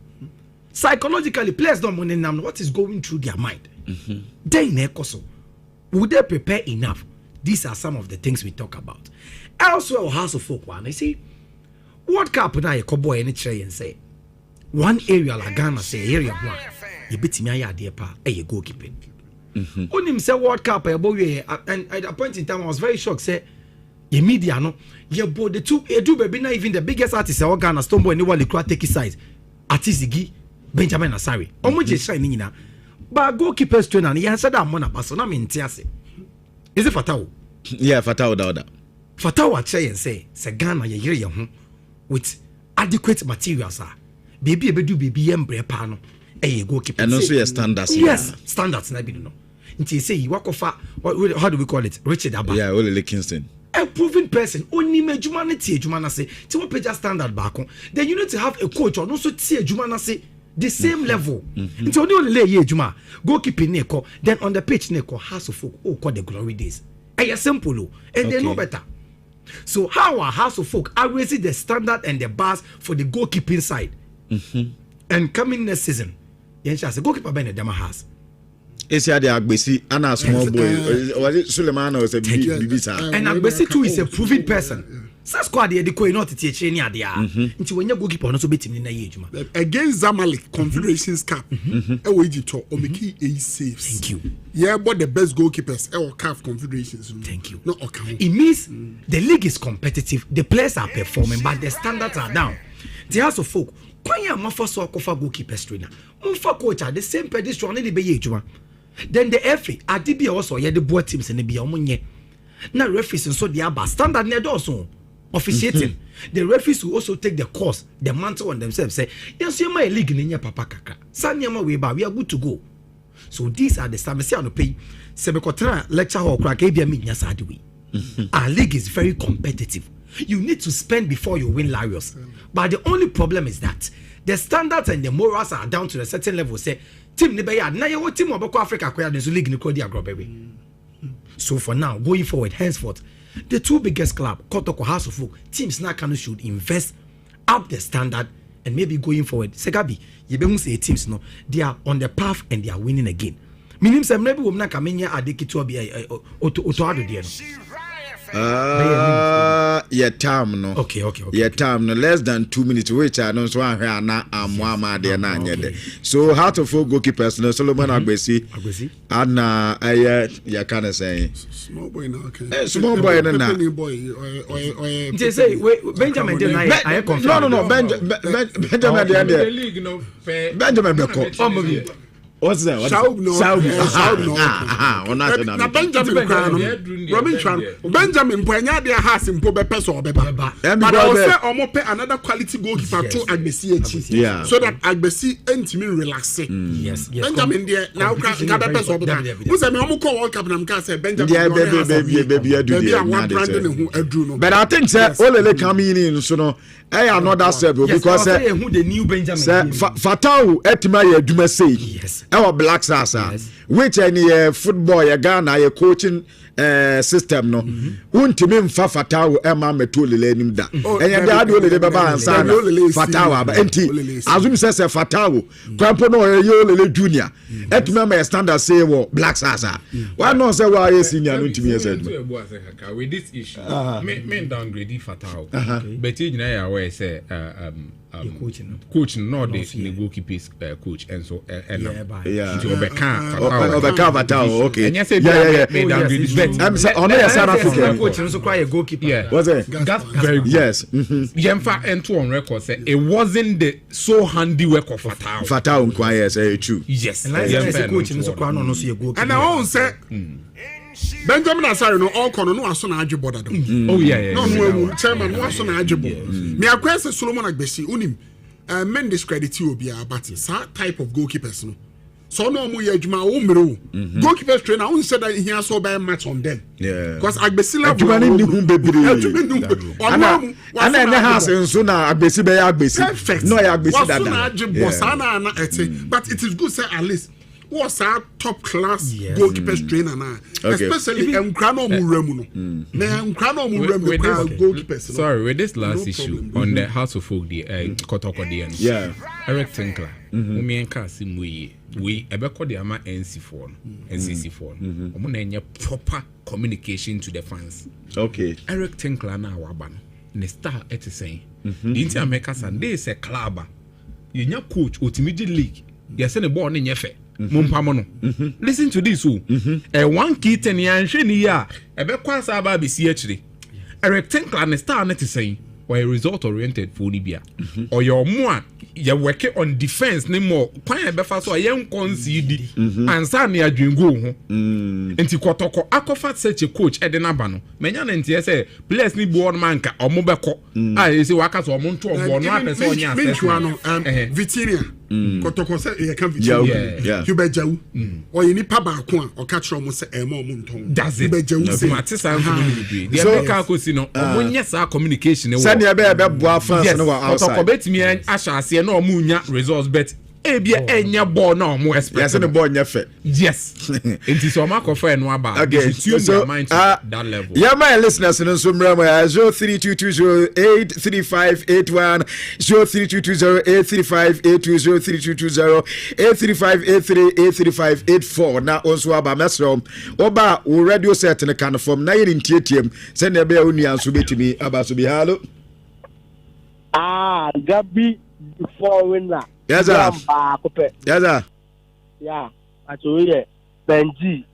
Psychologically players don't know what is going through their mind. They nekoso. Would they prepare enough? These are some of the things we talk about. Elsewhere House of Folk one, I see World Cup na ye koboy any tray and say one area like Ghana say area one. You beat me a pa a goalkeeping. Unim say World Cup a boy and at a point in time I was very shocked. Say ye media no ye both the two do baby not even the biggest artist of Ghana Stoneboy and one the take his size. Artist Ziggy Benjamin Asari. Omo je shine nina. But goalkeepers trainer he answered that mona person I mean tiase. Is it Fatao? Yeah, Fatao da. Fatao try and say Ghana ye ye with adequate materials baby do baby embre pano goalkeeper and also your standards. Yes, standards na be no nti say you work off how do we call it Richard Abba. Yeah, Ole Kingston, a proven person only me juma na tie juma na say ti what page standard back then you need to have a coach or no so tie juma na say the same level nti only lay ye juma goalkeeping ne ko then on the pitch ne ko House of Folk call the glory days simple and they know better. So how our House of Folk are raising the standard and the bars for the goalkeeping side? And coming next season, Yensha say goalkeeper Ben Dema has. Is here the Agbesi and a small boy. Was it Suleiman or was it Bibisa? And Agbesi too is a proven person. Sa squad the ko not teach any idea. Nti when your goalkeeper no so betim ni na ye adwuma. Against Zamalek Confederations Cup. Ejito omeki e saves. Thank you. Yeah, but the best goalkeepers CAF Confederations. Thank you. No okay. It means the league is competitive, the players are performing but the standards are down. The House of Folk kwanya mafa so akofa goalkeepers trainer. Mfa coach at the same pedestrian ni be ye adwuma. Then the FA adibia also ye the board teams in the bia omonye. Na referees so the aba standard ne do officiating. The referees will also take the course, the mantle on themselves. Say, yes, you my league in papa kaka. Sanyama we ba, we are good to go. So these are the standards. See, I pay. Sebekotra lecture hall crack. Our league is very competitive. You need to spend before you win Larios. But the only problem is that the standards and the morals are down to a certain level. Say, team Nibeya, na yo team Oboko Africa kwaya the league ni Kodi Agrobewe. So for now, going forward, henceforth, the two biggest club, Kotoko House of Folk, teams now should invest up the standard and maybe going forward. Segabi, you be say teams no, they are on the path and they are winning again. Minim say maybe we na kamenya adeki to be auto ado there no. Yeah, time no. Okay. Yeah, time no less than 2 minutes. Which I don't want here na amwama there na nyede. So how to folk goalkeepers no Solomon Agbesi. And yeah kind of saying small boy now. Okay. Small boy na. They say Benjamin dey I confirm. No. Benjamin there. Benjamin Beko. What's that? Saub no. Na Benjamin Crown. Robin Tran. Benjamin Poenya dia has impo be person obeba. But I will say omo pe another quality goalkeeper to Agbesi echi. So that Agbesi entimi relax. Yes. Benjamin there now ka be person obeba. Who say me omo call World Cup na mka say Benjamin. But I think say Olele coming in so no another step because who the new Benjamin. Fatau etima ye aduma say. Yes. Our Black Stars which any football ya Ghana ya coaching system no untimi mfa Fatawu ema metolele nim da enya de ade olele baba ansa na Fatawu aba enti azum se Fatawu kwampo no ye olele junior etuma ma standard say wo Black Stars why no say why ye senior no ntimi say with this issue men downgrade Fatawu but you know ya we say coach no the goalkeepers coach and so to Obeka Fatawu okay and you say downgrade I'm say on your South African coach no so quite a goalkeeper. Yeah. Was it? That's very good. Yes. Yemfa ento on record say it wasn't the so handy work of Fatawu. Fatawu nkwa yes true. Yes. And like say coach no so quite no so a goalkeeper. And I won't say Benjamin Asare no all kono no aso na adwe border do. Oh yeah. No chairman no aso na adwe border. Me akwese Solomon Agbesi unim men discredit you obi abati sa type of goalkeepers no. So no mu yejuma o mero. Goalkeepers trainer who said that he has so bad match on them. Yeah. Because Agbesi level Adwuma ni hu bebre. Ana ene house nso na Agbesi be ya Agbesi. Perfect. No ya Agbesi dada. But it is good say at least what's our top class goalkeepers trainer now, especially Nkrano Muremu no. Nkrano Muremu goalkeepers. Sorry, with this last issue on the House of Folk the Kotoko the yeah. Eric Tinkler. Umi enka simu we ebeko the ama NC4 NCC4. Omo na enye proper communication to the fans. Okay. Eric Tinkler na waba no. Ne star ete saying. The Inter America Sunday is a club. Yenya coach ultimate league. Yese ne ball ne nyefe. Listen to this. One key 10 years ni ya ebe kwansa aba be si akire. Eric Tinkler ne star net saying or a result oriented for Libya. Or your more you work on defense ne more kwan ebe fa so ye concede ansa na adwengo ho. Enti Kotoko akofa such a coach edenaba no. Menya na ntie say players ni bo on man ka omo beko. Ah you say waka so omo nto obo no apese onya access. Vitinha Kotoko say e kan Vitinha. You be jawu. Or you ni pa ba ko a o ka kire omo say e ma omo nton. That's it. Be jawu say. Matisa nko bi. So ka ko si no omo nya sa communication e wo. Sani ebe boa fans no wa outside. Kotoko betimi ahase no omo nya results bet ebia enya ball na omo expect. Yes, the ball nyefe. Yes. It is so much for no about. Okay. So mind to that level. Yeah, my listeners in Sumrama 0322083581 0322083582 na onso aba mesro oba o radio set ne kan form na yin tietiem se na be onu anso betimi aba so bi halo. Gabi Thuram. Yes, sir. Yes, sir. Yeah, actually, Benji,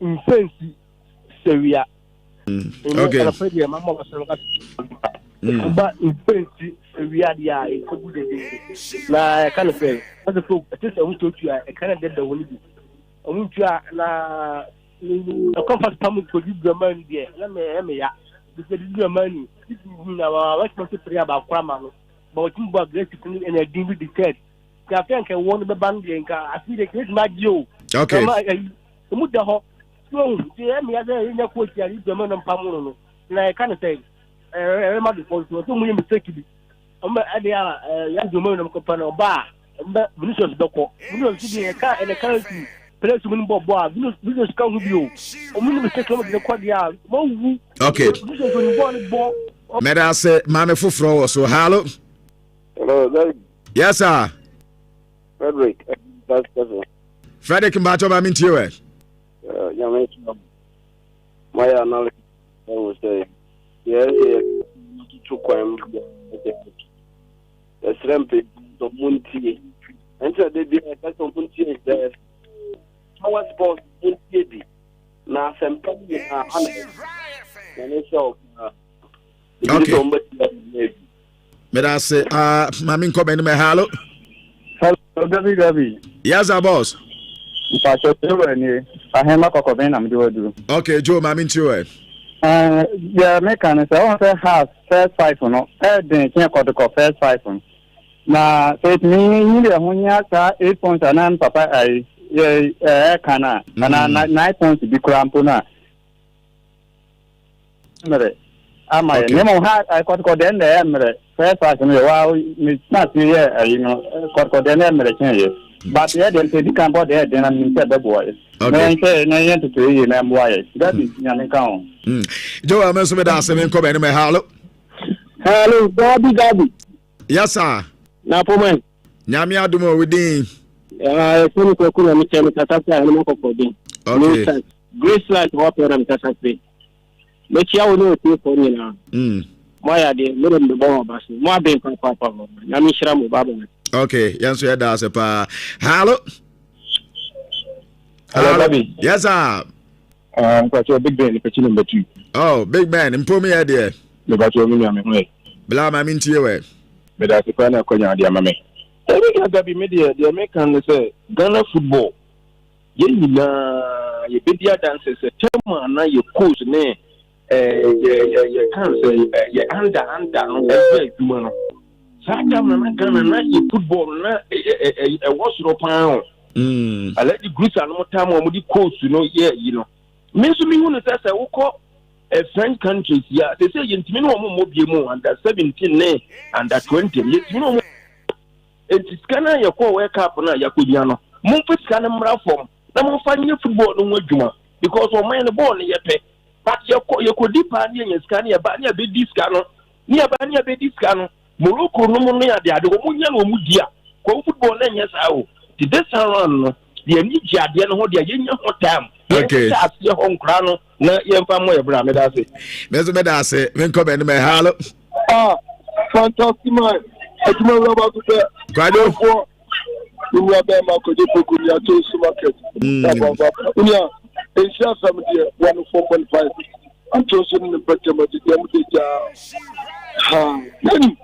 in fancy, Syria. Okay. But in fancy, Syria, yeah, it's a good day. Now, I can't say, as a folk, I want to you, I can't get the one. I want you, a compass coming to give the money there. Let me, because you money. Now, let's not say about Kramano, but you were great and I didn't decide. I think I want the band. I feel the great Maggio. Okay. So, me as a coach, I use the man on Pamuno. And I can't say, I remember the so many mistakes. I'm at the young woman of Compano Bar, Vinicius Doko, Vinicius in a car and a currency. Place win Bob, Vinicius come with you. Only mistake of the quadria. Okay. Meda say, Mame Fufro, so hello. Hello, yes, sir. Frederick. Frederick Mbacho, I'm into you. My analysis, I would say, to crime, the shrimp, the Munti, and so they did a Munti is there. Power sports, Munti, now some company are 100. And it's all. Okay. Meda say, Mamin come in my hello. Hello, Gabi. Yes, sir, boss. I okay, Joe, I'm into it. Yeah, mechanics. I want to have first 5 or not. Then can't call first 5 on. Now, so it means when you have 8 points and then Papa, I can 9 points to be crampona. I got then the first 5 while it's not here, you know, got then But the other thing, you can't bother the other and the boys. Okay. No, to tell you, I'm why. That is Yamakon. Joe, I'm also with us and come in. Hello. Hello, Gabi. Yes, sir. Now, for me. Nyamia Dumo within. Okay. Grace light water and Casape. But you will know for me now. My idea, little more bus, more being from Papa. Nhyira Baba. Okay, yes, we that's a pa. Hello. Hello, Gabi. Yes, sir. Quite a big man, the number 2. Oh, big man, improve me idea. The battle of me, Blam, I'm into your way. But that's the kind of Konya, dear mammy. Gabi media, the American say Ghana football. You video dances a term and your coach name. You can't say you under one. Sometimes Ghana you football a wash up pound. I let the groups and more time on the coach, you know. Means to me when it says I will call a French countries, yeah, they say you know more under 17 under 20. You know. It's Ghana you call wake up na Yakudiano. Mumfit Ghana from. Na mo fa nye football no adwuma because o man the ball ye pe. But you could deep and ye scan ba nya be diska no. Ni ba nya be diska no. Morocco no mo ya de ade mo nya no mu dia. Ko football na nya sa o. Ti this round no. De ni ji ade no ho de ye nya ho time. Okay. Ye ho nkra no na ye mfa mo ye bra me da se. Me da se, men come in me hello. Fantastic man. Adwuma raba ko be. Kwado for we are better market to supermarket. Unia, in share some dear 104.5. I'm choosing the better material. Then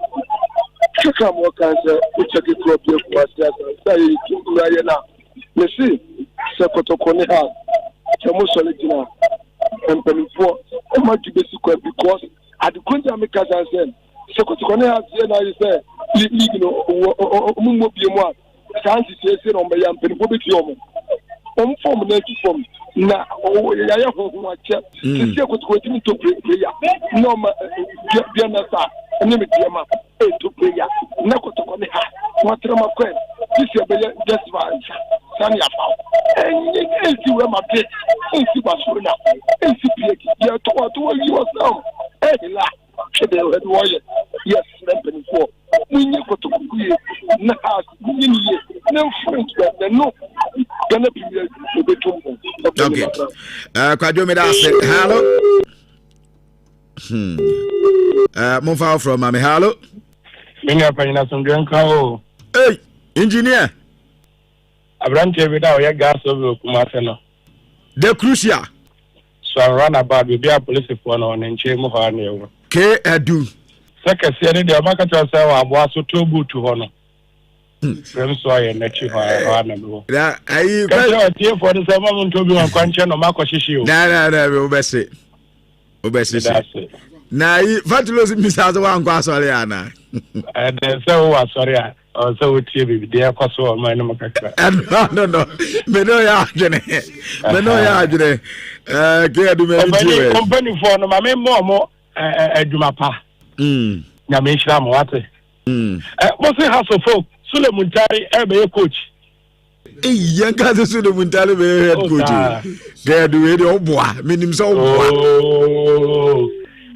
come what can say, which I get to be myself. Say to Rayana. You see, Sekoto Koneha, Chamusolitina, and Penifo, and much basic because at the country I make as I said, Sekoto Koneha, I say, you know, Mummo. Chance is saying on my young people with you. Form native form. Now, I have one check. You see, I could continue to pray. No, Bianasa, and name it Yama, to prayer. Nako to come here. What am I going? This is just fine. Sanya Pau. And you see where my gate. And see Basuna. And see Piet. You are to yourself. Hey, la. Yes, Ramping for. We need to create. Now, we need no French, but no. Gonna be okay. Kwado me da say hello. Move out from Mami. Hello. Minga panyina sundrenka o. Hey, engineer. Abrante bi da o ya gas over Kumase no. The crucial. So run about we be a police for no nche mu ha na ewo. K edu. Sekese ne de o maka to say wa abo aso to boot ho no. Frem so aye na chi ha na me wo. Da ayi kwa tie for the say mama to bi wan kwanche no mako hihie o. Na we obese. Na yi fatulos misazo wan kwa sori ana. And so wa sori a. So we tie bi de kwaso o man no makaka. No. Me no ya adwene. Ke adu me ntie. Company for no ma me mo adwuma pa. Na me hira mo wate. Mo say house of folk Sule Muntari ebe coach. Yanka Sule Muntari be head coach. Get we do boa. Minim so boa. Oh.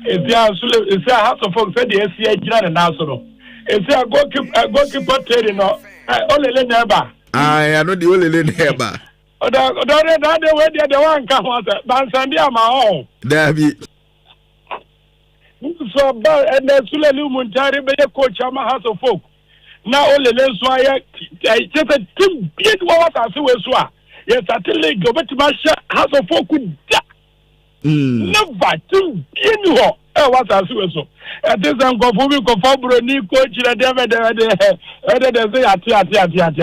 Sule is a house of folk said the SCA jira na so no. Is a goalkeeper training no. Olele neba. I know the olele neba. Oda the way the one come out. Bansandi ama on. There be. So and Sule Muntari be coach ama house of folk. Now only let's why just a team big what I see was what. Yes, I tell you, go back to my house of folk with that. Never team in what I see was so. At this time, go for me, go for Bruni, coach, and they say,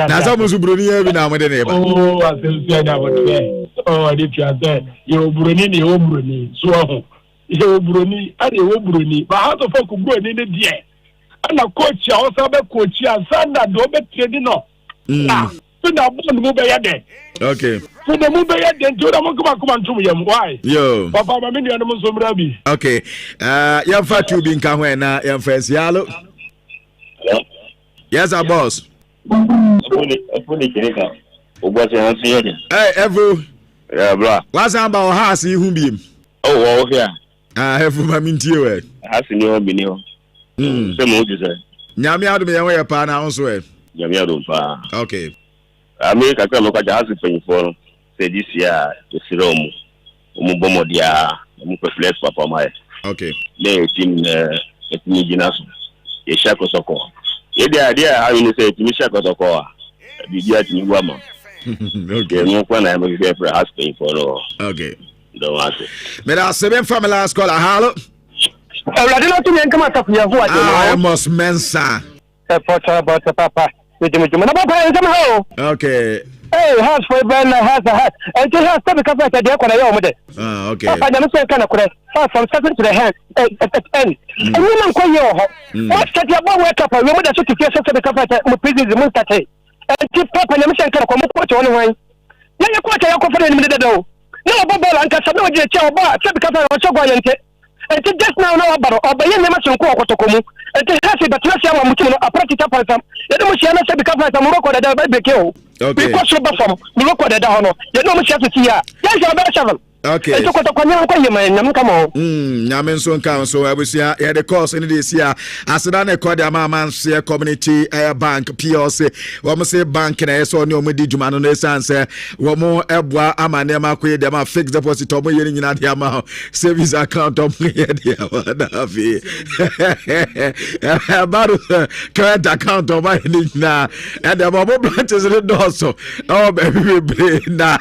that's almost Bruni every now and then. Oh, I said, I would say, oh, I did you say, you're Bruni, so you're Bruni, and you're Bruni, but how the folk go in the day. And a coach also be coach and Sanda do be training no. So na bond mo be yade. Okay. So na mo be yade to na mo come to me why? Yo. Papa ma me nua no so mra bi. Okay. Yam fa tu bi nka ho na yam fa sialo. Yes our boss. Hey, Evo. Yeah, bro. What's about house you who be? Oh, okay. I have my minty. Has no binio. Some would say. Nyami out of me away upon house way. Yamiado. Okay. America can look at the house paying for. Say this year, the Sirom. Umubomodia. Umupeflex papa my. Okay. They team Ethniginas. A shack or so call. The idea how you say to me shack or so call. Be yet in woman. Okay, no one I'm here for asking for all. Okay. Don't want it. But I said, family last call. Hello. I don't know to come out of your voice. I must mensa. About papa. Okay. Hey, house for Ben has a hat. And she has to cover the deck when I own it. Okay. I don't say kind of far from second to the hand at end. And women call you. What's that your boy wake up? You would have to get the cover at prison the Mustate. And keep papa and Michelle can come up on the way. Then you quite a confident in the door. No, Bobo and Casano, the chair bar, the cover of Chogoyante. And just now, no, but obey the Mason Kokotokomu. And the Cassie, but let's have a practical person. The Mushana said the cover of Morocco that I may kill. Okay. Because you're from Morocco that I know. You know, Michelle to see ya. Yes, you're about 7. Okay. Come on. Nyamen so nka so abusia ya the course in this year aseda na ekọ de man share community bank PLC wo mo say bank na eso ne o mo di djuma no na sanse wo mo eboa amane ma ko de ma fixed deposit o mo yeri nyina de ama savings account o mo yeri de na fi about current account o ma yeri nyina e de mo branches ni do so o baby na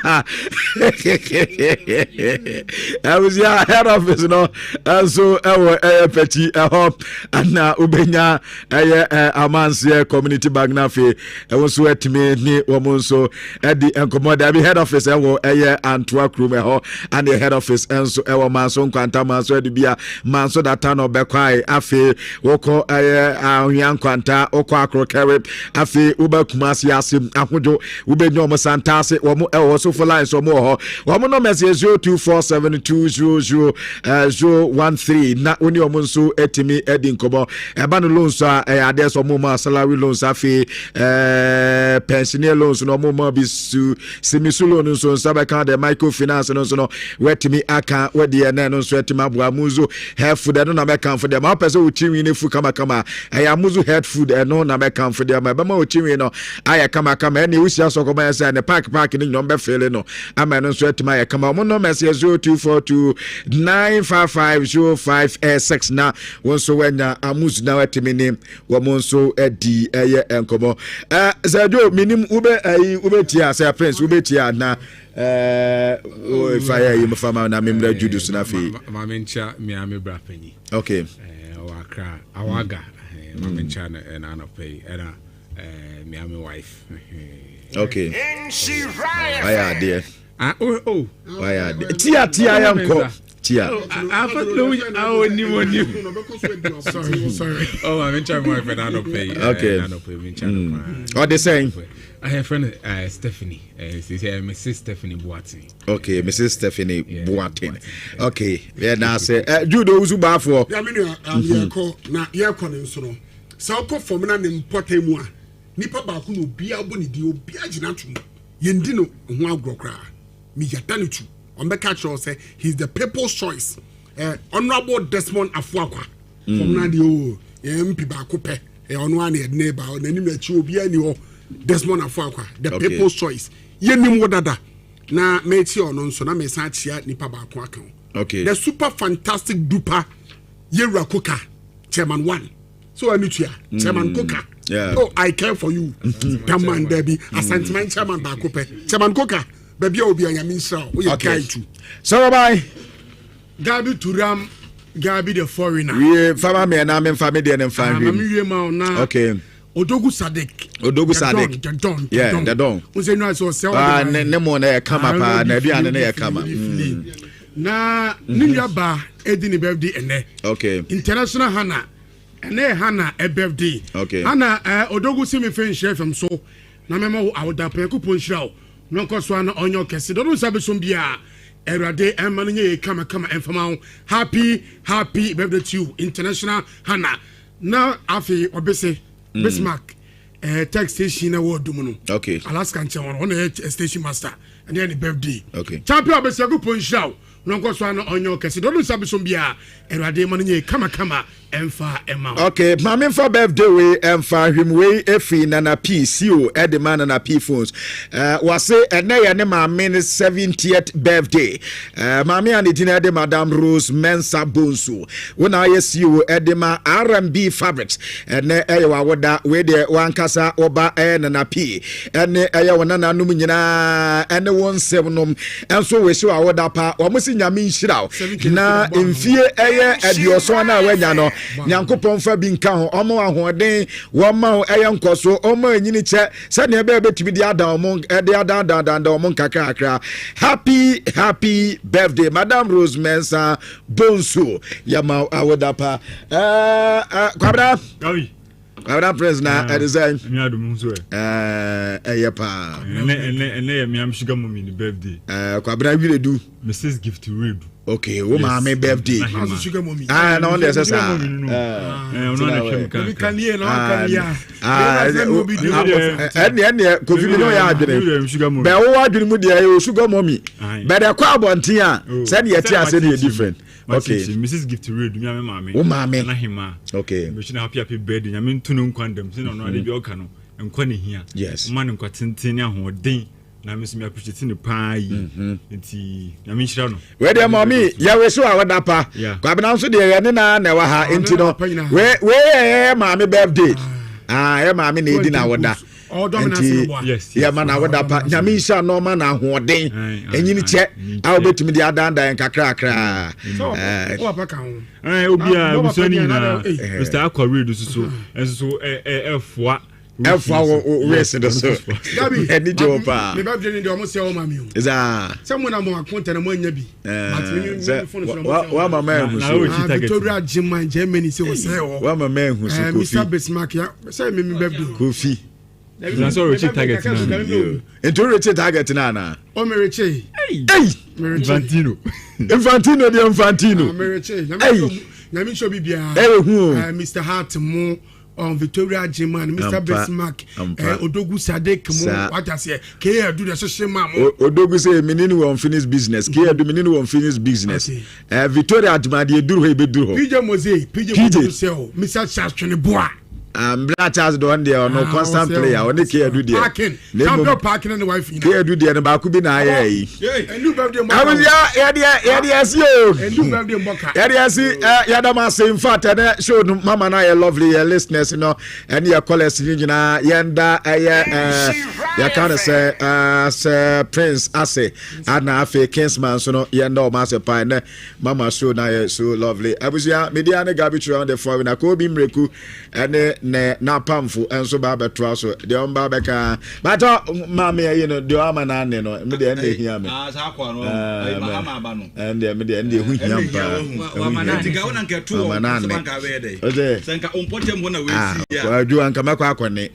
I was your head office, no, and so our petty hope and now Ubenya a man's community bagnafi. I was sweat me ni woman so at the Encomoda head office and truck room and the head office and so our man so quanta man so be a man so that turn of Bequai Afe Woko young quanta Okwa carry Afe Uber Kumasi Asim Ahujo Ubenyo Santase or also for lines or more. Woman message 0247200013 na oni omunso etimi edin kobo eba no loans a ades omuma salary loans afi pensioner loans no omuma bisu simisu loans so sabeka de microfinance no so no wetimi aka wedi ene no so etima boa muzo health food no na meka for dem ma pese uchiwi ne fu kama aya muzo health food no na meka for dem ba ma uchiwi no aya kama ene usia so koma ese ne park ni no be fele no ama no so etima aya kama no message 0242955056 na wonso wanya amus na wetimini womonso edi eye enkomo Zajo minim ube tia say prince ube tia na fire you mafama na memra judu na fi mamencha miami brapeni okay wakra awaga mamencha na anopay era miami wife okay aya dear why are tia yanko tia sorry oh I'm in charge my friend I don't pay okay what they saying I have friend Stephanie she say Mrs. Stephanie Boateng okay Mrs. Stephanie Boateng okay yeah now say judo uzu ba for ya me na ye ko ne nso no sa ko fom na ne mpota mu a nipa ba ko no bia obo ne di obi agina tum yendi no ho agrokra me yatanitu on the catch say he's the people's choice honorable Desmond Afuakwa from na the MP ba ko pe ono an e neighbor on anim achi obi ani ho Desmond Afuakwa the people's choice yenim wodada na mechi ono nso na me san chia nipa ba ko aka okay the super fantastic duper Yera Koka chairman 1 so anitua chairman Koka yeah. Oh I care for you come on Debbie asantman chairman ba ko pe chairman Koka baby obi anyamisha we guy too so bye Gabi Thuram Gabi the foreigner we fama me na me family dey na family we ma na okay Odogu Sadik the don yeah the don we say no so sell ne mo na kama pa na aduane na kama na Nhyira ba edi ni birthday ene okay international Hana ene Hana e birthday okay Hana Odogu simi fe share from so na mema awda pe ku pon shira no koso ana onyo kese do no sabe so bia erade emanye kama enfama happy birthday to you international Hana na afi obese Bismarck tech station na wo dum no okay Alaska nche won na station master and then the birthday okay champion abesiago ponhiraw no nko so ano onyo kese do sabi so bia erade man nye kama emfa ema okay mame for birthday we emfa hwimwe efi nana PCO edema nana P phones wase eneye ne mame 70th birthday mame anedina de Madam Rose Mensa Bonsu wona ye CEO edema R&B Fabrics ene eye wawoda we de wankasa oba nana P ene eye wona nanum nyina ene wonsem nom enso we hye wawoda pa omusi nyame nhyiraw na mfie eye adioso na wanya no nyankopon fa bi nka ho omo ahoden wo ma ho eye nkoso omo anyini che se ne be betimi di adam omo de adam omo kakra happy birthday Madam Rose Mensa Bonsu yama awodapa kwabra Kwabra president at design me adum so eyepa ene me am sugar mommy ni birthday kwabra wire du Mrs. Gift Redu. Okay, wo ma me birthday. Sugar mommy. No wonder say no na hwem kan. Kan ye na kan ya. Ene kofi mi no ya adwene. Be wo adwene mu de ayo sugar mommy. Be de kwa abonten a say ne yeti ase ne different. Okay. Mrs. Gift Redu mi mama. Wo mama. Na hima. Okay. Me shina happy birthday. Nyame ntunu nkwandam. Se no no ade bi oka no. Nkwa ne hia. Yes. Ma ne nkwa tenten ahoden. Na me so me appreciate ne pa yi nti na me nhyira no we de mommy ya we so awada pa kwa bena so de ye ne na wa ha nti no we mama birthday e mama na edi na awada yes ya mana awada pa na me nhyira no ma na ahoden enyini che a obetumi de adandan kakra o pa kan obi a busani na Mr. Akwaredu so efwa Efwa wese do so. Gabi, eni jopa. Me ba bjeni de o mo se o mami o. Eza. Se mo na mo akonta na mo anya bi. Wa mama ehu so. Victoria Jimman Germany se o se o. Wa mama ehu so Kofi. Mr. Bismarck ya. Se me birthday. Kofi. Na so reach target na. Into reach target na. O me reach. Hey. Infantino. Infantino de Infantino. Me reach. Na me show bibia. Mr. Hart mo on Victoria Jimman, Mr. Bismarck, Odogu Sadek mo what I say, K do the social mam. Odogu say meninu unfinished business. K do meninu unfinished business. Victoria Admadi do he be do. PJ Mose, PJ sell, Mr. Chastren Bois. Black Charles do one there no constant player. Only K do there. Champion parking and the wife. K do there ba ku bi na aye. And you birthday mo. I was yes yo. And you birthday mo ka. Yes yadama say in fact and show mama na lovely listeners you know and your callers nyina yenda ya kind say Prince Ase and afa Kingsman so no yenda o ma say pa na mama show na so lovely. Abusia media na Gabi Thuram the for na ko bi mreku and na pamfo enso ba beto so de on ba beka but mama you know de ama na ne no me de ende hia me sa kwa no ma ba no ende me de ende hu hia mpa wa mana diga wona nka tu o se banka we dey senka umpotem ho na we si ya kwa ju anka makwa akone